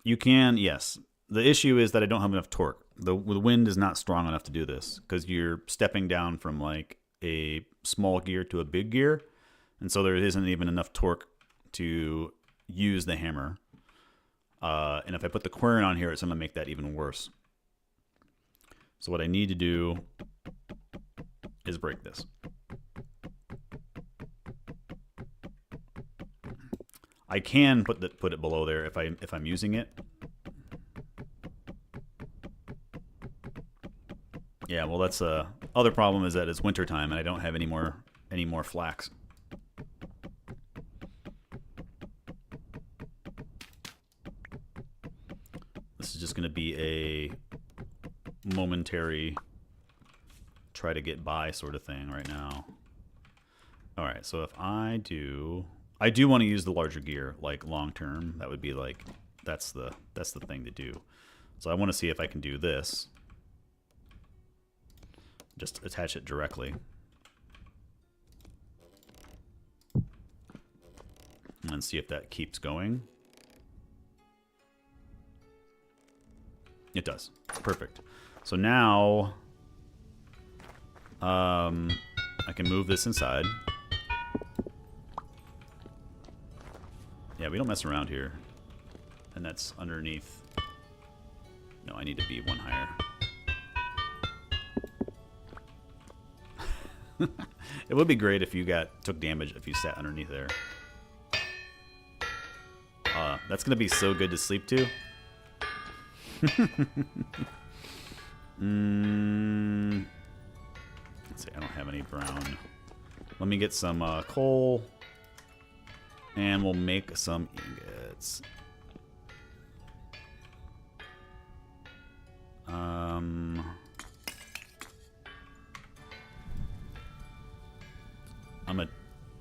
You can, yes. The issue is that I don't have enough torque. The wind is not strong enough to do this because you're stepping down from like a small gear to a big gear. And so there isn't even enough torque to use the hammer. And if I put the quern on here, it's going to make that even worse. So what I need to do is break this. I can put it below there if I'm using it. Yeah, well, that's other problem is that it's wintertime and I don't have any more flax. This is just going to be a momentary try to get by sort of thing right now. All right, so if I do want to use the larger gear like long term. That would be like that's the thing to do. So I want to see if I can do this. Just attach it directly. And see if that keeps going. It does. Perfect. So now I can move this inside. Yeah, we don't mess around here. And that's underneath. No, I need to be one higher. It would be great if you took damage if you sat underneath there. That's gonna be so good to sleep to. Let's see, I don't have any brown. Let me get some coal, and we'll make some ingots.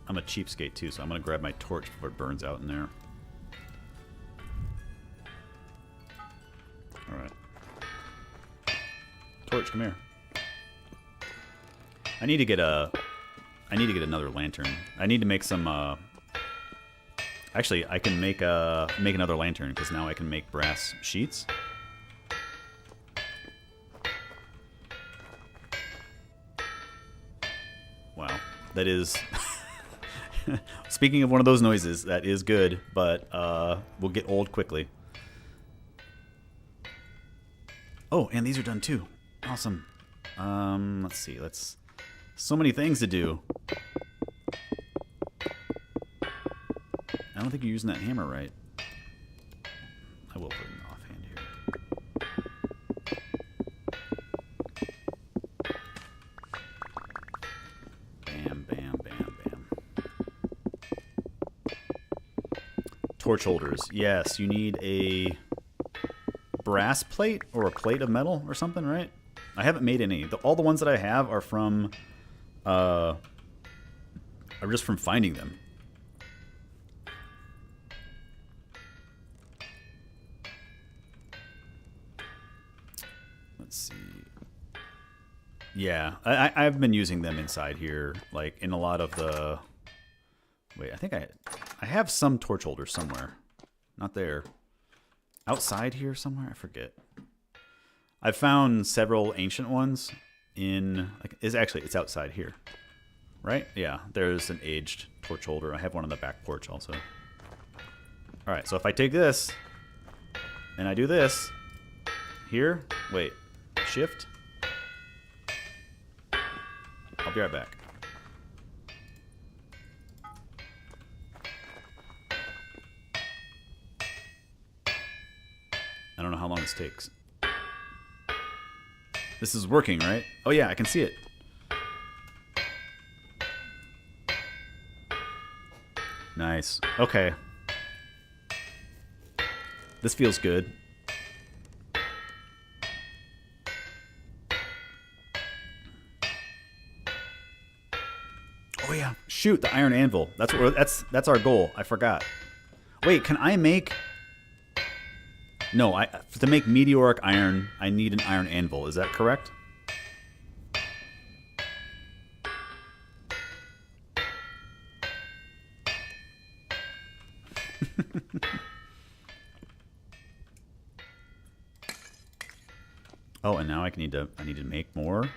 I'm a cheapskate too, so I'm gonna grab my torch before it burns out in there. All right, torch, come here. I need to get another lantern. I need to make some. Actually, I can make another lantern because now I can make brass sheets. Wow, that is. Speaking of one of those noises, that is good, but will get old quickly. Oh, and these are done too. Awesome. Let's see. So many things to do. I don't think you're using that hammer right. I will put an offhand here. Bam, bam, bam, bam. Torch holders. Yes, you need a brass plate or a plate of metal or something, right? I haven't made any. All the ones that I have are from are just from finding them. Let's see. Yeah, I've been using them inside here, like in a lot of the. Wait, I think I have some torch holders somewhere. Not there. Outside here somewhere? I forget. I've found several ancient ones in. It's outside here, right? Yeah, there's an aged torch holder. I have one on the back porch also. Alright, so if I take this, and I do this, here, wait, shift. I'll be right back. I don't know how long this takes. This is working, right? Oh yeah, I can see it. Nice. Okay. This feels good. Oh yeah, shoot, the iron anvil. That's our goal. I forgot. Wait, can I make? No, to make meteoric iron, I need an iron anvil. Is that correct? Oh, and now I need to make more.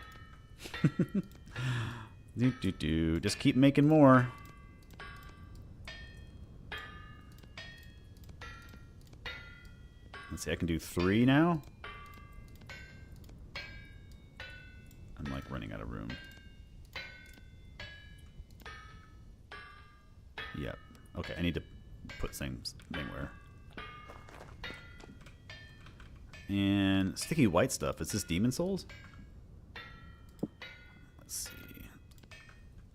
Just keep making more. Let's see, I can do 3 now. I'm like running out of room. Yep. Okay, I need to put things anywhere. And sticky white stuff. Is this demon souls? Let's see.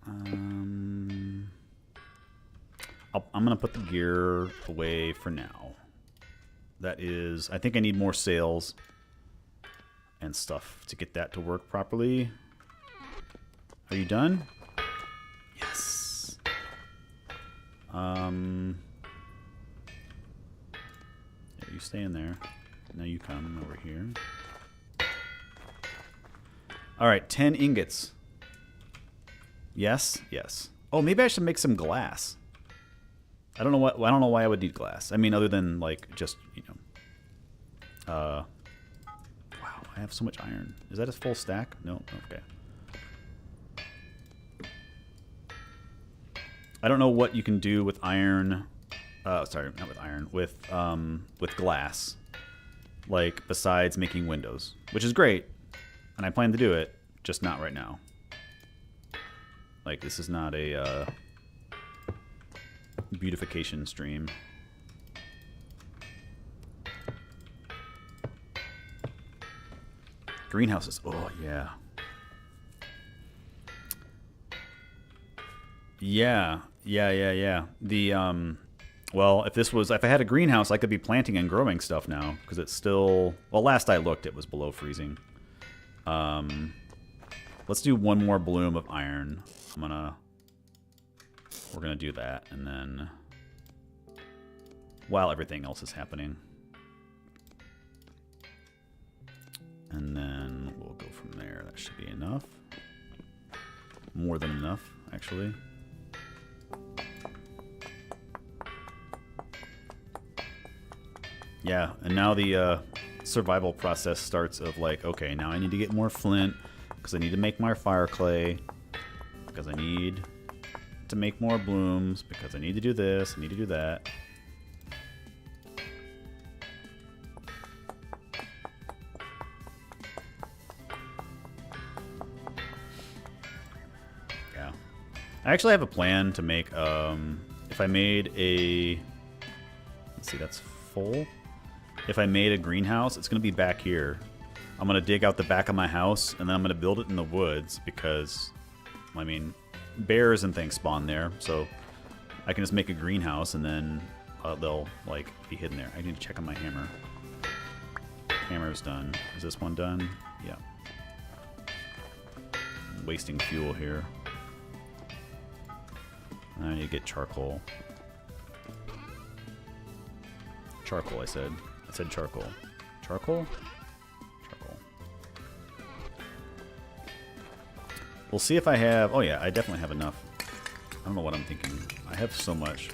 I'm gonna put the gear away for now. That is, I think I need more sails and stuff to get that to work properly. Are you done? Yes. Yeah, you stay in there. Now you come over here. All right, 10 ingots. Yes, yes. Oh, maybe I should make some glass. I don't know why I would need glass. I mean, other than like just, you know. Wow, I have so much iron. Is that a full stack? No. Okay. I don't know what you can do with iron. Sorry, not with iron. With glass. Like besides making windows, which is great, and I plan to do it, just not right now. Like this is not a beautification stream. Greenhouses. Oh yeah. Yeah. The well, if I had a greenhouse, I could be planting and growing stuff now because it's still, well, last I looked it was below freezing. Let's do one more bloom of iron. We're gonna do that, and then while everything else is happening. And then we'll go from there. That should be enough. More than enough, actually. Yeah, and now the survival process starts of like, okay, now I need to get more flint because I need to make more fire clay, because I need to make more blooms, because I need to do this, I need to do that. Yeah. I actually have a plan to make, if I made a, let's see, that's full. If I made a greenhouse, it's going to be back here. I'm going to dig out the back of my house, and then I'm going to build it in the woods because, I mean, bears and things spawn there. So I can just make a greenhouse, and then they'll, like, be hidden there. I need to check on my hammer. Hammer's done. Is this one done? Yeah. I'm wasting fuel here. I need to get charcoal. Charcoal, I said. I said charcoal. Charcoal? Charcoal. We'll see if I have... Oh yeah, I definitely have enough. I don't know what I'm thinking. I have so much.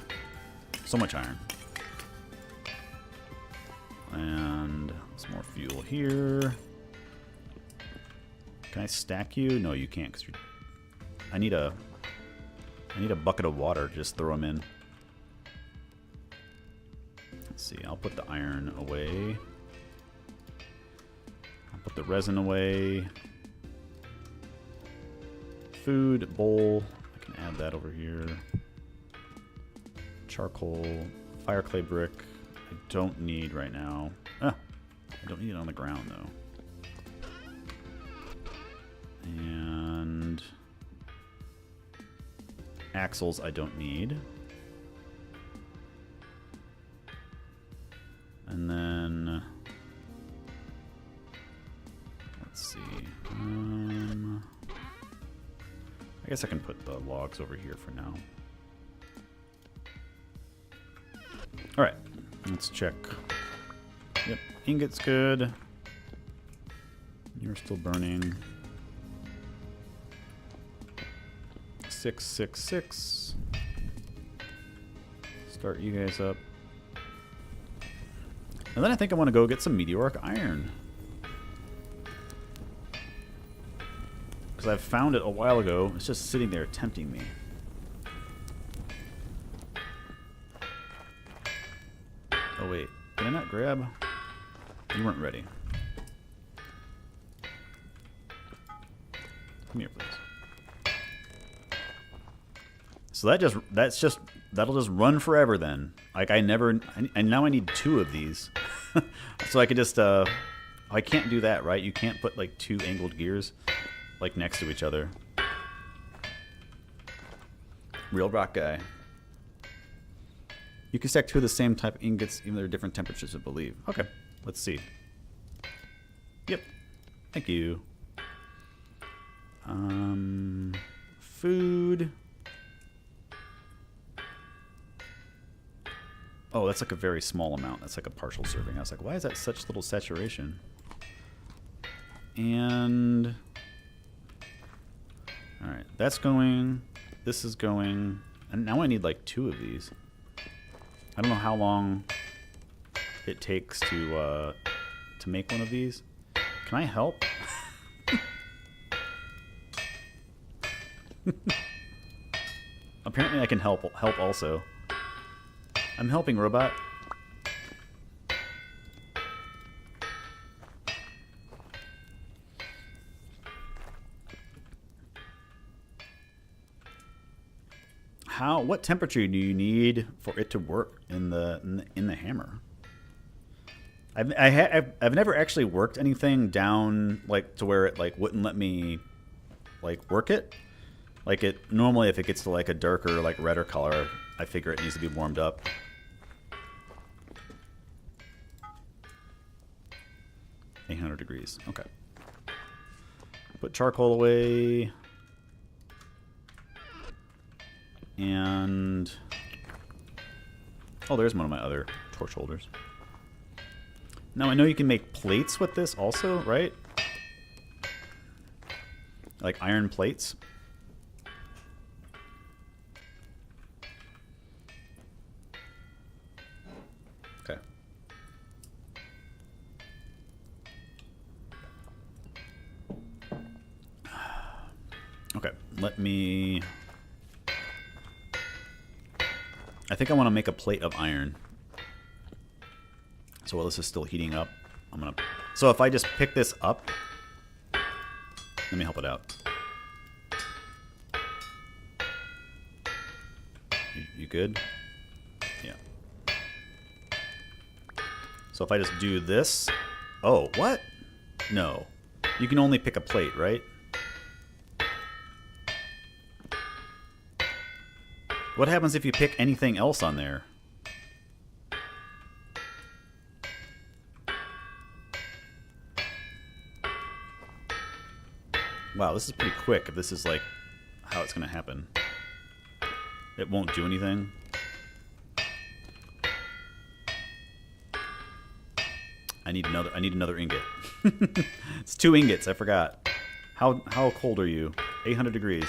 So much iron. And some more fuel here. Can I stack you? No, you can't, because I need a bucket of water. Just throw them in. Let's see, I'll put the iron away. I'll put the resin away. Food, bowl. I can add that over here. Charcoal, fire clay brick. I don't need right now. Ah, I don't need it on the ground though. And axles I don't need. And then let's see. I guess I can put the logs over here for now. All right, let's check. Yep, ingot's good. You're still burning. 666. Start you guys up. And then I think I want to go get some meteoric iron. Because I found it a while ago. It's just sitting there tempting me. Oh wait, did I not grab? You weren't ready. Come here, please. So that'll just run forever then. Like and now I need 2 of these. So I could just I can't do that, right? You can't put like 2 angled gears like next to each other. Real rock guy. You can stack 2 of the same type of ingots, even though they're different temperatures, I believe. Okay, let's see. Yep, thank you. Food. Oh, that's like a very small amount. That's like a partial serving. I was like, why is that such little saturation? And all right, that's going. This is going. And now I need like 2 of these. I don't know how long it takes to make one of these. Can I help? Apparently I can help also. I'm helping, robot. What temperature do you need for it to work in the hammer? I've never actually worked anything down like to where it like wouldn't let me like work it. Like it normally if it gets to like a darker like redder color, I figure it needs to be warmed up. $800 degrees. Okay. Put charcoal away. And oh, there's one of my other torch holders. Now I know you can make plates with this also, right? Like iron plates. Okay. Okay, let me... I think I want to make a plate of iron. So while this is still heating up, I'm gonna... So if I just pick this up... Let me help it out. You good? Yeah. So if I just do this... Oh, what? No. You can only pick a plate, right? What happens if you pick anything else on there? Wow, this is pretty quick if this is like how it's going to happen. It won't do anything. I need another ingot. It's 2 ingots, I forgot. How cold are you? 800 degrees.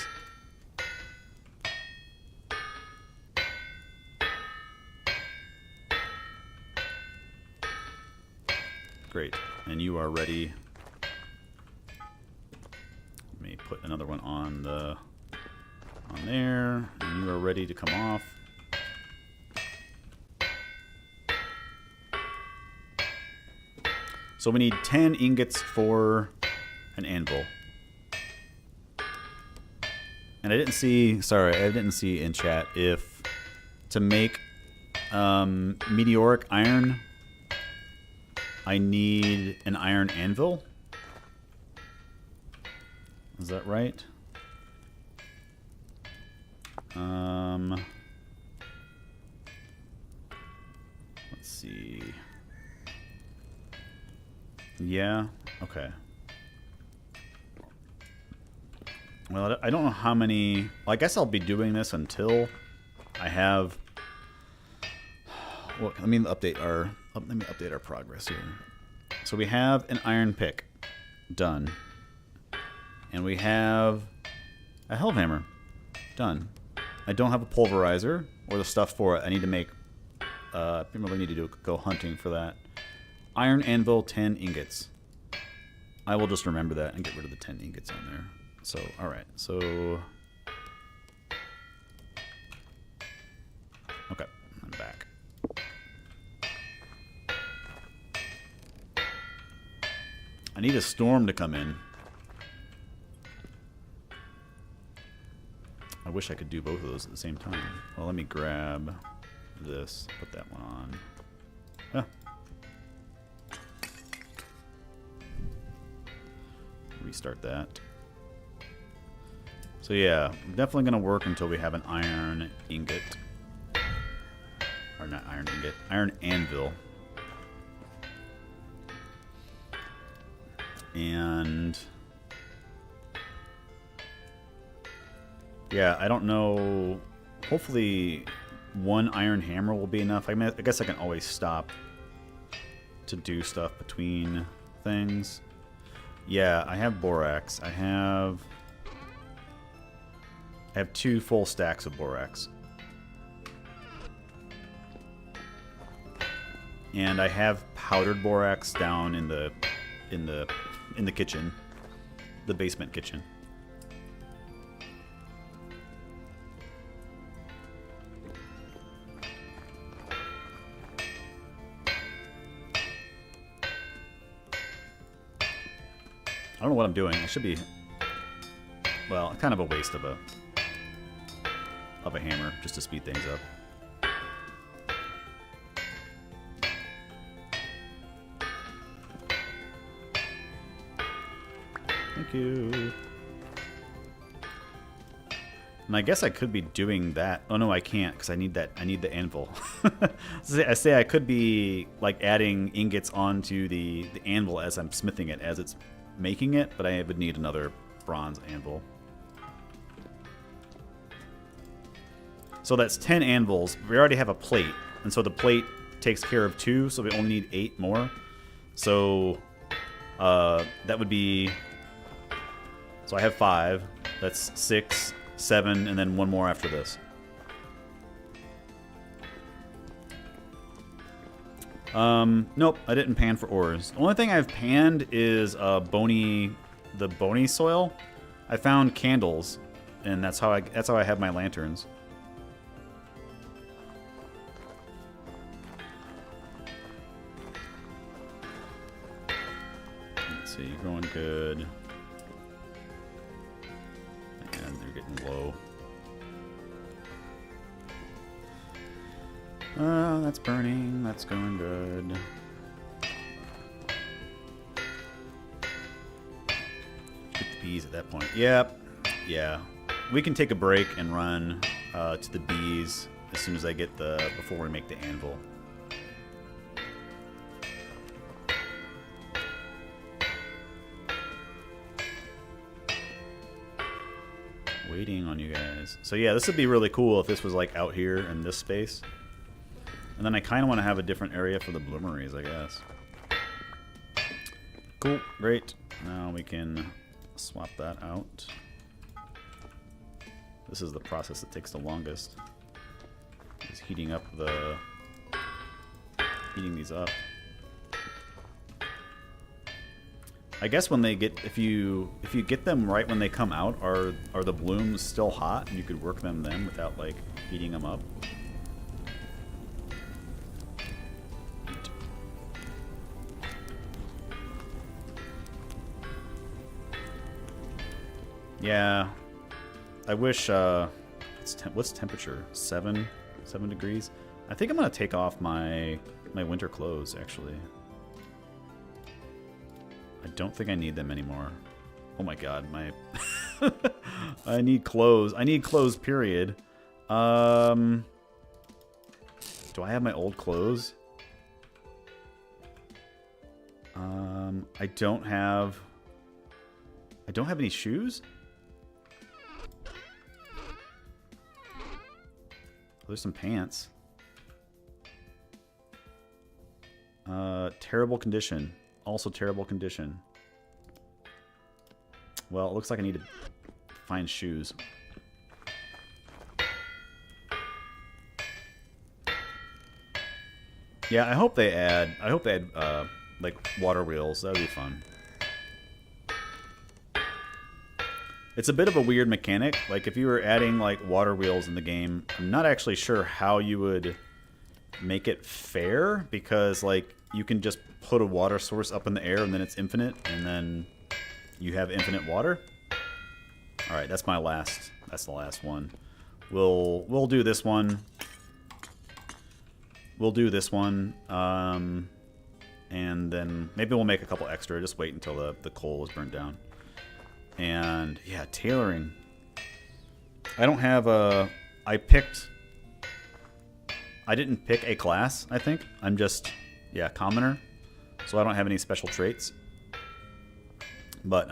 Great. And you are ready. Let me put another one on there. And you are ready to come off. So we need 10 ingots for an anvil. And I didn't see, sorry, I didn't see in chat if to make meteoric iron, I need an iron anvil. Is that right? Let's see. Yeah, okay. Well, I don't know how many... Well, I guess I'll be doing this until I have... Well, let me update our progress here. So we have an iron pick done. And we have a Helve hammer done. I don't have a pulverizer or the stuff for it. I need to make... I probably need to go hunting for that. Iron anvil, 10 ingots. I will just remember that and get rid of the 10 ingots on there. So, alright, so... Okay, I'm back. I need a storm to come in. I wish I could do both of those at the same time. Well, let me grab this, put that one on. Ah. Restart that. So yeah, definitely going to work until we have an iron ingot. Or not iron ingot, iron anvil. And... yeah, I don't know. Hopefully one iron hammer will be enough. I mean, I guess I can always stop to do stuff between things. Yeah, I have borax. I have 2 full stacks of borax. And I have powdered borax down in the kitchen, the basement kitchen. I don't know what I'm doing. I should be, well, kind of a waste of a hammer just to speed things up. Thank you. And I guess I could be doing that. Oh no, I can't because I need that. I need the anvil. I say I could be like adding ingots onto the anvil as I'm smithing it, as it's making it, but I would need another bronze anvil. So that's 10 anvils. We already have a plate, and so the plate takes care of 2, so we only need 8 more. So that would be... So I have 5. That's 6, 7, and then 1 more after this. Nope, I didn't pan for ores. The only thing I've panned is the bony soil. I found candles, and that's how I have my lanterns. Let's see, growing good. And they're getting low. That's burning. That's going good. Get the bees at that point. Yep. Yeah. We can take a break and run to the bees as soon as I get before we make the anvil. Waiting on you guys. So yeah, this would be really cool if this was like out here in this space. And then I kind of want to have a different area for the bloomeries, I guess. Cool, great. Now we can swap that out. This is the process that takes the longest. Is heating these up. I guess when they get, if you get them right when they come out, are the blooms still hot and you could work them then without like heating them up? Yeah. I wish, what's temperature? 7 degrees? I think I'm going to take off my winter clothes, actually. I don't think I need them anymore. Oh my god, my... I need clothes. I need clothes, period. Do I have my old clothes? I don't have any shoes? Oh, there's some pants. Terrible condition. Also terrible condition. Well, it looks like I need to find shoes. Yeah, I hope they add like water wheels. That would be fun. It's a bit of a weird mechanic. Like if you were adding like water wheels in the game, I'm not actually sure how you would make it fair, because like you can just put a water source up in the air and then it's infinite, and then you have infinite water. All right, that's the last one. We'll do this one. We'll do this one, and then maybe we'll make a couple extra. Just wait until the coal is burnt down. And yeah, tailoring. I don't have a... I didn't pick a class, I think. I'm just, yeah, commoner. So I don't have any special traits. But,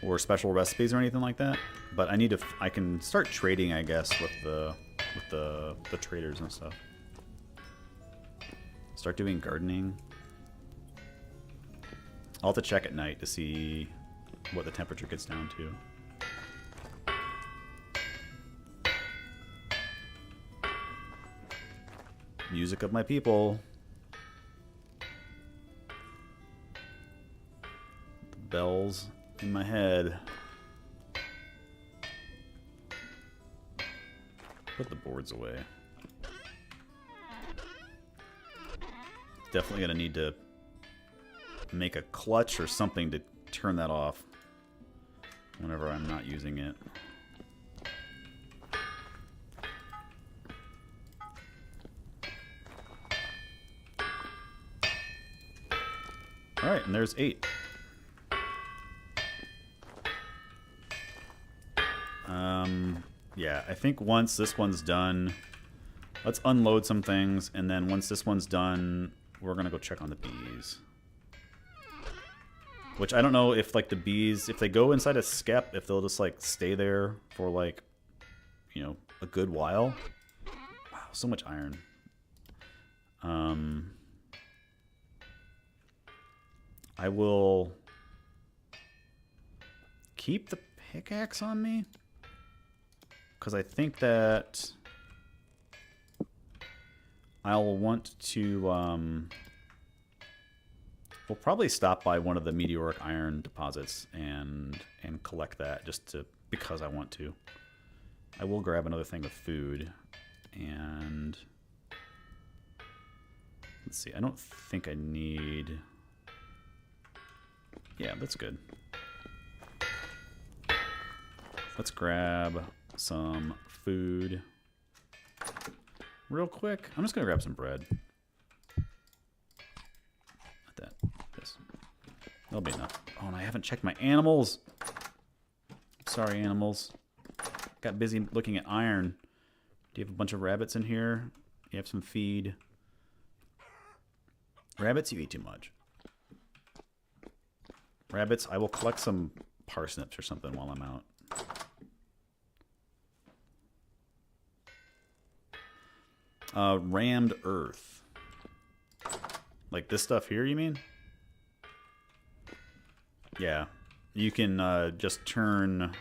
or special recipes or anything like that. But I need to... I can start trading, I guess, with the traders and stuff. Start doing gardening. I'll have to check at night to see what the temperature gets down to. Music of my people. The bells in my head. Put the boards away. Definitely gonna need to make a clutch or something to turn that off whenever I'm not using it. Alright, and there's 8. Yeah, I think once this one's done, let's unload some things, and then once this one's done, we're gonna go check on the bees. Which I don't know if like the bees, if they go inside a skep, if they'll just like stay there for like, you know, a good while. Wow, so much iron. I will keep the pickaxe on me, because I think that I'll want to, we'll probably stop by one of the meteoric iron deposits and collect that because I want to. I will grab another thing of food, and let's see, I don't think I need, yeah, that's good. Let's grab some food real quick. I'm just gonna grab some bread. Not that. This. That'll be enough. Oh, and I haven't checked my animals. Sorry, animals. Got busy looking at iron. Do you have a bunch of rabbits in here? You have some feed. Rabbits, you eat too much. Rabbits, I will collect some parsnips or something while I'm out. Rammed earth. Like this stuff here, you mean? Yeah. You can just turn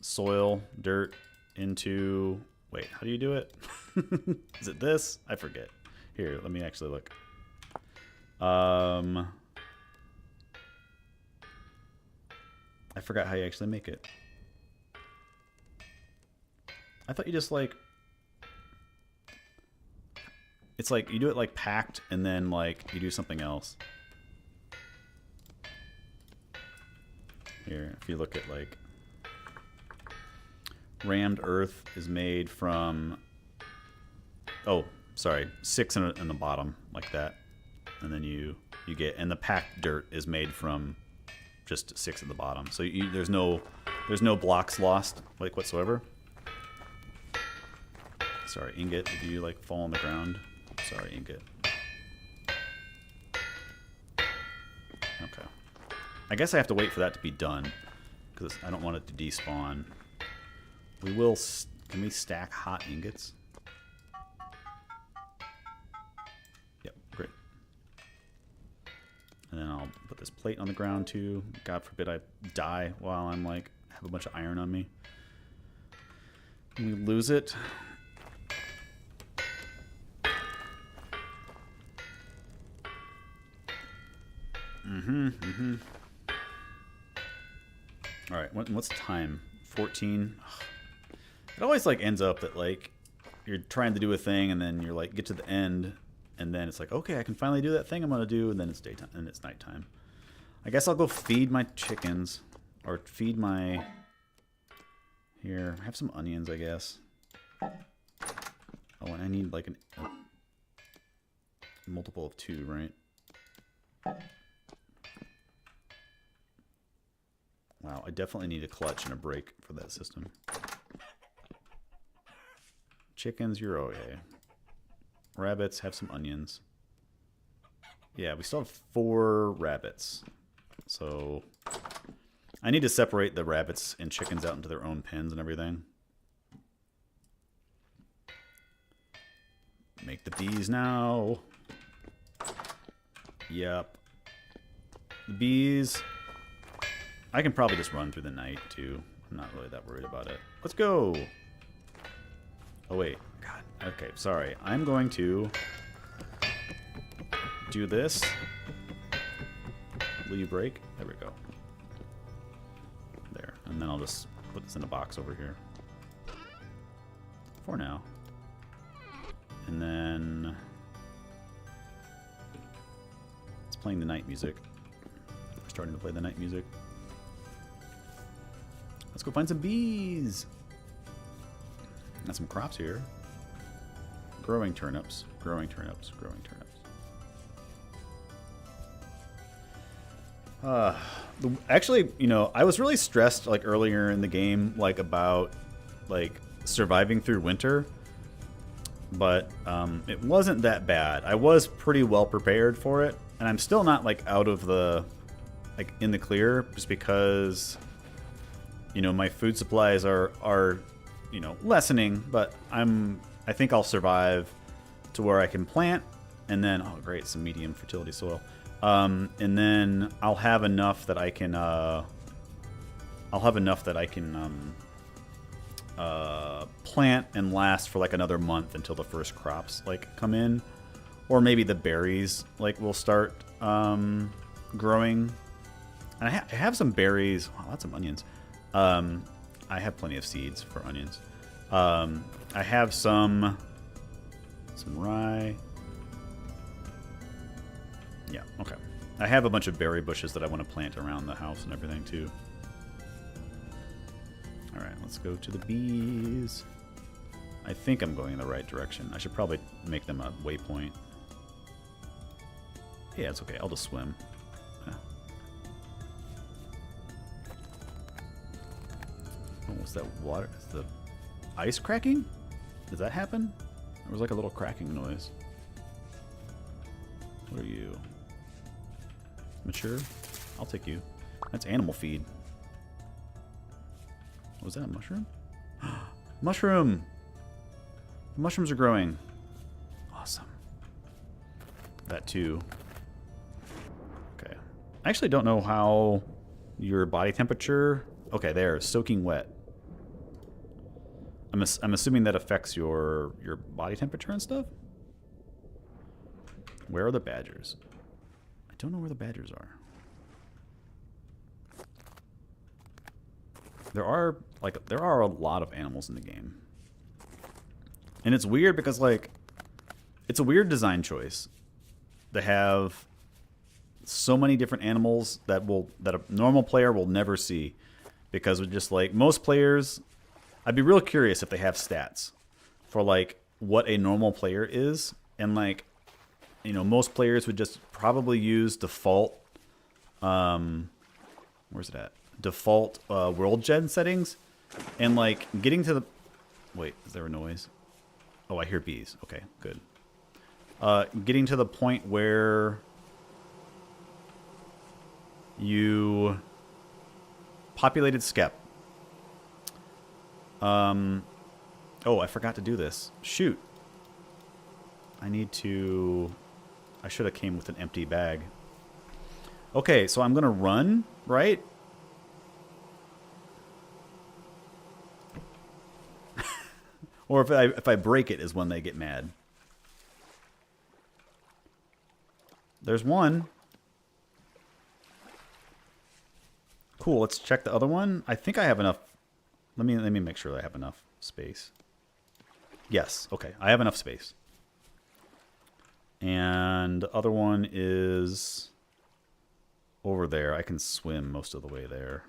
soil, dirt into... Wait, how do you do it? Is it this? I forget. Here, let me actually look. I forgot how you actually make it. I thought you just like... It's like you do it like packed and then like you do something else. Here, if you look at like rammed earth is made from, oh, sorry, 6 in the bottom, like that. And then you get, and the packed dirt is made from just 6 at the bottom. So there's no blocks lost, like, whatsoever. Sorry, ingot, if you like fall on the ground. Sorry, ingot. Okay. I guess I have to wait for that to be done, because I don't want it to despawn. We will, can we stack hot ingots? Yep, great. And then I'll put this plate on the ground too. God forbid I die while I'm like, have a bunch of iron on me. And we lose it. All right, what's the time? 14. It always like ends up that like you're trying to do a thing and then you're like get to the end and then it's like, okay, I can finally do that thing I'm gonna do, and then it's daytime and it's nighttime. I guess I'll go feed my chickens or feed my. Here, I have some onions, I guess. Oh, and I need like a multiple of 2, right? Wow, I definitely need a clutch and a brake for that system. Chickens, you're okay. Rabbits, have some onions. Yeah, we still have 4 rabbits. So I need to separate the rabbits and chickens out into their own pens and everything. Make the bees now. Yep. The bees. I can probably just run through the night, too. I'm not really that worried about it. Let's go! Oh, wait. God. Okay, sorry. I'm going to do this. Will you break? There we go. There. And then I'll just put this in a box over here. For now. And then it's playing the night music. We're starting to play the night music. Let's go find some bees. Got some crops here. Growing turnips, growing turnips, growing turnips. Actually, you know, I was really stressed like earlier in the game, like about like surviving through winter, but it wasn't that bad. I was pretty well prepared for it, and I'm still not like out of the like in the clear, just because you know my food supplies are you know lessening, but I think I'll survive to where I can plant, and then oh great, some medium fertility soil. And then I'll have enough that I can plant and last for like another month until the first crops like come in, or maybe the berries like will start growing. And I have some berries. Wow, lots of onions. I have plenty of seeds for onions. I have some rye. Yeah, okay. I have a bunch of berry bushes that I want to plant around the house and everything too. Alright, let's go to the bees. I think I'm going in the right direction. I should probably make them a waypoint. Yeah, it's okay. I'll just swim. Yeah. Oh, what's that water? Is the ice cracking? Does that happen? There was like a little cracking noise. What are you? Mature? I'll take you. That's animal feed. Was that a mushroom? Mushroom! The mushrooms are growing. Awesome. That too. Okay. I actually don't know how your body temperature... Okay, there. Soaking wet. I'm assuming that affects your body temperature and stuff? Where are the badgers? I don't know where the badgers are. There are a lot of animals in the game. And it's weird because like it's a weird design choice to have so many different animals that a normal player will never see, because with just like most players, I'd be real curious if they have stats for like what a normal player is, and like, you know, most players would just probably use default where's it at? Default world gen settings, and like getting to the wait, is there a noise? Oh, I hear bees. Okay, good. Getting to the point where you populated skep. Oh, I forgot to do this. Shoot. I should have came with an empty bag. Okay, so I'm gonna run, right? Or if I break it is when they get mad. There's one. Cool, let's check the other one. I think I have enough. Let me make sure I have enough space. Yes, okay, I have enough space. And the other one is over there. I can swim most of the way there.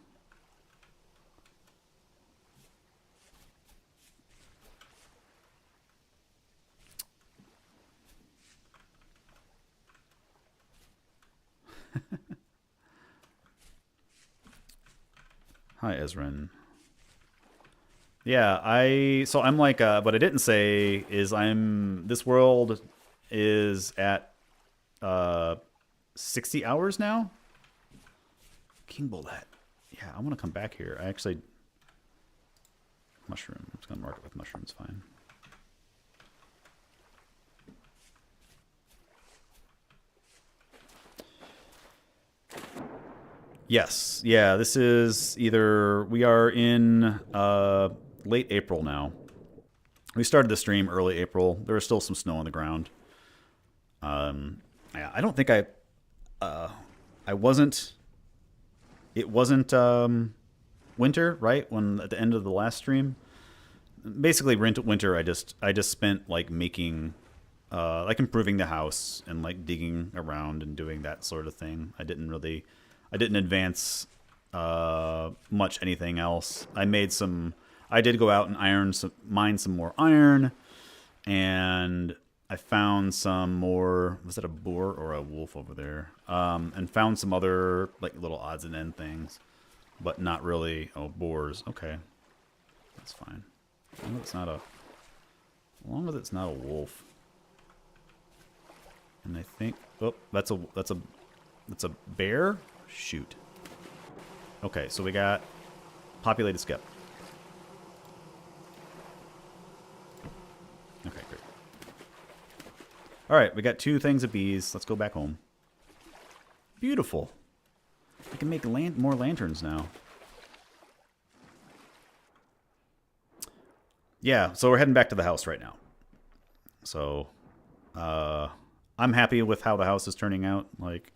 Hi, Ezrin. Yeah, I'm like, what I didn't say is this world is at 60 hours now. King Bullet. Yeah, I want to come back here. I actually mushroom. I'm just gonna mark it with mushrooms. Fine. Yes. Yeah, this is either we are in late April now. We started the stream early April. There was still some snow on the ground. Yeah, I don't think I wasn't. It wasn't winter, right? When at the end of the last stream, basically winter. I just spent like making, like improving the house and like digging around and doing that sort of thing. I didn't advance much anything else. I did go out and mine some more iron, and I found some more. Was that a boar or a wolf over there? And found some other like little odds and end things, but not really. Oh, boars. Okay, that's fine. As long as it's not a wolf. And I think, oh, that's a bear. Shoot. Okay, so we got populated skep. Okay, great. All right, we got 2 things of bees. Let's go back home. Beautiful. I can make more lanterns now. Yeah, so we're heading back to the house right now. So, I'm happy with how the house is turning out. Like,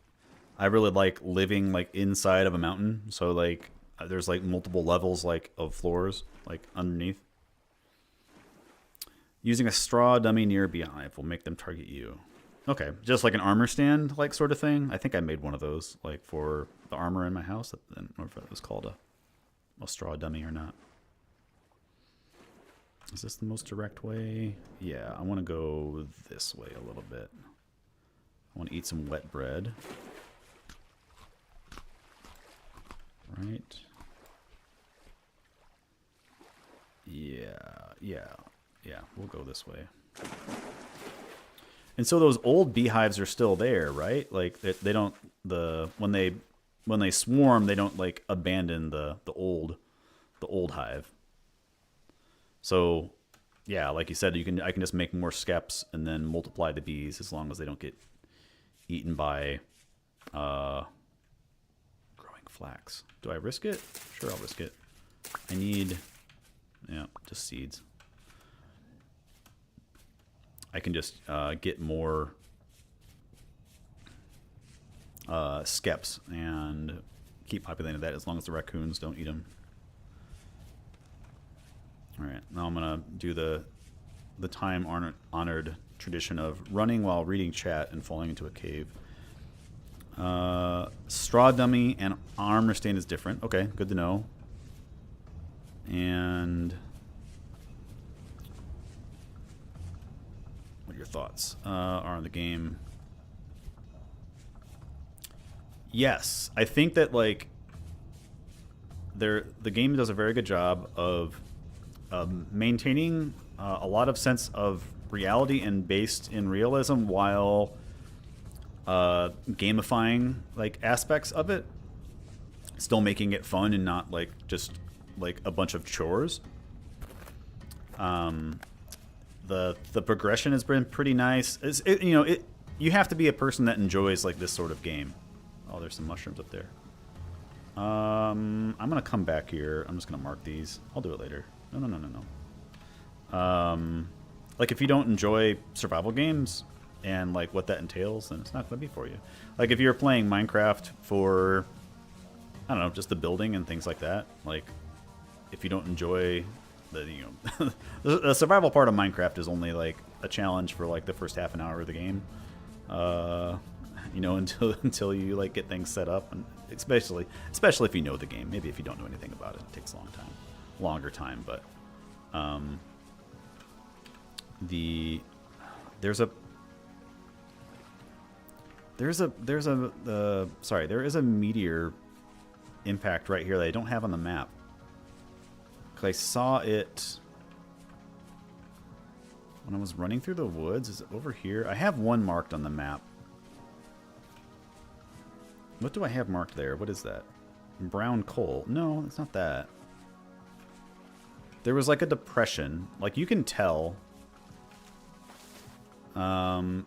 I really like living like inside of a mountain. So like, there's like multiple levels like of floors like underneath. Using a straw dummy near Beehive will make them target you. Okay, just like an armor stand like sort of thing. I think I made one of those like for the armor in my house. I don't know if it was called a straw dummy or not. Is this the most direct way? Yeah, I want to go this way a little bit. I want to eat some wet bread. Right. Yeah, we'll go this way. And so those old beehives are still there, right? Like they don't when they swarm, they don't like abandon the old hive. So yeah, like you said, I can just make more skeps and then multiply the bees as long as they don't get eaten by growing flax. Do I risk it? Sure, I'll risk it. I need, yeah, just seeds. I can just get more skeps and keep populating that as long as the raccoons don't eat them. All right, now I'm gonna do the time-honored tradition of running while reading chat and falling into a cave. Straw dummy and armor stain is different. Okay, good to know. And what your thoughts are on the game? Yes, I think that like the game does a very good job of maintaining a lot of sense of reality and based in realism while gamifying like aspects of it, still making it fun and not like just like a bunch of chores. The progression has been pretty nice. You have to be a person that enjoys like this sort of game. Oh, there's some mushrooms up there. I'm gonna come back here. I'm just gonna mark these. I'll do it later. No. Like if you don't enjoy survival games and like what that entails, then it's not gonna be for you. Like if you're playing Minecraft for, I don't know, just the building and things like that. Like if you don't enjoy the survival part of Minecraft is only like a challenge for like the first half an hour of the game. Until you like get things set up, and especially if you know the game. Maybe if you don't know anything about it, it takes a longer time. But there is a meteor impact right here that I don't have on the map. 'Cause I saw it when I was running through the woods. Is it over here? I have one marked on the map. What do I have marked there? What is that? Brown coal. No, it's not that. There was like a depression. Like you can tell.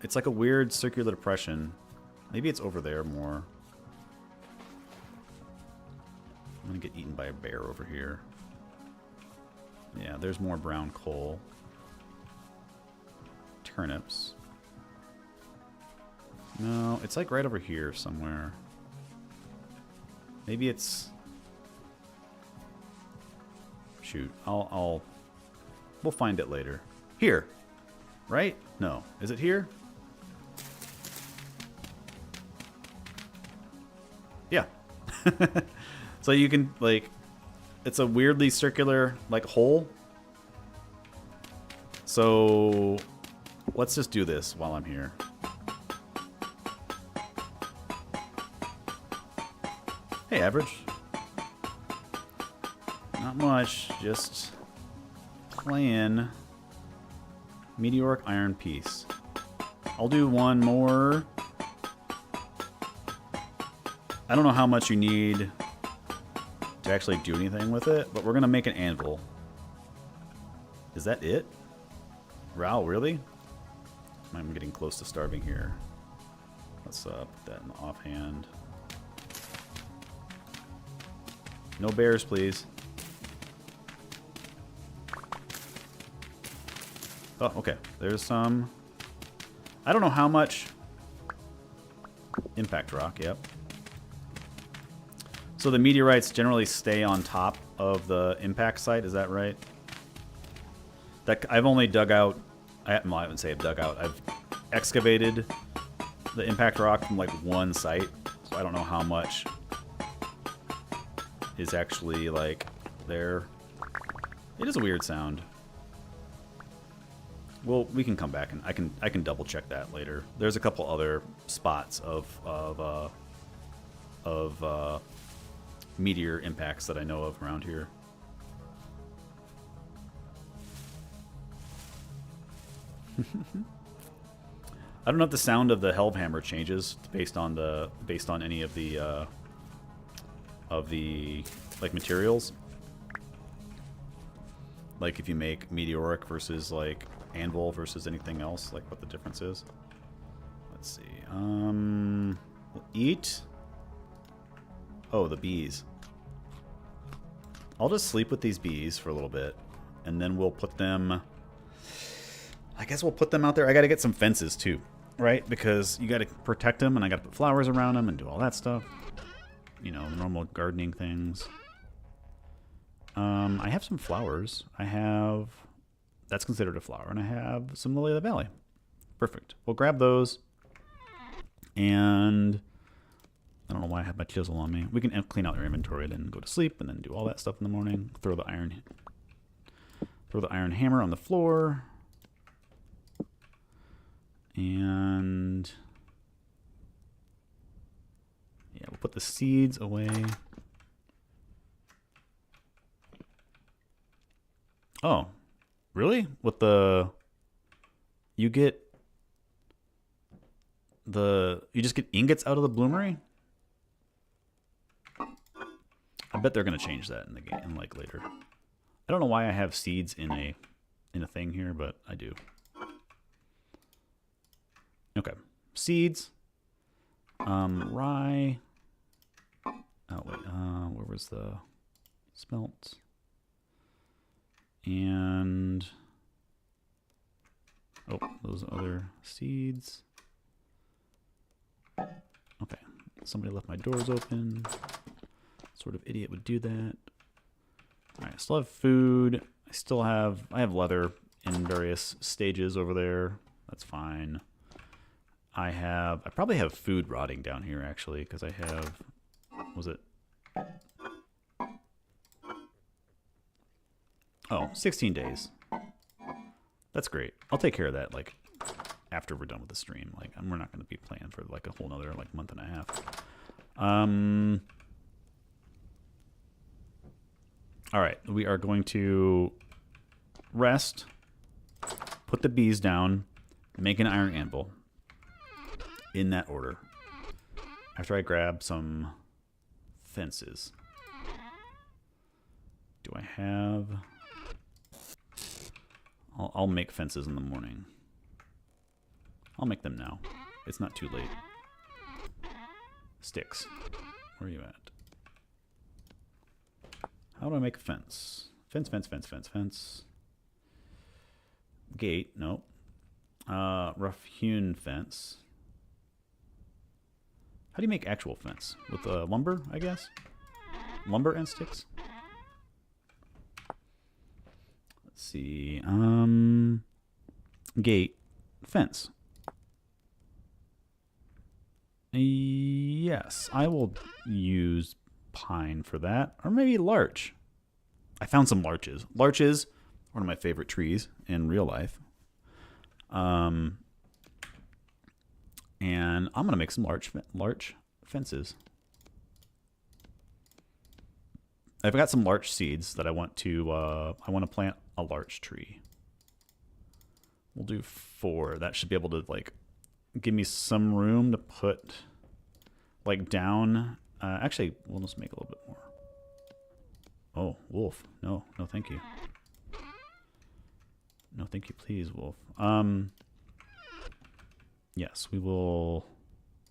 It's like a weird circular depression. Maybe it's over there more. I'm gonna get eaten by a bear over here. Yeah, there's more brown coal. Turnips. No, it's like right over here somewhere. Maybe it's... Shoot, we'll find it later. Here, right? No, is it here? Yeah. So you can, like, it's a weirdly circular, like, hole. So let's just do this while I'm here. Hey, average. Not much, just playing Meteoric Iron Piece. I'll do one more. I don't know how much you need to actually do anything with it, but we're going to make an anvil. Is that it? Wow, really? I'm getting close to starving here. Let's put that in the offhand. No bears, please. Oh, okay. There's some... I don't know how much... Impact rock, yep. So the meteorites generally stay on top of the impact site, is that right? I've only dug out... I wouldn't say I've dug out. I've excavated the impact rock from like one site, so I don't know how much is actually like there. It is a weird sound. Well, we can come back and I can double check that later. There's a couple other spots of meteor impacts that I know of around here. I don't know if the sound of the Helve hammer changes based on any of the like materials. Like if you make Meteoric versus like anvil versus anything else, like what the difference is. Let's see. We'll eat. Oh, the bees. I'll just sleep with these bees for a little bit, and then we'll put them... I guess we'll put them out there. I gotta get some fences too, right? Because you gotta protect them, and I gotta put flowers around them and do all that stuff. You know, normal gardening things. I have some flowers. I have... That's considered a flower. And I have some lily of the valley. Perfect. We'll grab those. And I don't know why I have my chisel on me. We can clean out your inventory, then go to sleep, and then do all that stuff in the morning. Throw the iron hammer on the floor. And yeah, we'll put the seeds away. Oh, really? With the you just get ingots out of the bloomery? I bet they're gonna change that in the game, like later. I don't know why I have seeds in a thing here, but I do. Okay, seeds. Rye. Oh wait, where was the smelt? And oh, those other seeds. Okay, somebody left my doors open. Sort of idiot would do that. All right, I still have food. I have leather in various stages over there. That's fine. I probably have food rotting down here actually, because I have, was it? Oh, 16 days. That's great. I'll take care of that like after we're done with the stream. Like we're not going to be playing for like a whole nother like month and a half. All right, we are going to rest, put the bees down, make an iron anvil in that order. After I grab some fences. Do I have... I'll make fences in the morning. I'll make them now. It's not too late. Sticks. Where are you at? How do I make a fence? Fence, fence, fence, fence, fence. Gate, no. Rough hewn fence. How do you make actual fence? With lumber, I guess? Lumber and sticks? Let's see. Gate, fence. Yes, I will use pine for that. Or maybe larch. I found some larches. Larches, one of my favorite trees in real life. And I'm going to make some larch fences. I've got some larch seeds that I want to plant a larch tree. We'll do 4. That should be able to like give me some room to put like down. Actually, we'll just make a little bit more. Oh, wolf. No, no, thank you. No, thank you, please, wolf. Yes, we will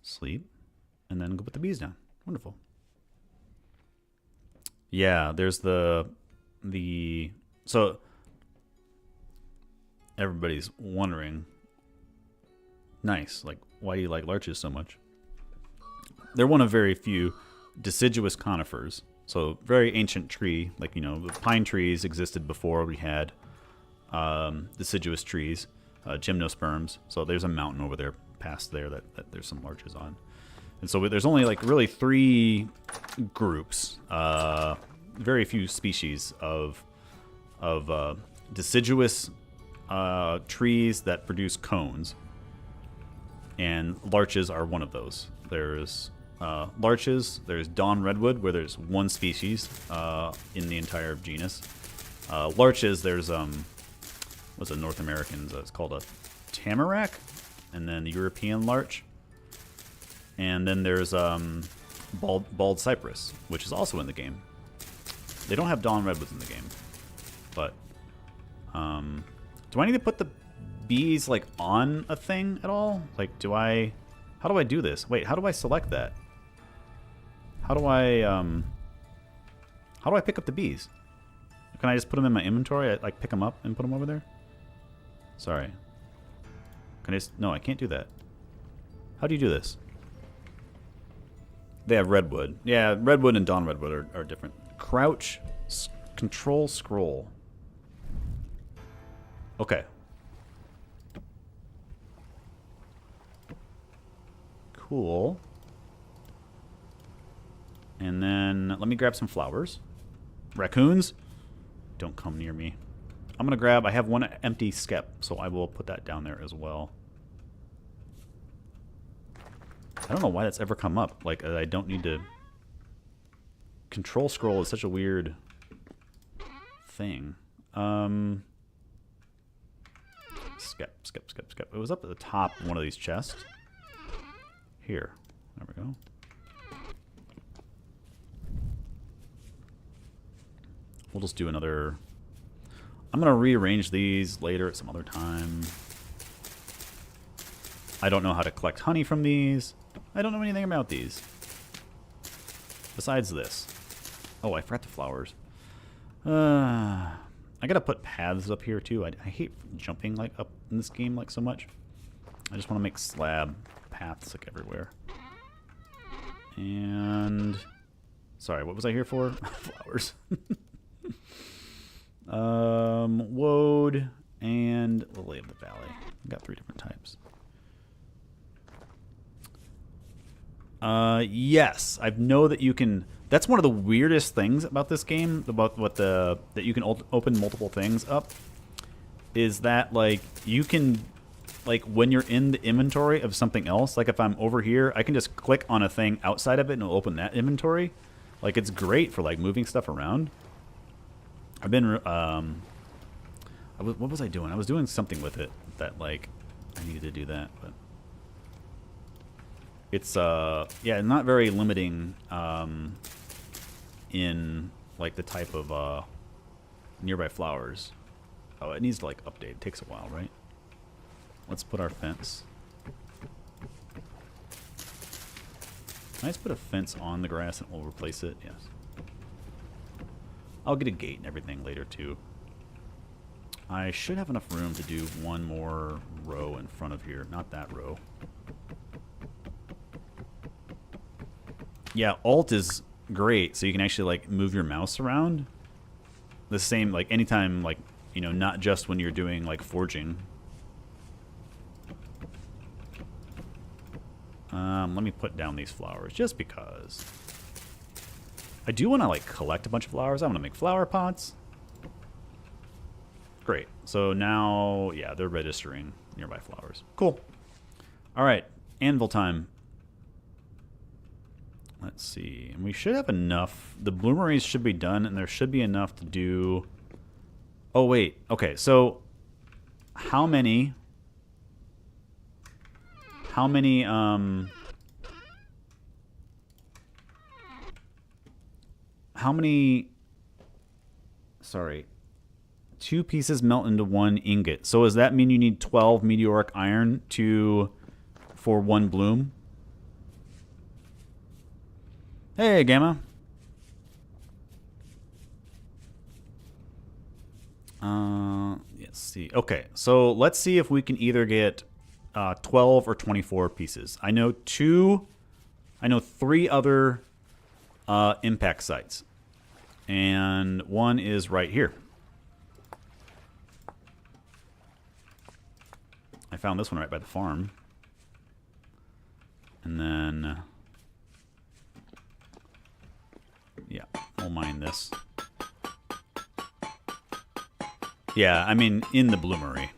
sleep and then go put the bees down. Wonderful. Yeah, there's so everybody's wondering, nice, like, why do you like larches so much? They're one of very few deciduous conifers. So very ancient tree, like, you know, the pine trees existed before we had deciduous trees, gymnosperms. So there's a mountain over there past there that there's some larches on. And so there's only like really 3 groups, very few species of deciduous trees that produce cones. And larches are one of those. There's larches, there's dawn redwood, where there's 1 species in the entire genus. Larches, there's what's a North American's? It's called a tamarack, and then the European larch, and then there's bald cypress, which is also in the game. They don't have dawn redwoods in the game, but do I need to put the bees like on a thing at all? Like, how do I do this? Wait, how do I select that? How do I pick up the bees? Can I just put them in my inventory? I like pick them up and put them over there? Sorry. Can I just... No, I can't do that. How do you do this? They have redwood. Yeah, redwood and dawn redwood are different. Crouch, control, scroll. Okay. Cool. And then let me grab some flowers. Raccoons, don't come near me. I'm going to grab, I have one empty skep, so I will put that down there as well. I don't know why that's ever come up. Like, I don't need to... Control scroll is such a weird thing. Skep. It was up at the top of one of these chests. Here. There we go. We'll just do another... I'm going to rearrange these later at some other time. I don't know how to collect honey from these. I don't know anything about these. Besides this. Oh, I forgot the flowers. I gotta put paths up here too. I hate jumping like up in this game like so much. I just want to make slab paths like everywhere. And... Sorry, what was I here for? Flowers. Woad and Lily of the Valley. I've got 3 different types. Yes, I know that you can. That's one of the weirdest things about this game, about that you can open multiple things up, is that like you can, like when you're in the inventory of something else, like if I'm over here, I can just click on a thing outside of it and it'll open that inventory. Like it's great for like moving stuff around. I've been what was I doing? I was doing something with it that like I needed to do that, but it's yeah, not very limiting in like the type of nearby flowers. Oh, it needs to like update. It takes a while, right? Let's put our fence. Can I just put a fence on the grass and we'll replace it? Yes. I'll get a gate and everything later too. I should have enough room to do one more row in front of here. Not that row. Yeah, Alt is great, so you can actually like move your mouse around. The same, like anytime, like, you know, not just when you're doing like forging. Let me put down these flowers just because. I do want to like collect a bunch of flowers. I want to make flower pots. Great. So now, yeah, they're registering nearby flowers. Cool. All right, anvil time. Let's see. And we should have enough. The bloomeries should be done, and there should be enough to do... Oh, wait. Okay, so how many... Sorry. 2 pieces melt into 1 ingot. So does that mean you need 12 meteoric iron for 1 bloom? Hey, Gamma. Let's see. Okay, so let's see if we can either get 12 or 24 pieces. I know 3 other impact sites. And one is right here. I found this one right by the farm. And then... yeah, we'll mine this. Yeah, I mean, in the bloomery.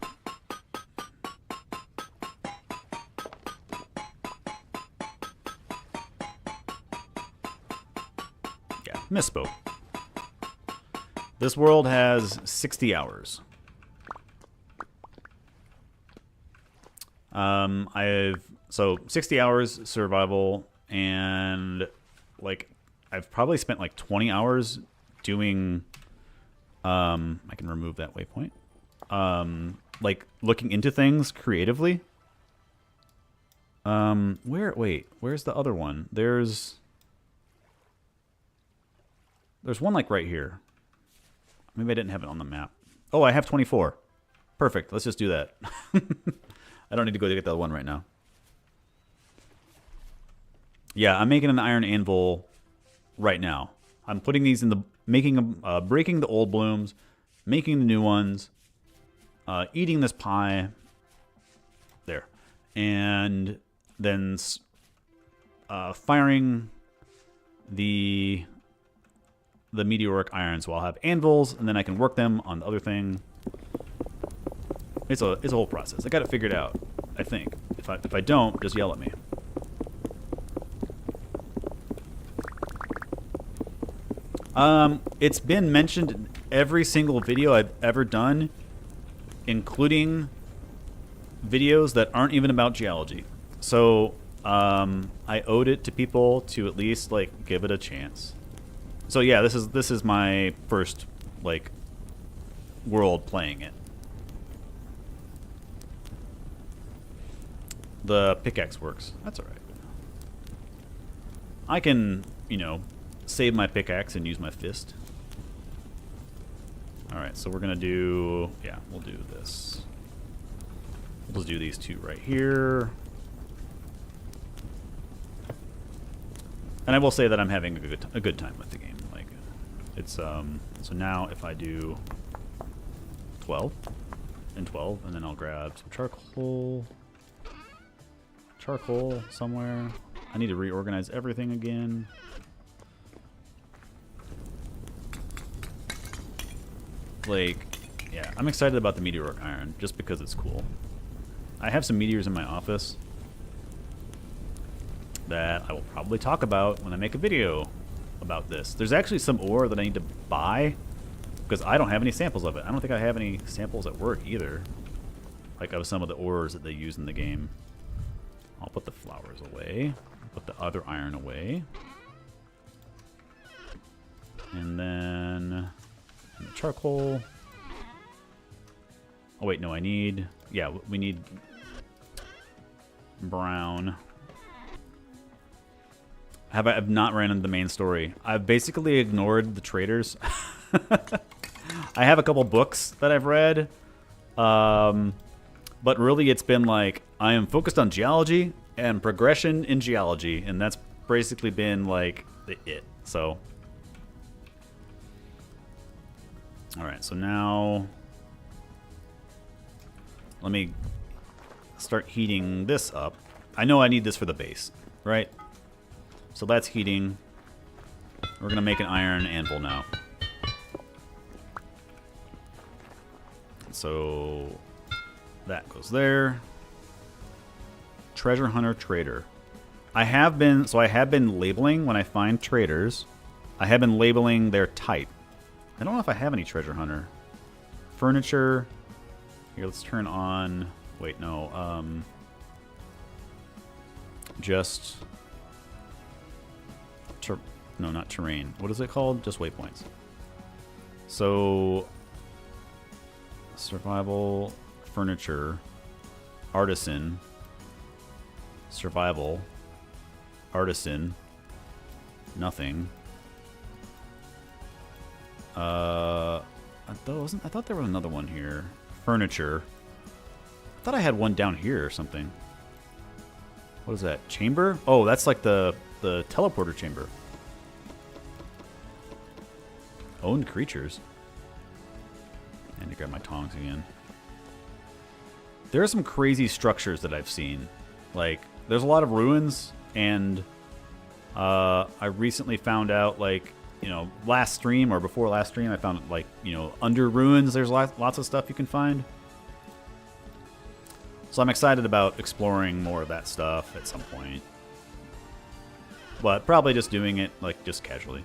Yeah, misspoke. This world has 60 hours. So 60 hours survival, and like I've probably spent like 20 hours doing I can remove that waypoint. Like looking into things creatively. Where's the other one? There's one like right here. Maybe I didn't have it on the map. Oh, I have 24. Perfect. Let's just do that. I don't need to go to get that one right now. Yeah, I'm making an iron anvil right now. I'm putting these in the breaking the old blooms, making the new ones, eating this pie. There, and then firing the meteoric iron, so I'll have anvils, and then I can work them on the other thing. It's a whole process. I got it figured out, I think. If I don't, just yell at me. It's been mentioned in every single video I've ever done, including videos that aren't even about geology. So I owed it to people to at least like give it a chance. So yeah, this is my first like world playing it. The pickaxe works. That's all right. I can, you know, save my pickaxe and use my fist. Alright, so we're going to do... Yeah, we'll do this. We'll just do these two right here. And I will say that I'm having a good time with the game. Like, it's... So now if I do 12 and 12, and then I'll grab some charcoal... Charcoal somewhere. I need to reorganize everything again. Like, yeah, I'm excited about the Meteoric iron just because it's cool. I have some meteors in my office that I will probably talk about when I make a video about this. There's actually some ore that I need to buy because I don't have any samples of it. I don't think I have any samples at work either, like of some of the ores that they use in the game. I'll put the flowers away. Put the other iron away. And then the charcoal. Oh wait, no, I need... Yeah, we need brown. I've not ran into the main story. I've basically ignored the traders. I have a couple books that I've read. But really it's been like, I am focused on geology and progression in geology, and that's basically been like it. So, alright, so now let me start heating this up. I know I need this for the base, right? So that's heating. We're gonna make an iron anvil now. So that goes there. Treasure hunter trader. I have been labeling when I find traders. I have been labeling their type. I don't know if I have any treasure hunter. Furniture. Here, let's turn on. Wait, no. Just. No, not terrain. What is it called? Just waypoints. So. Survival. Furniture. Artisan. Survival. Artisan. Nothing. I thought there was another one here. Furniture. I thought I had one down here or something. What is that? Chamber? Oh, that's like the teleporter chamber. Owned creatures. I need to grab my tongs again. There are some crazy structures that I've seen. Like, there's a lot of ruins, and I recently found out, like, you know, last stream or before last stream, I found, like, you know, under ruins, there's lots of stuff you can find. So I'm excited about exploring more of that stuff at some point. But probably just doing it, like, just casually.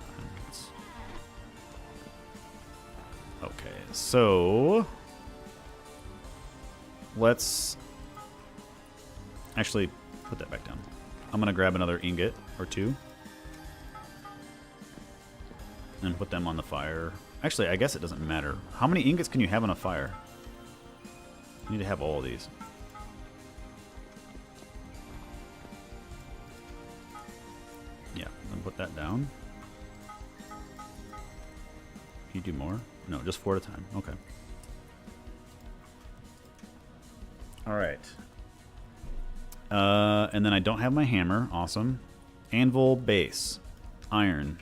Okay, so let's actually put that back down. I'm going to grab another ingot or two and put them on the fire. Actually, I guess it doesn't matter. How many ingots can you have on a fire? You need to have all of these. Yeah, then put that down. Can you do more? No, just 4 at a time. Okay. Alright. And then I don't have my hammer. Awesome. Anvil base. Iron.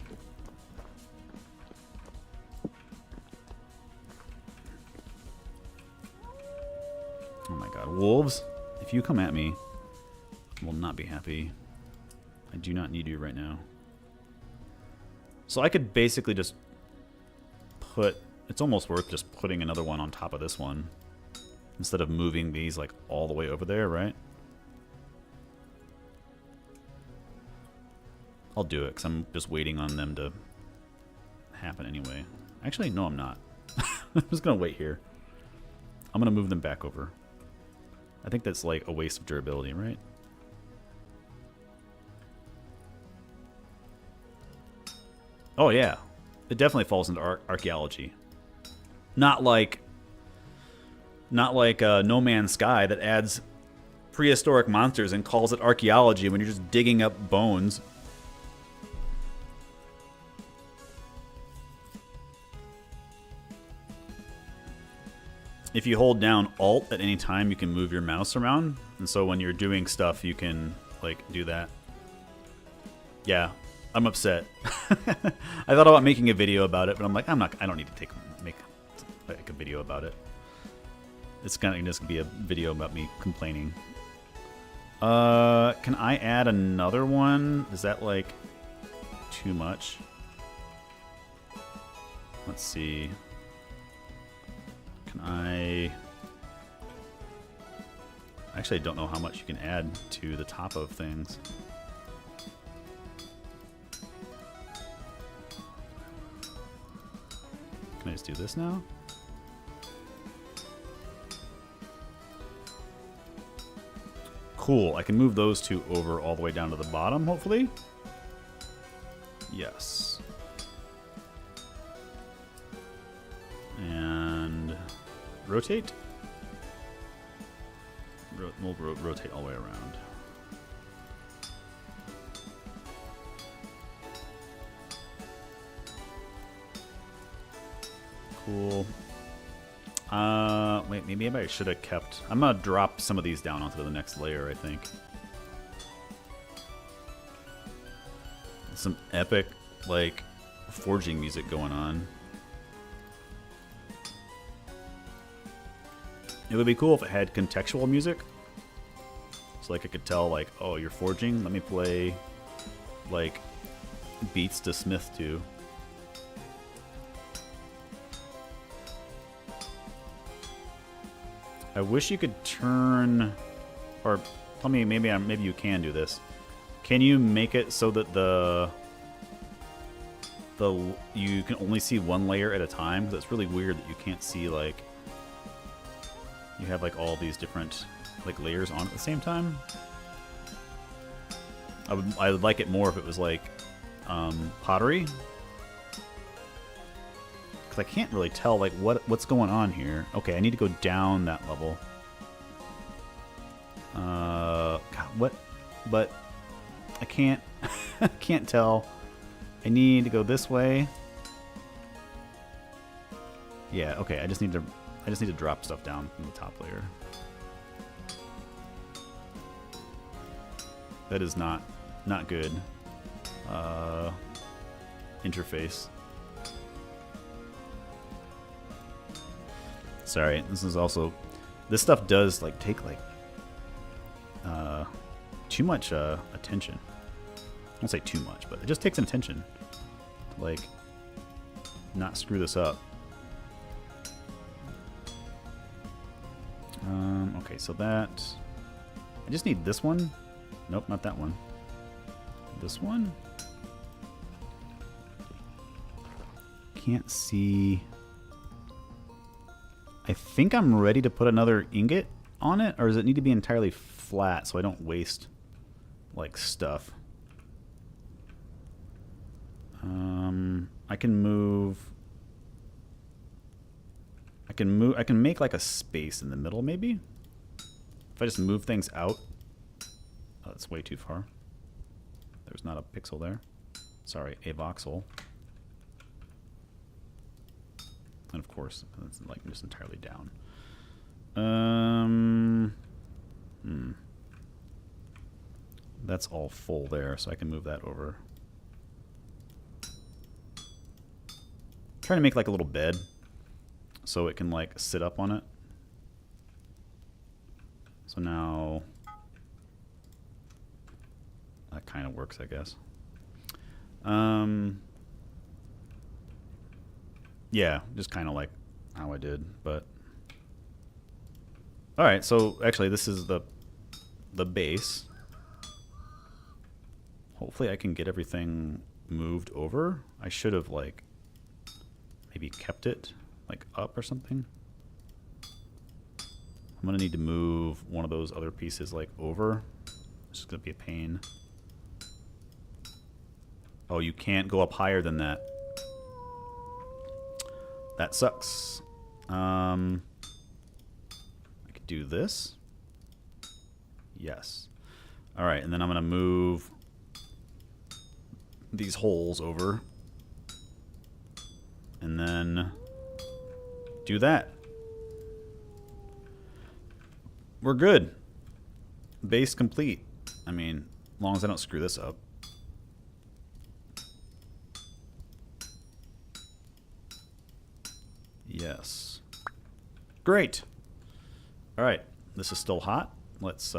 Oh my god. Wolves, if you come at me, I will not be happy. I do not need you right now. So I could basically just put... It's almost worth just putting another one on top of this one. Instead of moving these like all the way over there, right? I'll do it because I'm just waiting on them to happen anyway. Actually, no, I'm not. I'm just going to wait here. I'm going to move them back over. I think that's like a waste of durability, right? Oh, yeah. It definitely falls into archaeology. Not like No Man's Sky that adds prehistoric monsters and calls it archaeology when you're just digging up bones. If you hold down Alt at any time, you can move your mouse around. And so when you're doing stuff, you can, like, do that. Yeah, I'm upset. I thought about making a video about it, but I'm like, I don't need to make a video about it. It's kind of just gonna be a video about me complaining. Can I add another one? Is that, like, too much? Let's see. I actually don't know how much you can add to the top of things. Can I just do this now? Cool. I can move those two over all the way down to the bottom, hopefully. Yes. And rotate. We'll rotate all the way around. Cool. Wait, maybe I should have kept... I'm gonna drop some of these down onto the next layer, I think. Some epic, like, forging music going on. It would be cool if it had contextual music. So, like, I could tell, like, oh, you're forging? Let me play, like, beats to Smith to. I wish you could turn, or tell me, maybe you can do this. Can you make it so that you can only see one layer at a time? Because it's really weird that you can't see, like, you have like all these different like layers on at the same time. I would like it more if it was like pottery. Because I can't really tell like what's going on here. Okay, I need to go down that level. God, what? But I can't. I can't tell. I need to go this way. Yeah. Okay. I just need to drop stuff down from the top layer. That is not good. Interface. Sorry, this stuff does like take like too much attention. I won't say too much, but it just takes attention to like not screw this up. Okay, so that... I just need this one. Nope, not that one. This one? Can't see... I think I'm ready to put another ingot on it, or does it need to be entirely flat so I don't waste, like, stuff? I can move... I can make like a space in the middle, maybe? If I just move things out. Oh, that's way too far. There's not a pixel there. Sorry, a voxel. And of course, it's like just entirely down. That's all full there, so I can move that over. Trying to make like a little bed so it can like sit up on it. So now that kind of works, I guess. Yeah, just kind of like how I did, but... Alright, so actually this is the base. Hopefully I can get everything moved over. I should have, like, maybe kept it, like, up or something. I'm going to need to move one of those other pieces, like, over. This is going to be a pain. Oh, you can't go up higher than that. That sucks. I could do this. Yes. All right, and then I'm going to move these holes over. And then do that. We're good. Base complete. I mean, as long as I don't screw this up. Yes. Great. All right. This is still hot. Let's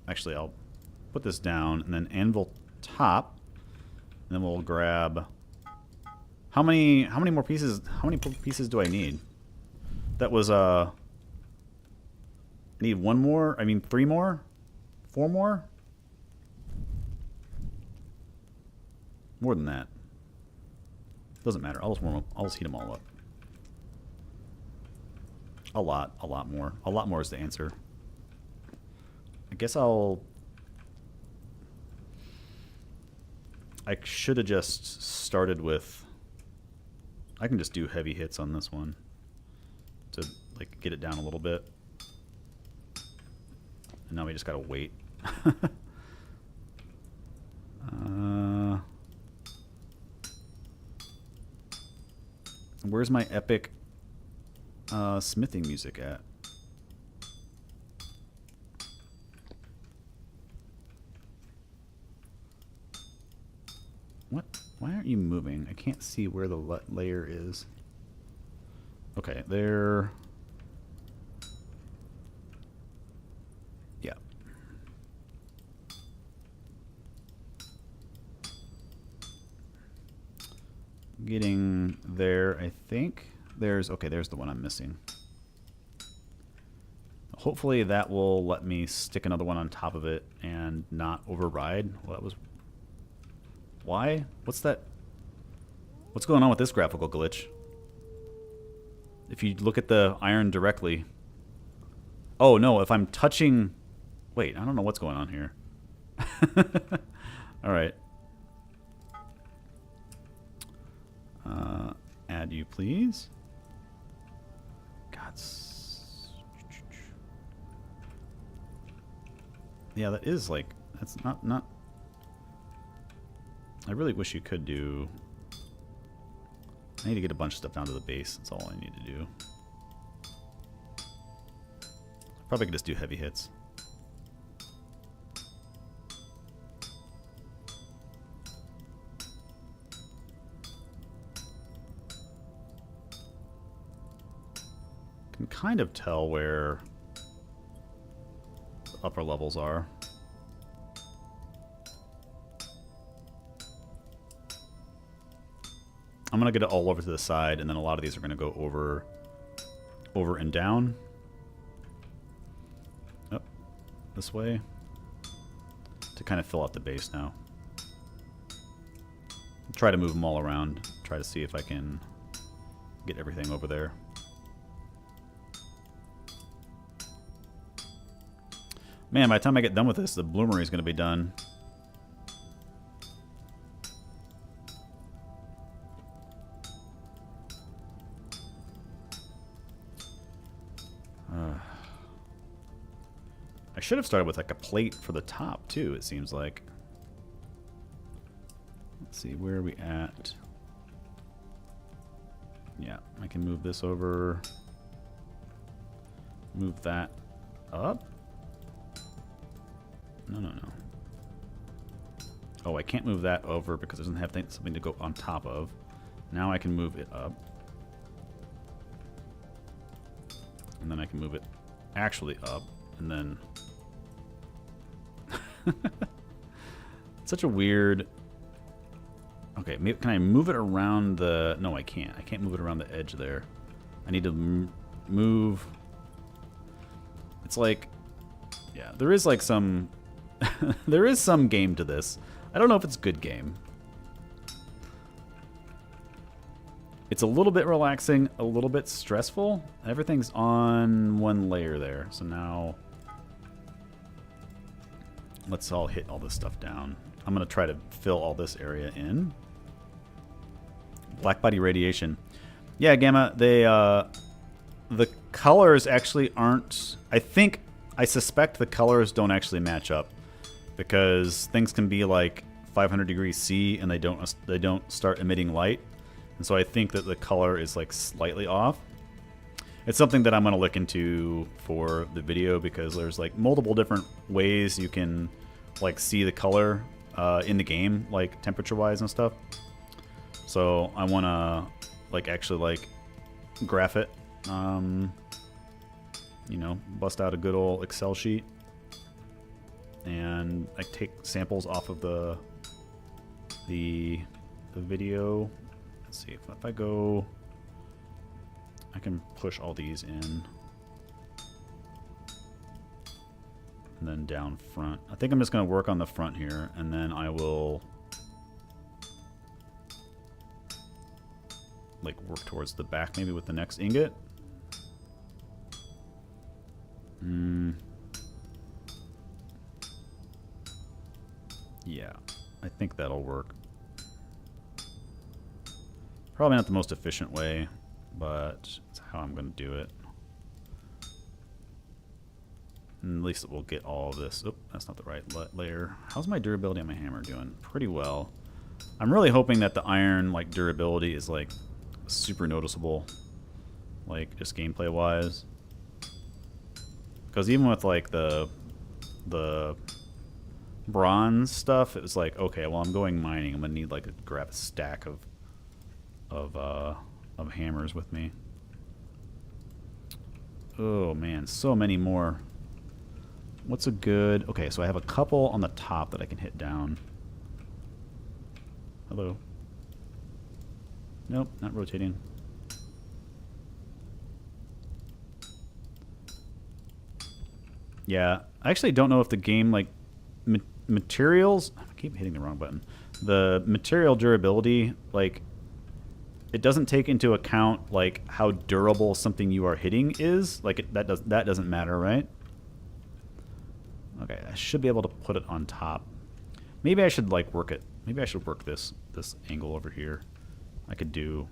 actually I'll put this down and then anvil top. And then we'll grab how many more pieces? How many pieces do I need? That was I need one more. I mean 3 more? 4 more? More than that. Doesn't matter. I'll just heat them all up. A lot more. A lot more is the answer. I guess I should have just started with... I can just do heavy hits on this one to, like, get it down a little bit. And now we just gotta wait. Where's my epic smithing music at? What? Why aren't you moving? I can't see where the layer is. Okay, there. Yeah. Getting there, I think. There's the one I'm missing. Hopefully that will let me stick another one on top of it and not override. Well, that was... Why? What's that? What's going on with this graphical glitch? If you look at the iron directly... Oh, no, if I'm touching... Wait, I don't know what's going on here. Alright. Add you, please. Yeah, that is like, that's not. I really wish you could do. I need to get a bunch of stuff down to the base. That's all I need to do. Probably could just do heavy hits. Can kind of tell where the upper levels are. I'm gonna get it all over to the side, and then a lot of these are gonna go over and down. Up this way to kind of fill out the base now. Try to move them all around. Try to see if I can get everything over there. Man, by the time I get done with this, the bloomery is going to be done. I should have started with like a plate for the top too, it seems like. Let's see, where are we at? Yeah, I can move this over. Move that up. No. Oh, I can't move that over because it doesn't have something to go on top of. Now I can move it up. And then I can move it actually up. And then... Such a weird Okay, maybe, can I move it around the... No, I can't. I can't move it around the edge there. I need to move... It's like... Yeah, there is like some... there is some game to this. I don't know if it's good game. It's a little bit relaxing, a little bit stressful. Everything's on one layer there. So now... Let's all hit all this stuff down. I'm going to try to fill all this area in. Black body radiation. Yeah, Gamma, they, the colors actually aren't... I suspect the colors don't actually match up. Because things can be like 500 degrees C and they don't start emitting light. And so I think that the color is like slightly off. It's something that I'm going to look into for the video because there's like multiple different ways you can like see the color in the game, like temperature wise and stuff. So I want to like actually like graph it, you know, bust out a good old Excel sheet and like take samples off of the video. Let's see if I go, I can push all these in. And then down front. I think I'm just going to work on the front here, and then I will like work towards the back maybe with the next ingot. Yeah, I think that'll work. Probably not the most efficient way, but it's how I'm going to do it. And at least it will get all of this. Oh, that's not the right layer. How's my durability on my hammer doing? Pretty well. I'm really hoping that the iron like durability is like super noticeable, like just gameplay wise. Because even with like the bronze stuff, it was like, okay, well I'm going mining. I'm gonna need like grab a stack of hammers with me. Oh man, so many more. What's a good... Okay, so I have a couple on the top that I can hit down. Hello. Nope, not rotating. Yeah, I actually don't know if the game, like, materials... I keep hitting the wrong button. The material durability, like, it doesn't take into account, like, how durable something you are hitting is. Like, that doesn't matter, right? Okay, I should be able to put it on top. Maybe I should like work it. Maybe I should work this angle over here. I could do...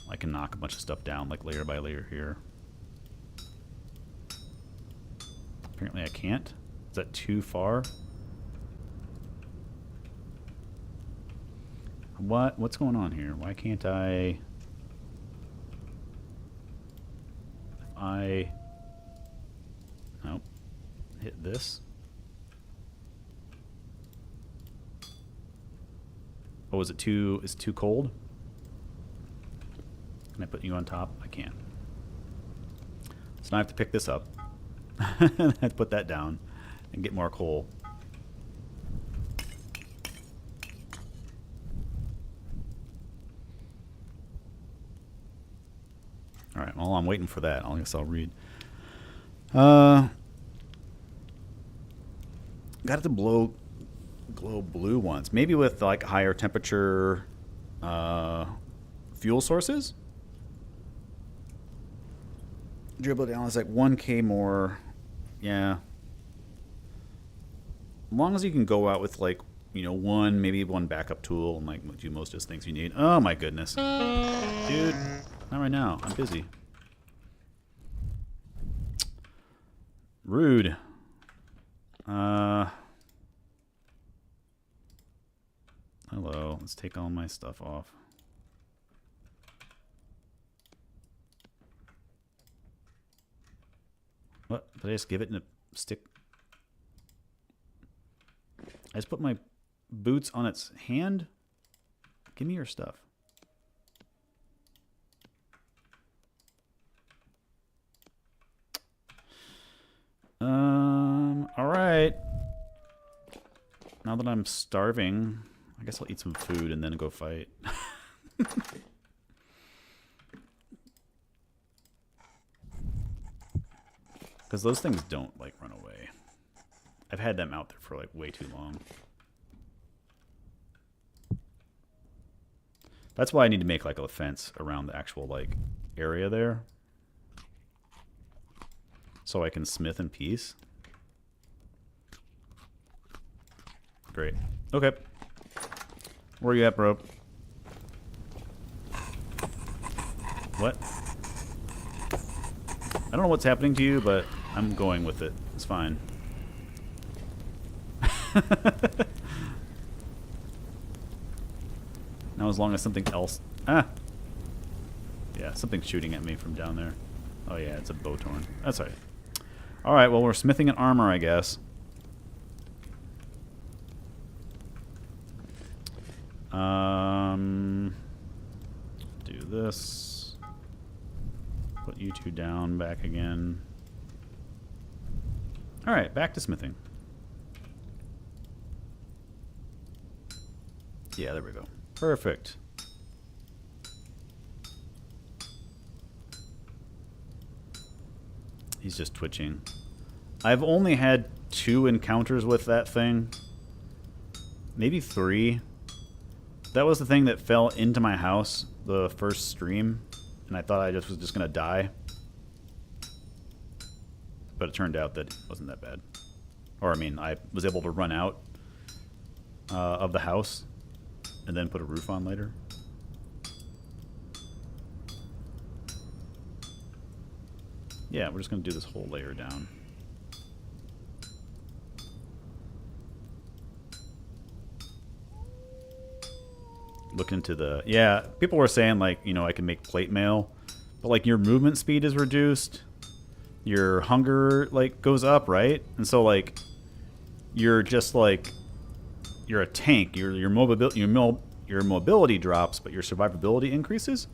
I can knock a bunch of stuff down like layer by layer here. Apparently I can't. Is that too far? What's going on here? Why can't I... Nope. Hit this. Oh, is it too cold? Can I put you on top? I can't. So now I have to pick this up. I have to put that down and get more coal. Alright, well I'm waiting for that. I guess I'll read. Got it to glow blue once. Maybe with like higher temperature fuel sources. Durability down is like 1K more. Yeah. As long as you can go out with like, you know, maybe one backup tool and like do most of the things you need. Oh my goodness. Dude, not right now. I'm busy. Rude. Hello. Let's take all my stuff off. What? Did I just give it in a stick? I just put my boots on its hand? Give me your stuff. All right. Now that I'm starving, I guess I'll eat some food and then go fight. Because those things don't, like, run away. I've had them out there for, like, way too long. That's why I need to make, like, a fence around the actual, like, area there. So I can smith in peace. Great. Okay. Where you at, bro? What? I don't know what's happening to you, but I'm going with it. It's fine. Now as long as something else... Ah! Yeah, something's shooting at me from down there. Oh yeah, it's a bowtorn. That's alright. Alright, well we're smithing an armor, I guess. Do this. Put you two down, back again. Alright, back to smithing. Yeah, there we go. Perfect. He's just twitching. I've only had 2 encounters with that thing. Maybe 3. That was the thing that fell into my house the first stream, and I thought I was just going to die. But it turned out that it wasn't that bad. Or, I mean, I was able to run out of the house and then put a roof on later. Yeah, we're just going to do this whole layer down. Look into the... Yeah, people were saying, like, you know, I can make plate mail, but, like, your movement speed is reduced. Your hunger, like, goes up, right? And so, like, you're just, like... You're a tank. Your mobility drops, but your survivability increases.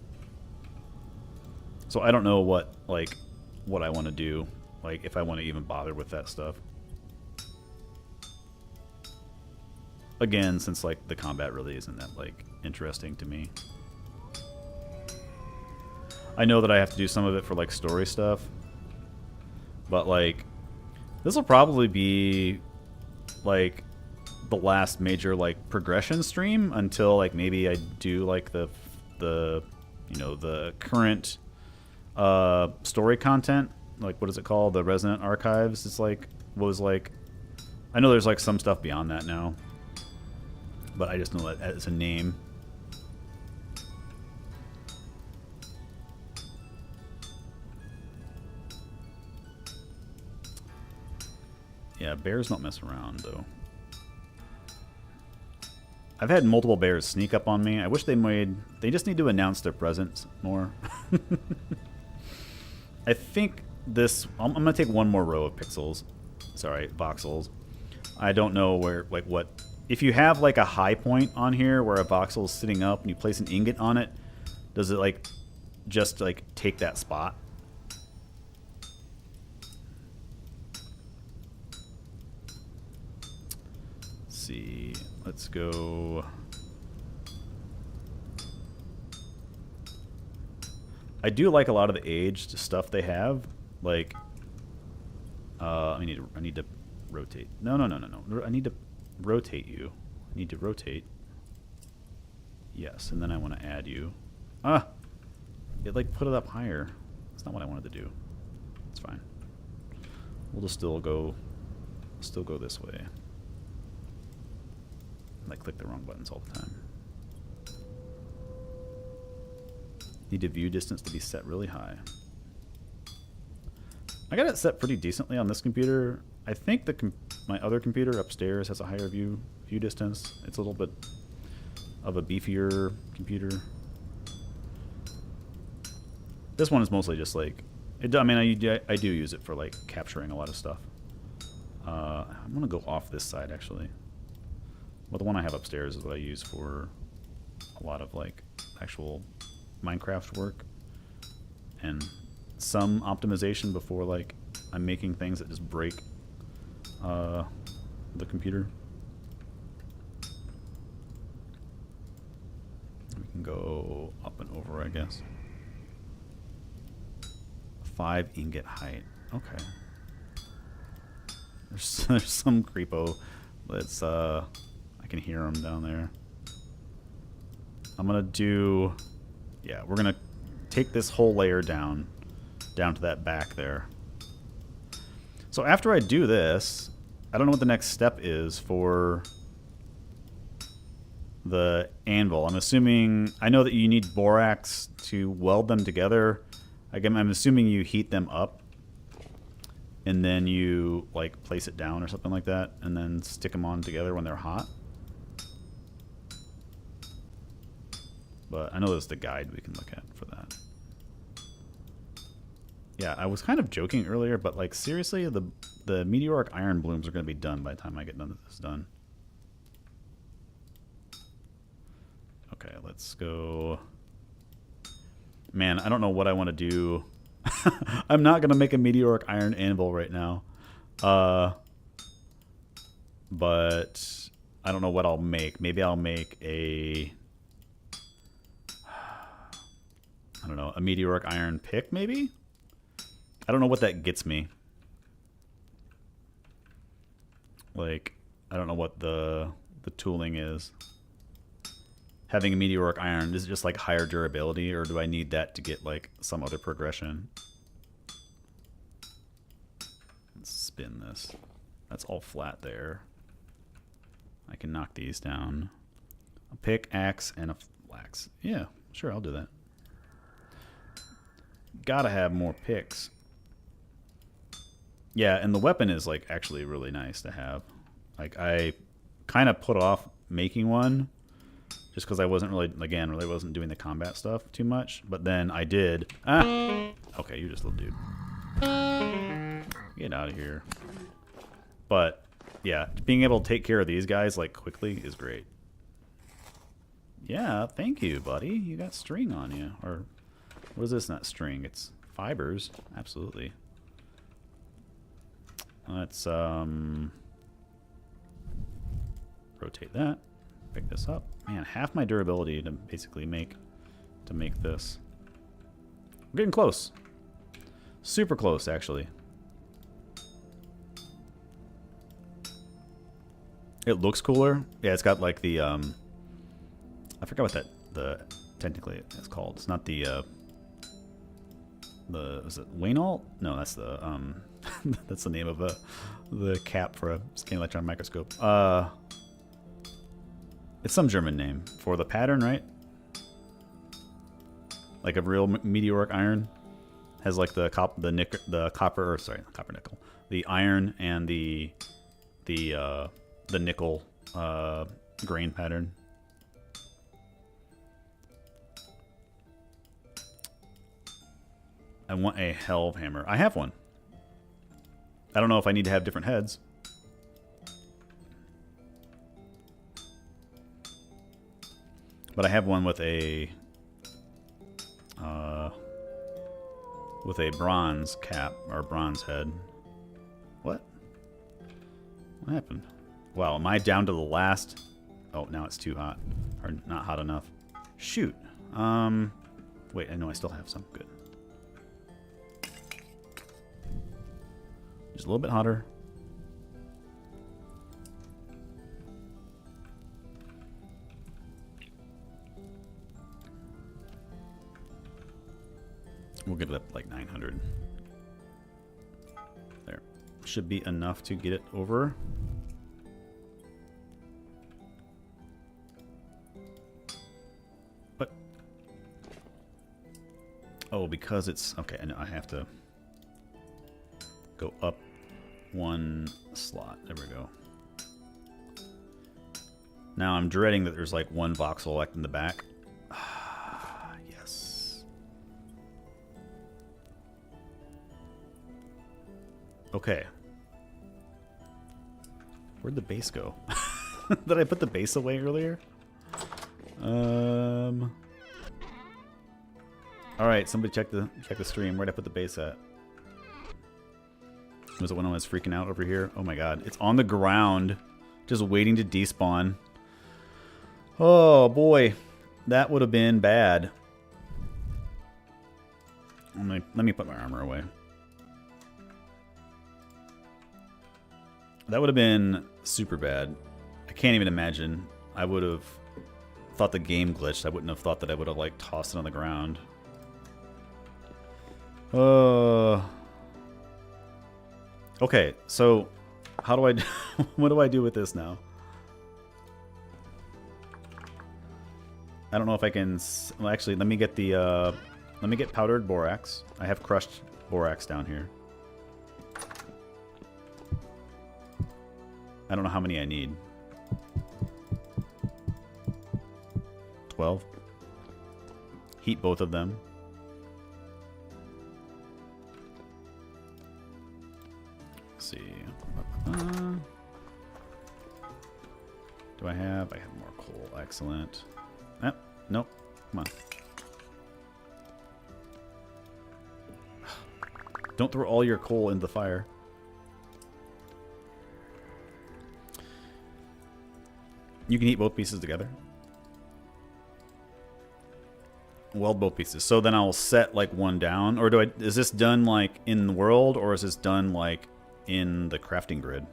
So I don't know what I want to do, like if I want to even bother with that stuff. Again, since like the combat really isn't that like interesting to me. I know that I have to do some of it for like story stuff, but like this will probably be like the last major like progression stream until like maybe I do like the you know the current story content, like what is it called, the Resonant Archives. It's like was like I know there's like some stuff beyond that now, but I just know that as a name. Yeah, bears don't mess around though. I've had multiple bears sneak up on me. I wish they just need to announce their presence more. I think this, I'm going to take one more row of pixels. Sorry, voxels. I don't know where, like what, if you have like a high point on here where a voxel is sitting up and you place an ingot on it, does it like, just like take that spot? Let's see, let's go. I do like a lot of the aged stuff they have. Like, I need to rotate. No. I need to rotate you. I need to rotate. Yes, and then I want to add you. Ah, it like put it up higher. That's not what I wanted to do. It's fine. We'll just still go this way. I click the wrong buttons all the time. Need to view distance to be set really high. I got it set pretty decently on this computer. I think my other computer upstairs has a higher view distance. It's a little bit of a beefier computer. This one is mostly just like, I do use it for like capturing a lot of stuff. I'm gonna go off this side actually. Well, the one I have upstairs is what I use for a lot of like actual Minecraft work and some optimization before like I'm making things that just break the computer. can go up and over, I guess. 5 ingot height. Okay. There's some creepo that's I can hear him down there. I'm gonna do, yeah, we're gonna take this whole layer down to that back there. So after I do this, I don't know what the next step is for the anvil. I'm assuming, I know that you need borax to weld them together. Again, I'm assuming you heat them up and then you like place it down or something like that and then stick them on together when they're hot. But I know there's the guide we can look at for that. Yeah, I was kind of joking earlier, but like seriously, the meteoric iron blooms are going to be done by the time I get this done. Okay, let's go. Man, I don't know what I want to do. I'm not going to make a meteoric iron anvil right now. But I don't know what I'll make. Maybe I'll make a... I don't know, a meteoric iron pick, maybe? I don't know what that gets me. Like, I don't know what the tooling is. Having a meteoric iron, is it just like higher durability, or do I need that to get like some other progression? Let's spin this. That's all flat there. I can knock these down. A pick, axe, and a flax. Yeah, sure, I'll do that. Gotta have more picks. Yeah, and the weapon is like actually really nice to have. Like I kind of put off making one just because I wasn't really, again, really wasn't doing the combat stuff too much. But then I did. Ah! Okay, you're just a little dude. Get out of here. But yeah, being able to take care of these guys like quickly is great. Yeah, thank you, buddy. You got string on you. Or what is this? Not string, it's fibers. Absolutely. Let's rotate that. Pick this up. Man, half my durability to basically make this. We're getting close. Super close, actually. It looks cooler. Yeah, it's got like the I forgot what the technically it's called. It's not the is it Waynault? No, that's the that's the name of the cap for a scanning electron microscope. It's some German name for the pattern, right? Like a real meteoric iron has like the copper, nickel, the iron and the nickel grain pattern. I want a Helve hammer. I have one. I don't know if I need to have different heads. But I have one with a bronze cap or bronze head. What? What happened? Wow, am I down to the last? Oh, now it's too hot. Or not hot enough. Shoot. Wait, I know I still have some. Good. Just a little bit hotter. We'll get it up like 900. There. Should be enough to get it over. But oh, because it's okay, and I have to go up one slot. There we go. Now I'm dreading that there's like one voxel left in the back. Yes. Okay. Where'd the base go? Did I put the base away earlier? All right, somebody check the stream. Where'd I put the base at? Was it when I was freaking out over here? Oh my god. It's on the ground, just waiting to despawn. Oh boy. That would have been bad. Let me put my armor away. That would have been super bad. I can't even imagine. I would have thought the game glitched. I wouldn't have thought that I would have like tossed it on the ground. Okay, so how do I do, what do I do with this now? I don't know if I can. Well, actually, let me get the let me get powdered borax. I have crushed borax down here. I don't know how many I need. 12. Heat both of them. Let's see. Do I have? I have more coal. Excellent. Nope. Come on. Don't throw all your coal into the fire. You can heat both pieces together. Weld both pieces. So then I'll set like one down, or do I? Is this done like in the world, or is this done like in the crafting grid?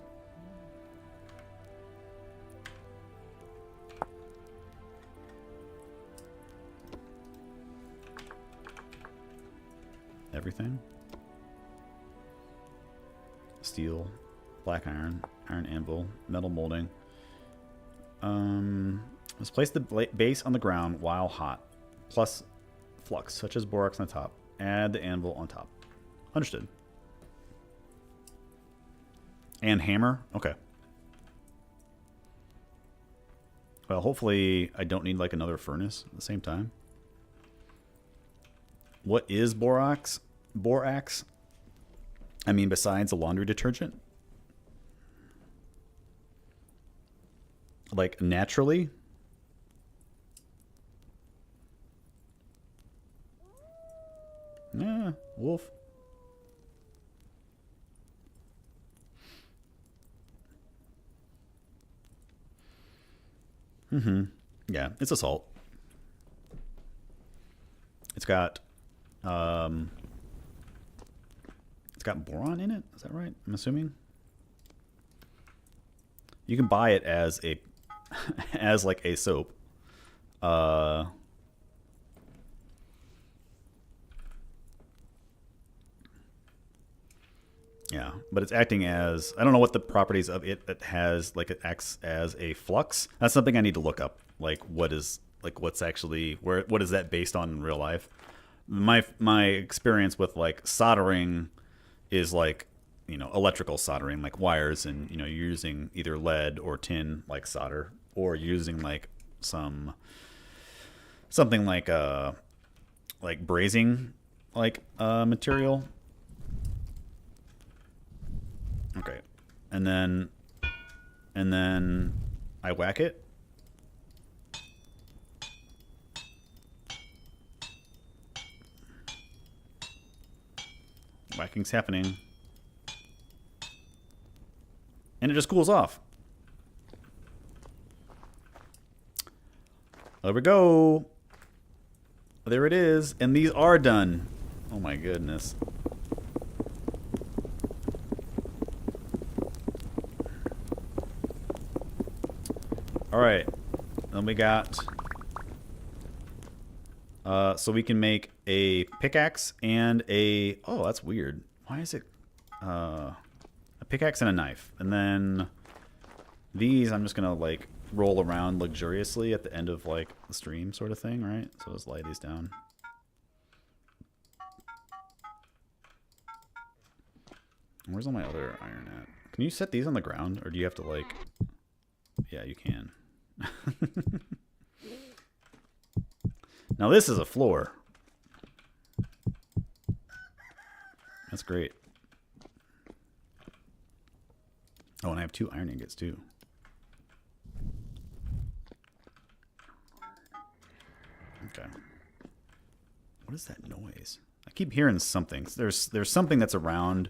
Everything. Steel, black iron, iron anvil, metal molding. Let's place the base on the ground while hot, plus flux, such as borax on the top. Add the anvil on top. Understood. And hammer? Okay. Well, hopefully I don't need like another furnace at the same time. What is borax? Borax? I mean, besides a laundry detergent? Like, naturally? Yeah, wolf. Yeah, it's a salt. It's got boron in it. Is that right? I'm assuming. You can buy it as a as like a soap. Yeah, but it's acting as, I don't know what the properties of it that has, like it acts as a flux. That's something I need to look up. Like what's actually, what is that based on in real life? My experience with like soldering is like, you know, electrical soldering, like wires, and you know, you're using either lead or tin like solder, or using like something like brazing like material. Okay, and then I whack it. Whacking's happening. And it just cools off. There we go. There it is. And these are done. Oh my goodness. Alright. Then we got... so we can make a pickaxe and a... Oh, that's weird. Why is it... a pickaxe and a knife. And then these I'm just going to, like, roll around luxuriously at the end of, like, the stream sort of thing, right? So let's lay these down. Where's all my other iron at? Can you set these on the ground? Or do you have to, like... Yeah, you can. Now this is a floor. That's great. Oh, and I have 2 iron ingots too. Okay. What is that noise? I keep hearing something. There's something that's around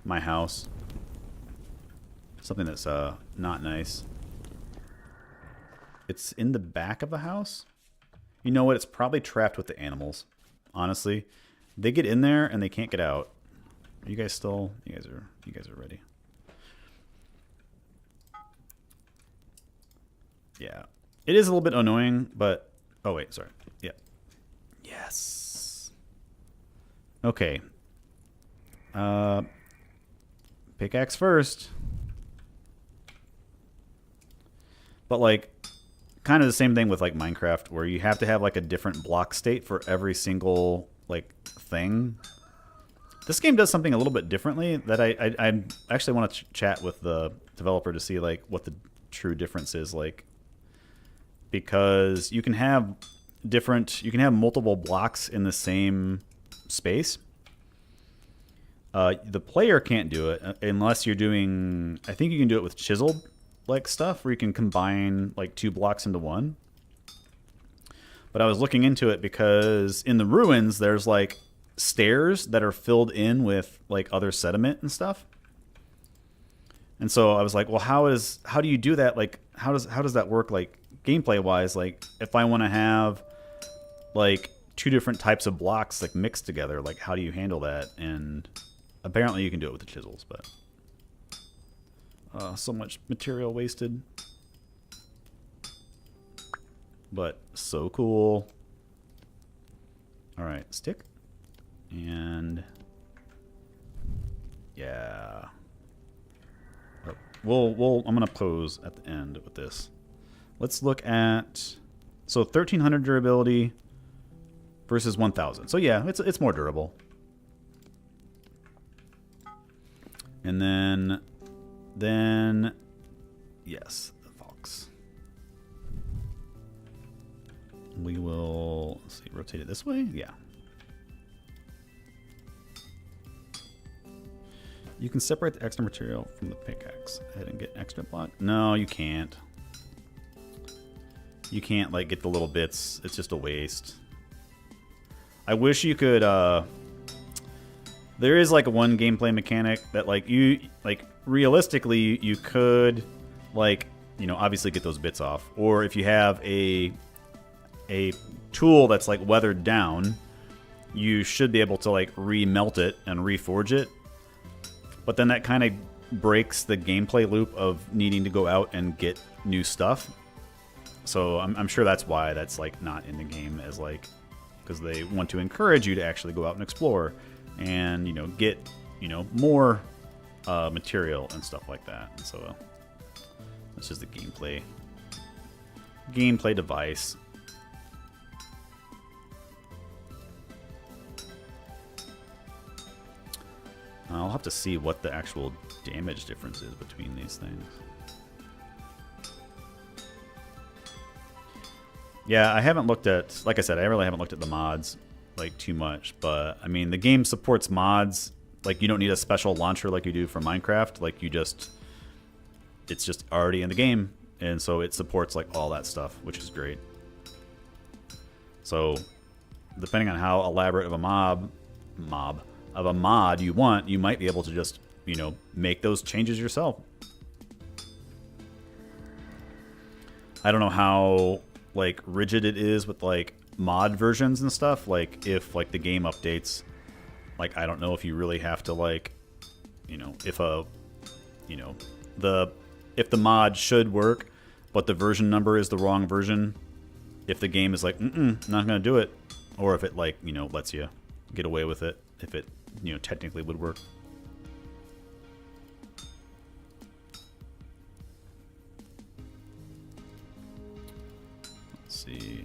my house. Something that's not nice. It's in the back of the house. You know what? It's probably trapped with the animals. Honestly, they get in there and they can't get out. Are you guys still? You guys are ready. Yeah, it is a little bit annoying, but oh wait, sorry. Yeah. Yes. Okay. Pickaxe first. But like, kind of the same thing with like Minecraft, where you have to have like a different block state for every single like thing. This game does something a little bit differently that I actually want to chat with the developer to see like what the true difference is like, because you can have multiple blocks in the same space. The player can't do it unless you're doing. I think you can do it with chiseled like stuff, where you can combine like 2 blocks into one. But I was looking into it because in the ruins there's like stairs that are filled in with like other sediment and stuff. And so I was like, well, how do you do that? Like, how does that work like gameplay wise? Like, if I want to have like 2 different types of blocks like mixed together, like how do you handle that? And apparently you can do it with the chisels, but so much material wasted. But so cool. All right, stick. And yeah. I'm gonna pose at the end with this. Let's look at, so 1300 durability versus 1000. So yeah, it's more durable. And then yes, the fox. We will, let's see, rotate it this way. Yeah. You can separate the extra material from the pickaxe. Ahead and get extra block. No, you can't. You can't like get the little bits. It's just a waste. I wish you could. There is like one gameplay mechanic that like realistically you could like, you know, obviously get those bits off, or if you have a tool that's like weathered down, you should be able to like remelt it and reforge it. But then that kind of breaks the gameplay loop of needing to go out and get new stuff. So I'm sure that's why that's like not in the game, as like, because they want to encourage you to actually go out and explore and, you know, get, you know, more material and stuff like that. And so that's just the gameplay device. I'll have to see what the actual damage difference is between these things. Yeah, I haven't looked at, like I said, I really haven't looked at the mods like too much, but I mean the game supports mods. Like you don't need a special launcher like you do for Minecraft. Like it's just already in the game, and so it supports like all that stuff, which is great. So depending on how elaborate of a mod you want, you might be able to just, you know, make those changes yourself. I don't know how like rigid it is with like mod versions and stuff. Like if like the game updates, like I don't know if you really have to like, you know, if the mod should work but the version number is the wrong version, if the game is like not gonna do it, or if it like, you know, lets you get away with it, if it, you know, technically would work. Let's see.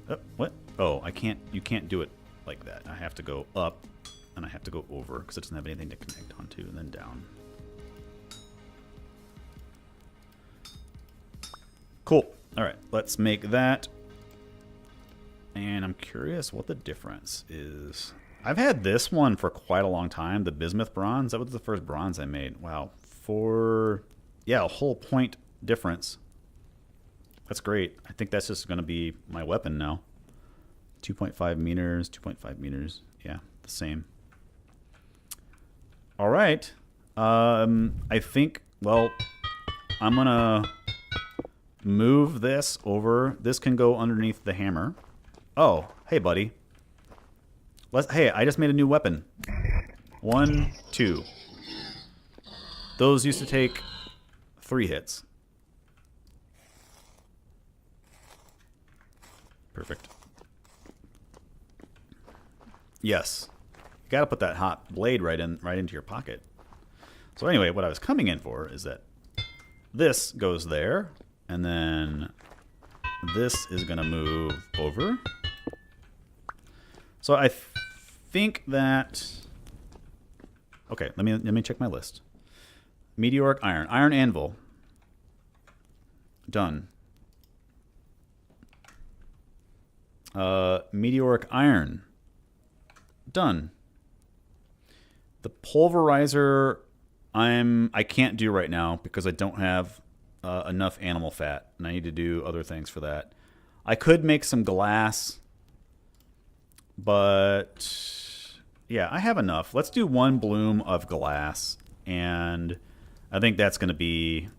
Oh, what? Oh, I can't. You can't do it like that. I have to go up, and I have to go over because it doesn't have anything to connect onto, and then down. Cool. All right, let's make that. And I'm curious what the difference is. I've had this one for quite a long time, the bismuth bronze. That was the first bronze I made. Wow. Yeah, a whole point difference. That's great. I think that's just going to be my weapon now. 2.5 meters, 2.5 meters. Yeah, the same. All right. I think, well, I'm going to move this over. This can go underneath the hammer. Oh, hey, buddy. Hey, I just made a new weapon. 1, 2. Those used to take 3 hits. Perfect. Yes. You gotta put that hot blade right into your pocket. So anyway, what I was coming in for is that this goes there, and then this is gonna move over. So I think that... Okay, let me check my list. Meteoric iron. Iron anvil. Done. Meteoric iron. Done. The pulverizer I can't do right now because I don't have enough animal fat, and I need to do other things for that. I could make some glass, but yeah, I have enough. Let's do 1 bloom of glass, and I think that's gonna be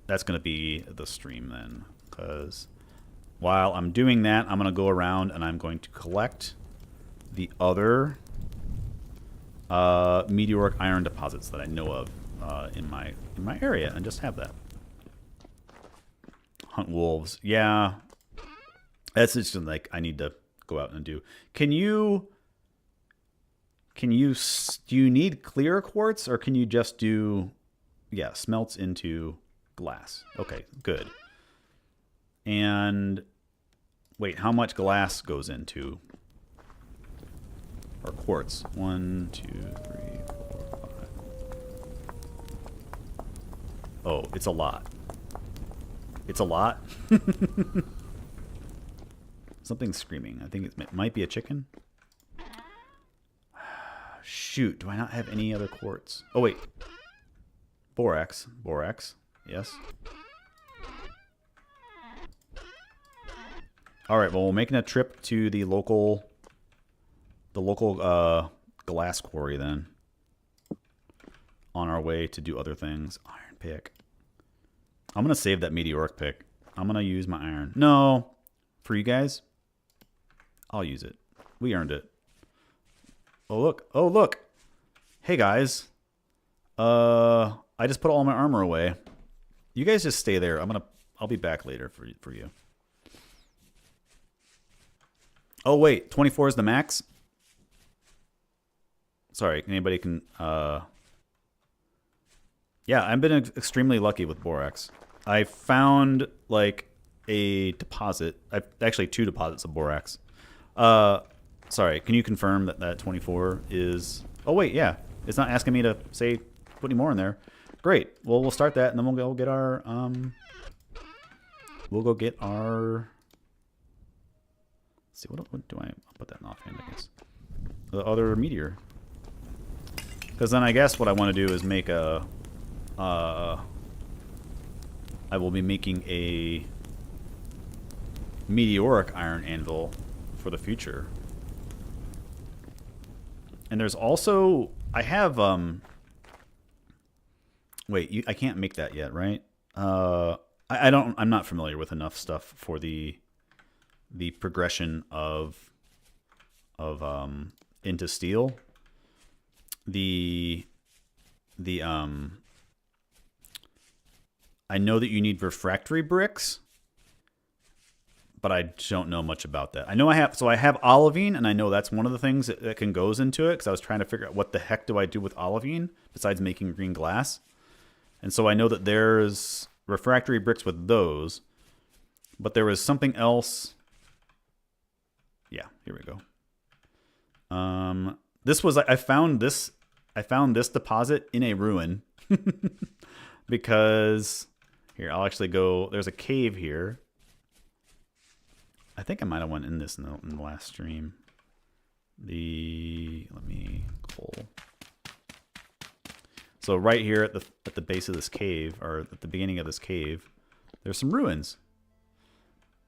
the stream then, because while I'm doing that, I'm gonna go around and I'm going to collect the other meteoric iron deposits that I know of in my area, and just have that. Hunt wolves. Yeah, that's just like I need to go out and do. Do you need clear quartz, or can you just do, yeah, smelts into glass? Okay, good. And wait, how much glass goes into, or quartz? 1, 2, 3, 4, 5. Oh, it's a lot. It's a lot. Something's screaming. I think it might be a chicken. Shoot, do I not have any other quartz? Oh, wait. Borax. Borax. Yes. All right, well, we're making a trip to the local glass quarry then. On our way to do other things. Iron pick. I'm going to save that meteoric pick. I'm going to use my iron. No. For you guys, I'll use it. We earned it. Oh, look. Oh, look. Hey, guys. I just put all my armor away. You guys just stay there. I'll be back later for you. Oh, wait. 24 is the max? Sorry. Anybody can... Yeah, I've been extremely lucky with borax. I found, like, a deposit. Actually, 2 deposits of borax. Sorry, can you confirm that 24 is... Oh, wait, yeah. It's not asking me to say put any more in there. Great. Well, we'll start that, and then we'll go get our... We'll go get our... Let's see, what do I'll put that in offhand, I guess. The other meteor. Because then I guess what I want to do is make a... I will be making a meteoric iron anvil for the future. And there's also... I have... Wait, I can't make that yet, right? I'm not familiar with enough stuff for the progression of into steel. I know that you need refractory bricks, but I don't know much about that. I know I have olivine, and I know that's one of the things that can goes into it, because I was trying to figure out what the heck do I do with olivine besides making green glass. And so I know that there's refractory bricks with those, but there was something else. Yeah, here we go. I found this deposit in a ruin because here, I'll actually go. There's a cave here. I think I might have went in this in the last stream. Coal. So right here at the base of this cave, or at the beginning of this cave, there's some ruins.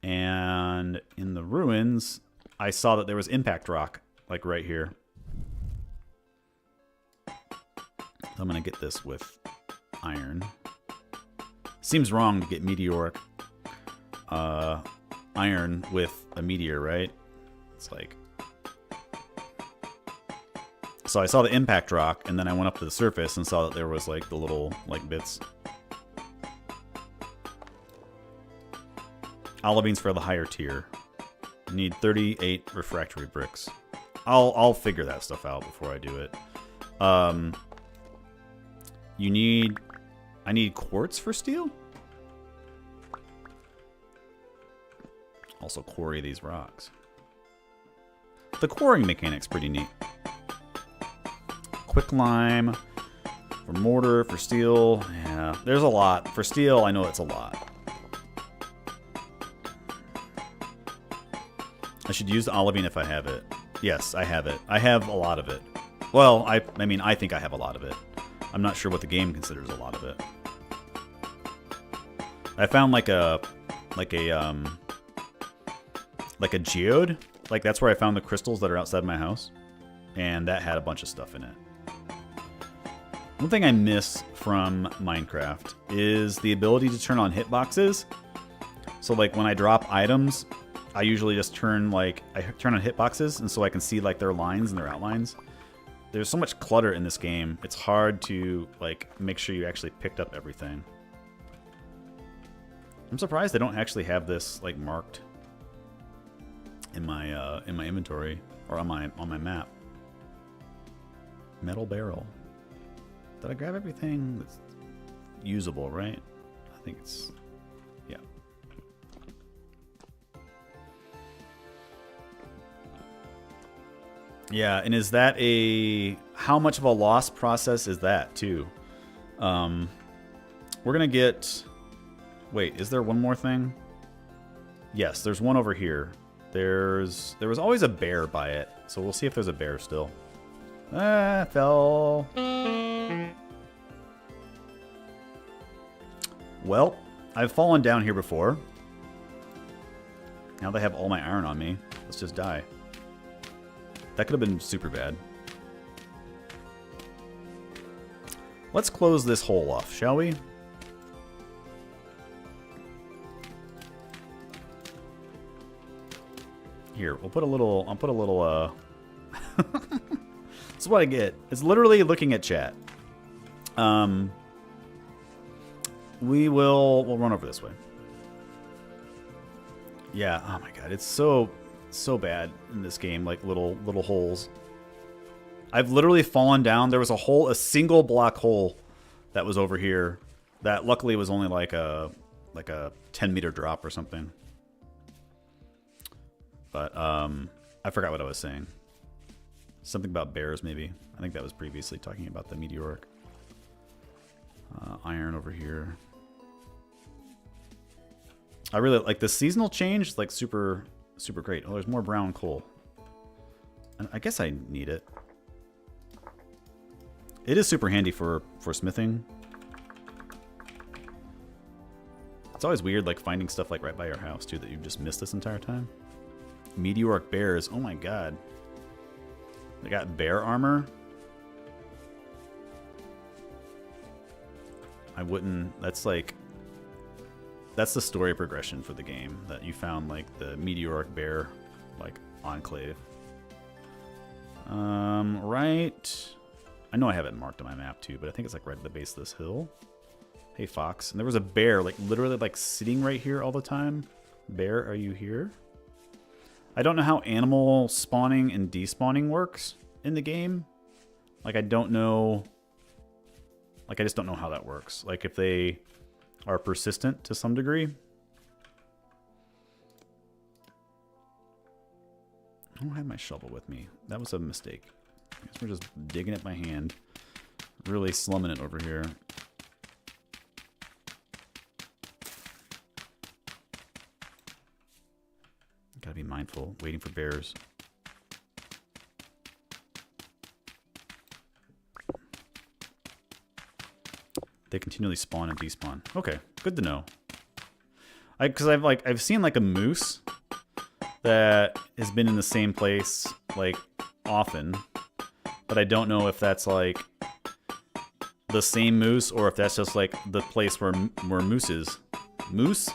And in the ruins, I saw that there was impact rock, like right here. So I'm gonna get this with iron. Seems wrong to get meteoric iron with a meteor, right? It's like... So I saw the impact rock, and then I went up to the surface and saw that there was like the little like bits. Olivines for the higher tier. You need 38 refractory bricks. I'll figure that stuff out before I do it. I need quartz for steel? Also quarry these rocks. The quarrying mechanic's pretty neat. Quick lime for mortar, for steel. Yeah, there's a lot. For steel, I know it's a lot. I should use the olivine if I have it. Yes, I have it. I have a lot of it. Well, I mean, I think I have a lot of it. I'm not sure what the game considers a lot of it. I found like a geode. Like that's where I found the crystals that are outside my house, and that had a bunch of stuff in it. One thing I miss from Minecraft is the ability to turn on hitboxes. So like when I drop items, I usually just turn on hitboxes, and so I can see like their lines and their outlines. There's so much clutter in this game. It's hard to like make sure you actually picked up everything. I'm surprised they don't actually have this like marked in my inventory or on my map. Metal barrel. Did I grab everything that's usable, right? I think it's... yeah. Yeah, and is that a... how much of a lost process is that, too? We're gonna get... wait, is there one more thing? Yes, there's one over here. There was always a bear by it, so we'll see if there's a bear still. Ah, fell. Well, I've fallen down here before. Now they have all my iron on me. Let's just die. That could have been super bad. Let's close this hole off, shall we? Here, we'll put a little... I'll put a little, That's what I get. It's literally looking at chat. We'll run over this way. Yeah, oh my god, it's so bad in this game, like little holes. I've literally fallen down. There was a single block hole that was over here that luckily was only like a 10-meter drop or something. But I forgot what I was saying. Something about bears, maybe. I think that was previously talking about the Meteoric. Iron over here. I really like the seasonal change, like super great. Oh, there's more brown coal. And I guess I need it. It is super handy for smithing. It's always weird, like finding stuff like right by your house too that you've just missed this entire time. Meteoric bears. Oh my god. They got bear armor. I wouldn't... That's the story progression for the game. That you found like the Meteoric bear like enclave. Right... I know I have it marked on my map too, but I think it's like right at the base of this hill. Hey Fox. And there was a bear like literally like sitting right here all the time. Bear, are you here? I don't know how animal spawning and despawning works in the game. Like I don't know... Like I just don't know how that works. Like if they are persistent to some degree. I don't have my shovel with me. That was a mistake. I guess we're just digging it by hand. Really slumming it over here. Gotta be mindful, waiting for bears. They continually spawn and despawn. Okay, good to know. Because I've seen like a moose that has been in the same place like often, but I don't know if that's like the same moose or if that's just like the place where mooses. Moose?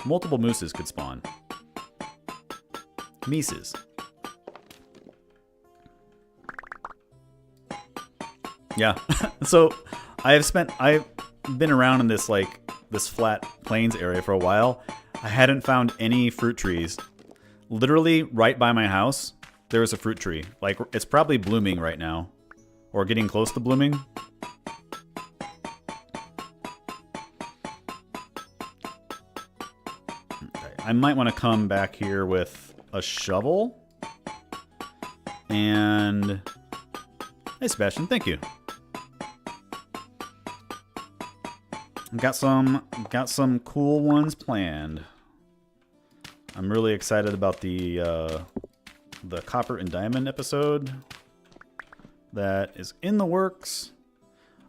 Multiple mooses could spawn. Mises. Yeah. So I've been around in this this flat plains area for a while. I hadn't found any fruit trees. Literally right by my house, there was a fruit tree. Like it's probably blooming right now. Or getting close to blooming. Okay. I might want to come back here with a shovel. And hey Sebastian, thank you. Got some cool ones planned. I'm really excited about the copper and diamond episode that is in the works.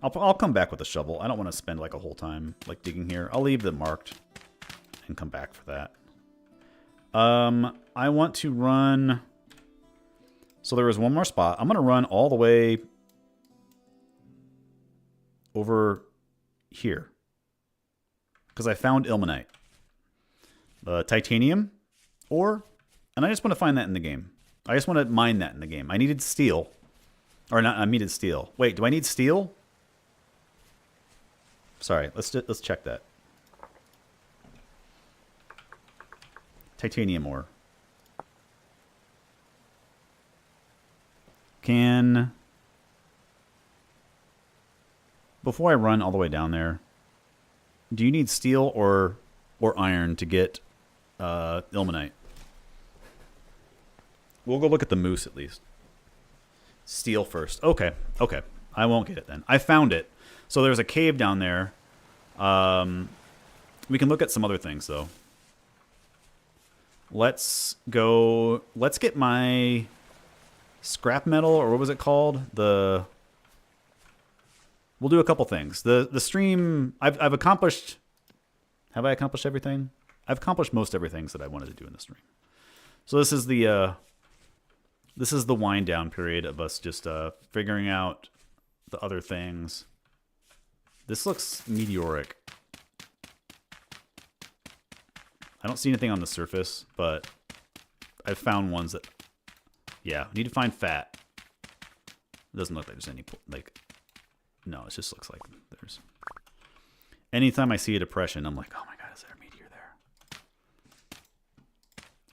I'll come back with a shovel. I don't want to spend like a whole time like digging here. I'll leave them marked and come back for that. I want to run. So there was one more spot. I'm gonna run all the way over here. Because I found ilmenite. Titanium ore. And I just want to find that in the game. I just want to mine that in the game. I needed steel. Or not, I needed steel. Wait, do I need steel? Sorry, let's check that. Titanium ore. Before I run all the way down there, do you need steel or iron to get ilmenite? We'll go look at the moose at least. Steel first. Okay. I won't get it then. I found it. So there's a cave down there. We can look at some other things though. Let's get my scrap metal, or what was it called? We'll do a couple things. The stream, I've accomplished. Have I accomplished everything? I've accomplished most everything that I wanted to do in the stream. So this is the wind down period of us just figuring out the other things. This looks meteoric. I don't see anything on the surface, but I've found ones that, yeah, need to find fat. It doesn't look like there's any no, it just looks like there's. Anytime I see a depression, I'm like, oh my god, is there a meteor there?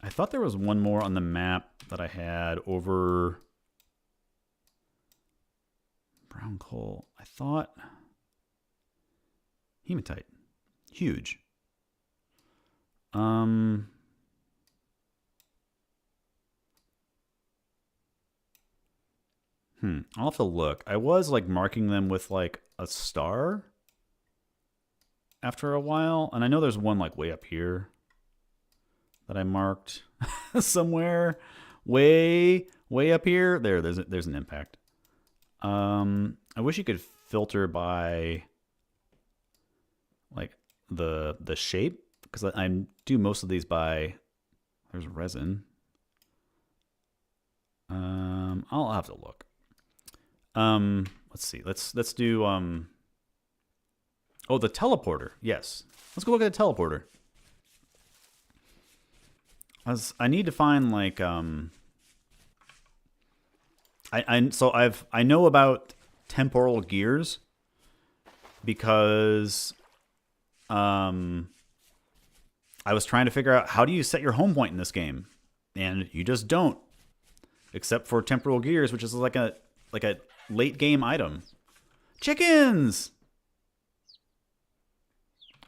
I thought there was one more on the map that I had over brown coal. I thought hematite, huge. I'll have to look. I was like marking them with like a star after a while, and I know there's one like way up here that I marked somewhere way up here. There's an impact. I wish you could filter by like the shape, because I do most of these by. There's resin. I'll have to look. Let's see. Let's do oh, the teleporter. Yes. Let's go look at the teleporter. I need to find like I know about temporal gears because I was trying to figure out how do you set your home point in this game, and you just don't, except for temporal gears, which is like a late game item. Chickens!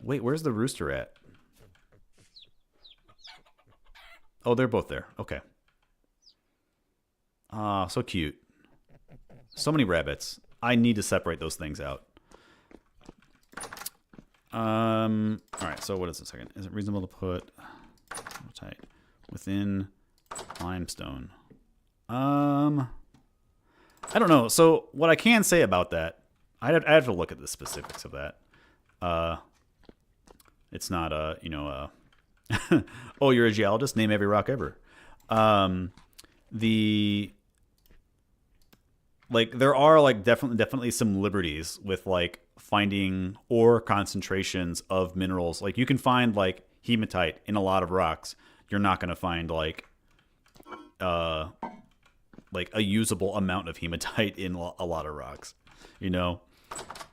Wait, where's the rooster at? Oh, they're both there. Okay. Ah, so cute. So many rabbits. I need to separate those things out. Alright, so what is it? Second? Is it reasonable to put tight within limestone? I don't know. So what I can say about that, I'd have to look at the specifics of that. It's not oh, you're a geologist? Name every rock ever. The like there are like definitely some liberties with like finding ore concentrations of minerals. Like you can find like hematite in a lot of rocks. You're not going to find like a usable amount of hematite in a lot of rocks, you know?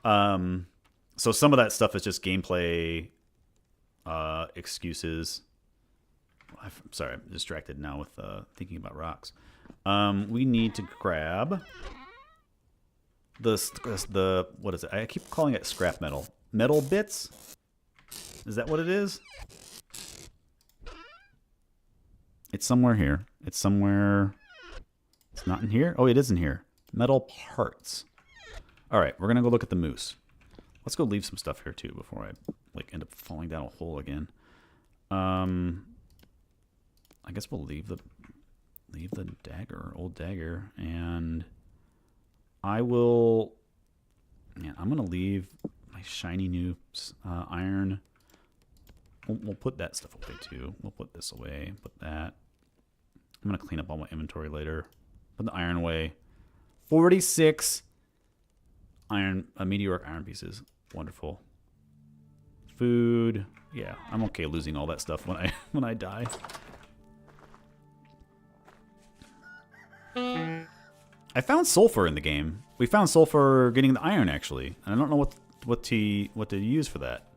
So some of that stuff is just gameplay excuses. I'm sorry, I'm distracted now with thinking about rocks. We need to grab the what is it? I keep calling it scrap metal. Metal bits? Is that what it is? It's somewhere here. It's somewhere. It's not in here? Oh, it is in here. Metal parts. All right, we're going to go look at the moose. Let's go leave some stuff here, too, before I like end up falling down a hole again. I guess we'll leave the dagger, old dagger, and I will... Man, I'm going to leave my shiny new iron. We'll put that stuff away, too. We'll put this away, put that. I'm going to clean up all my inventory later. Put the iron away. 46 iron, meteoric iron pieces. Wonderful. Food. Yeah, I'm okay losing all that stuff when I die. I found sulfur in the game. We found sulfur getting the iron actually. I don't know what to use for that.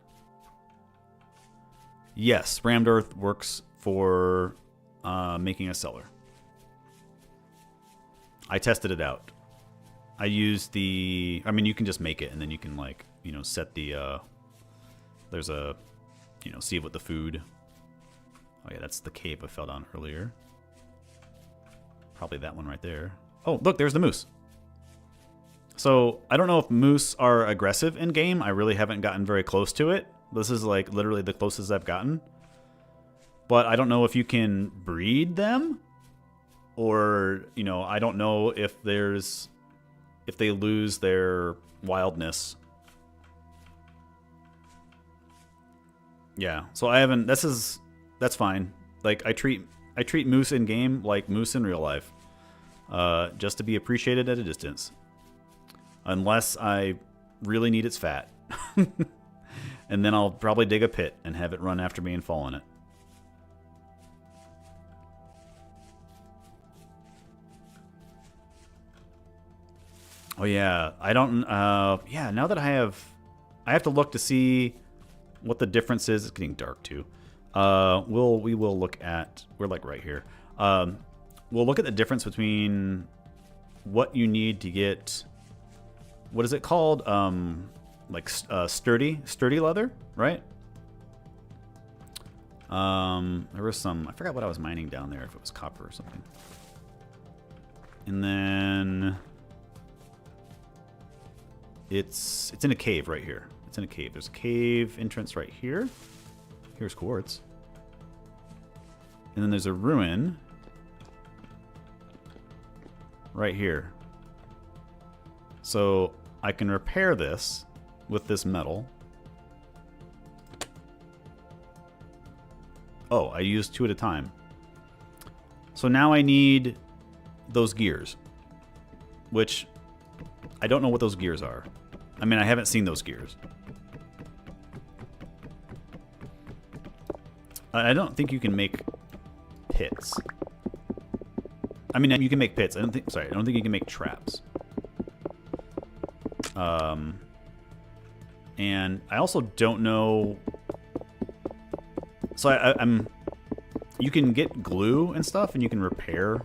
Yes, rammed earth works for making a cellar. I tested it out. I used the... I mean, you can just make it, and then you can, like, you know, set the... there's a... You know, see what the food... Oh, yeah, that's the cave I fell down earlier. Probably that one right there. Oh, look, there's the moose. So, I don't know if moose are aggressive in-game. I really haven't gotten very close to it. This is, like, literally the closest I've gotten. But I don't know if you can breed them. Or, you know, I don't know if there's... If they lose their wildness. Yeah, so I haven't... That's fine. Like, I treat moose in game like moose in real life. Just to be appreciated at a distance. Unless I really need its fat. And then I'll probably dig a pit and have it run after me and fall in it. Oh yeah, I don't. Yeah, now that I have to look to see what the difference is. It's getting dark too. We will look at. We're like right here. We'll look at the difference between what you need to get. What is it called? Like sturdy leather, right? There was some. I forgot what I was mining down there. If it was copper or something. And then. It's in a cave right here. It's in a cave. There's a cave entrance right here. Here's quartz. And then there's a ruin right here. So I can repair this with this metal. Oh, I used 2 at a time. So now I need those gears, which I don't know what those gears are. I mean, I haven't seen those gears. I don't think you can make pits. I mean, you can make pits. I don't think you can make traps. And I also don't know. So I'm. You can get glue and stuff, and you can repair,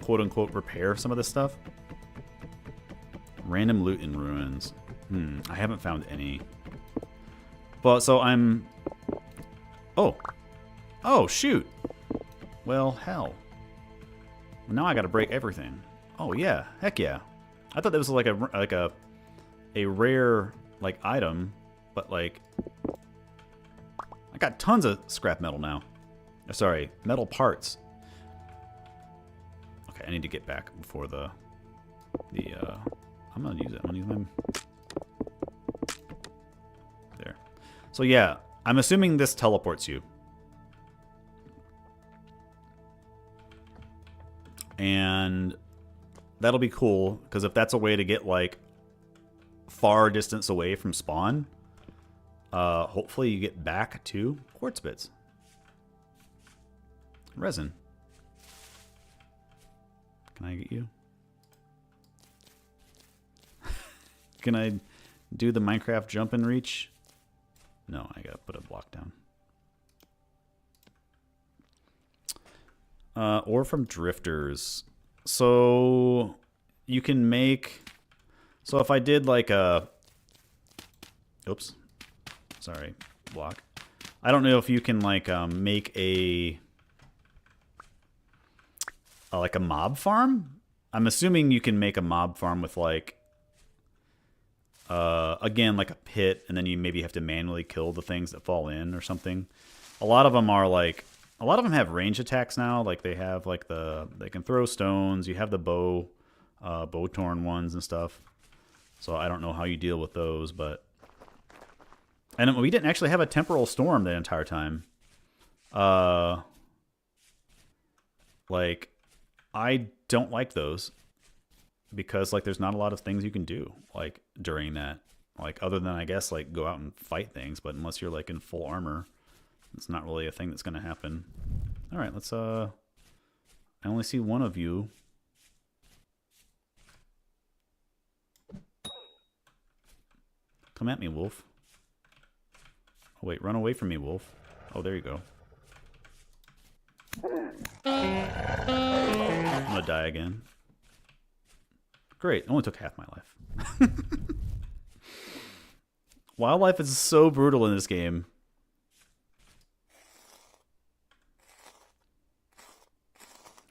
quote unquote, repair some of this stuff. Random loot in ruins. I haven't found any. But so I'm. Oh shoot. Well, hell. Now I got to break everything. Oh yeah, heck yeah. I thought that was like a rare like item, but like I got tons of scrap metal now. Sorry, metal parts. Okay, I need to get back before the I'm gonna use it. I'm gonna use my there. So yeah, I'm assuming this teleports you. And that'll be cool, because if that's a way to get, like, far distance away from spawn, hopefully you get back to quartz bits. Resin. Can I get you? Can I do the Minecraft jump and reach? No, I gotta put a block down. Ore from drifters. So you can make... So if I did like a... Oops. Sorry. Block. I don't know if you can like make a mob farm. I'm assuming you can make a mob farm with like again like a pit, and then you maybe have to manually kill the things that fall in or something. A lot of them have range attacks now. Like they have like they can throw stones. You have the bow torn ones and stuff. So I don't know how you deal with those, but... And we didn't actually have a temporal storm the entire time. Like, I don't like those. Because, like, there's not a lot of things you can do, like, during that. Like, other than, I guess, like, go out and fight things. But unless you're, like, in full armor, it's not really a thing that's going to happen. Alright, let's, I only see one of you. Come at me, wolf. Oh, wait, run away from me, wolf. Oh, there you go. I'm gonna die again. Great, it only took half my life. Wildlife is so brutal in this game.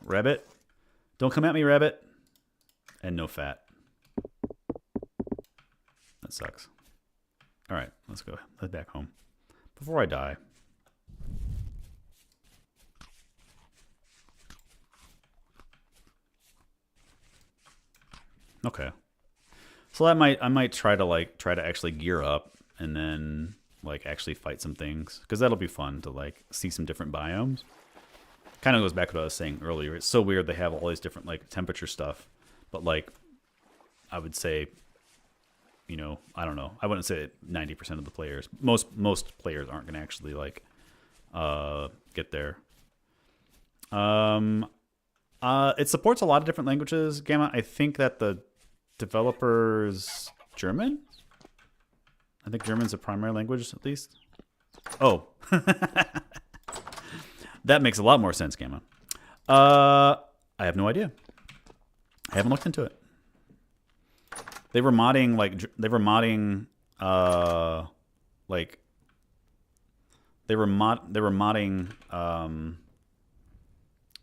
Rabbit. Don't come at me, rabbit. And no fat. That sucks. Alright, let's go. Head back home. Before I die. Okay. So I might try to actually gear up and then like actually fight some things, because that'll be fun to like see some different biomes. Kind of goes back to what I was saying earlier. It's so weird they have all these different like temperature stuff, but like I would say, you know, I don't know. I wouldn't say 90% of the players. Most players aren't going to actually like get there. It supports a lot of different languages. Gamma. I think that the developer's German. I think German's a primary language, at least. Oh, that makes a lot more sense, Gamma. I have no idea. I haven't looked into it. They were modding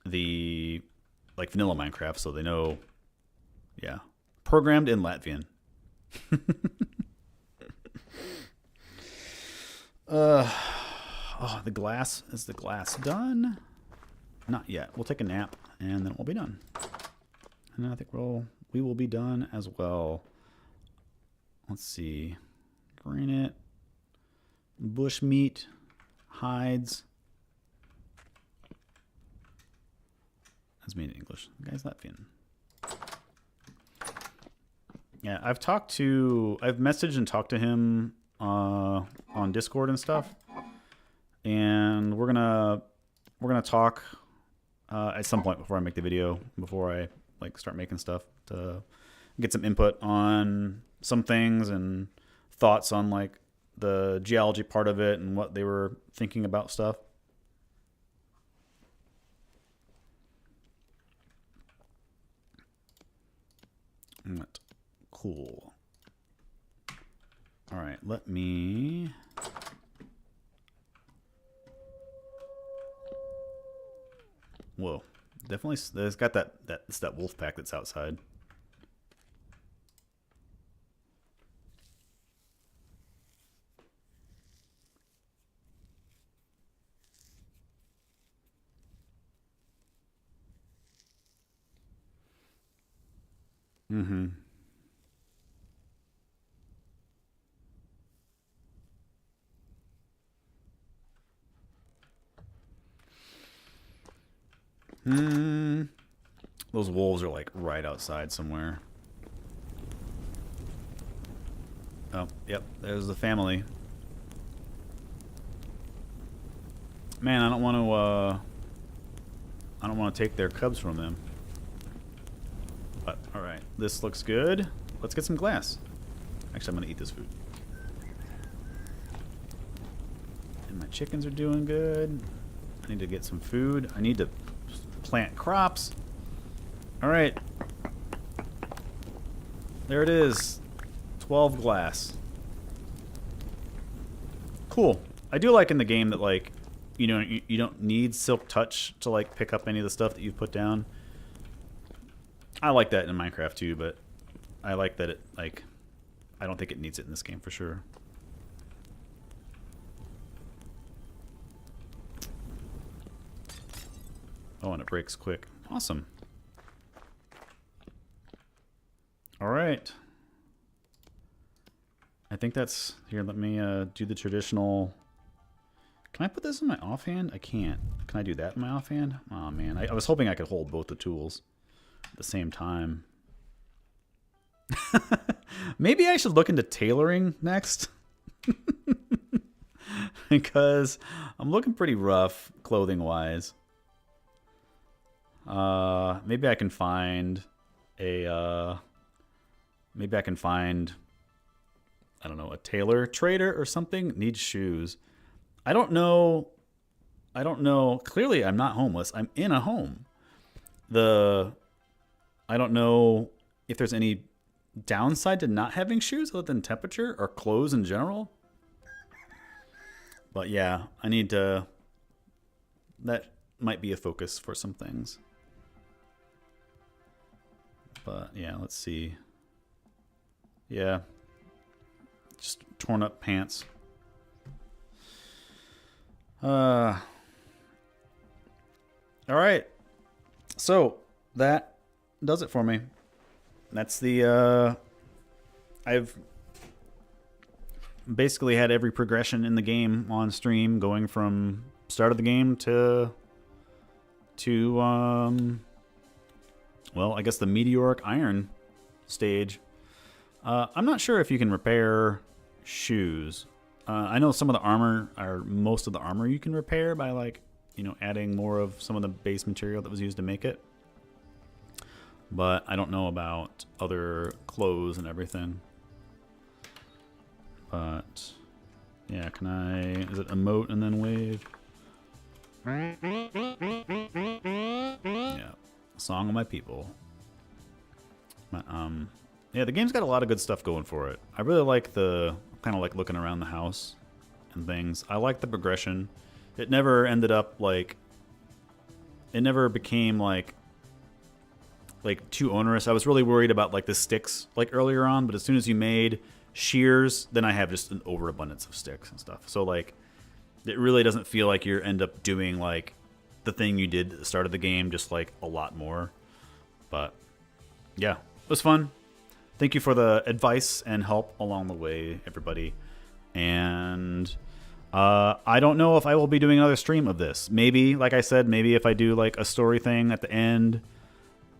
the like vanilla Minecraft, so they know, yeah, programmed in Latvian. Oh, the glass, is the glass done? Not yet. We'll take a nap and then we'll be done. And I think we will be done as well. Let's see. Granite, bush meat, hides. That's made in English. The guy's Latvian. Yeah, I've messaged and talked to him on Discord and stuff, and we're gonna talk at some point before I make the video, before I like start making stuff, to get some input on some things and thoughts on like the geology part of it and what they were thinking about stuff. Cool. All right, let me... Whoa, definitely, there's got that wolf pack that's outside. Mm-hmm. Those wolves are like right outside somewhere. Oh, yep, there's the family. Man, I don't want to take their cubs from them. But all right, this looks good. Let's get some glass. Actually, I'm gonna eat this food. And my chickens are doing good. I need to get some food. I need to plant crops. All right. There it is. 12 glass. Cool. I do like in the game that, like, you know, you don't need silk touch to, like, pick up any of the stuff that you've put down. I like that in Minecraft too, but I like that it, like, I don't think it needs it in this game for sure. Oh, and it breaks quick. Awesome. All right. I think that's... Here, let me do the traditional... Can I put this in my offhand? I can't. Can I do that in my offhand? Oh, man. I was hoping I could hold both the tools at the same time. Maybe I should look into tailoring next. Because I'm looking pretty rough clothing-wise. Maybe I can find a... maybe I can find... I don't know, a tailor trader or something. Needs shoes. I don't know. Clearly, I'm not homeless. I'm in a home. I don't know if there's any downside to not having shoes other than temperature or clothes in general. But yeah, I need to... That might be a focus for some things. But yeah, let's see. Yeah. Just torn up pants. All right. So that does it for me. That's the I've basically had every progression in the game on stream, going from start of the game to well, I guess the Meteoric iron stage. I'm not sure if you can repair shoes. I know some of the armor, or most of the armor, you can repair by, like, you know, adding more of some of the base material that was used to make it. But I don't know about other clothes and everything. But yeah, can I? Is it emote and then wave? Yeah, song of my people. But, yeah, the game's got a lot of good stuff going for it. I really like the kind of like looking around the house and things. I like the progression. It never ended up like, it never became like too onerous. I was really worried about like the sticks like earlier on, but as soon as you made shears, then I have just an overabundance of sticks and stuff. So like, it really doesn't feel like you end up doing like the thing you did at the start of the game, just like a lot more. But yeah, it was fun. Thank you for the advice and help along the way, everybody. And I don't know if I will be doing another stream of this. Maybe, like I said, maybe if I do like a story thing at the end,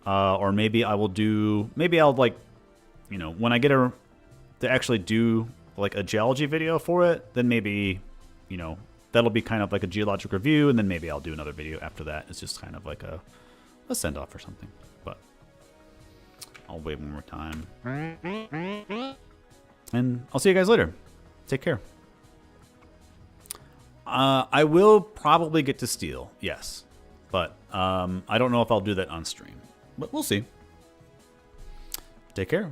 or maybe I will do, maybe I'll like, you know, when I get to actually do like a geology video for it, then maybe, you know, that'll be kind of like a geologic review, and then maybe I'll do another video after that. It's just kind of like a send-off or something. But I'll wait one more time. And I'll see you guys later. Take care. I will probably get to steal, yes. But I don't know if I'll do that on stream. But we'll see. Take care.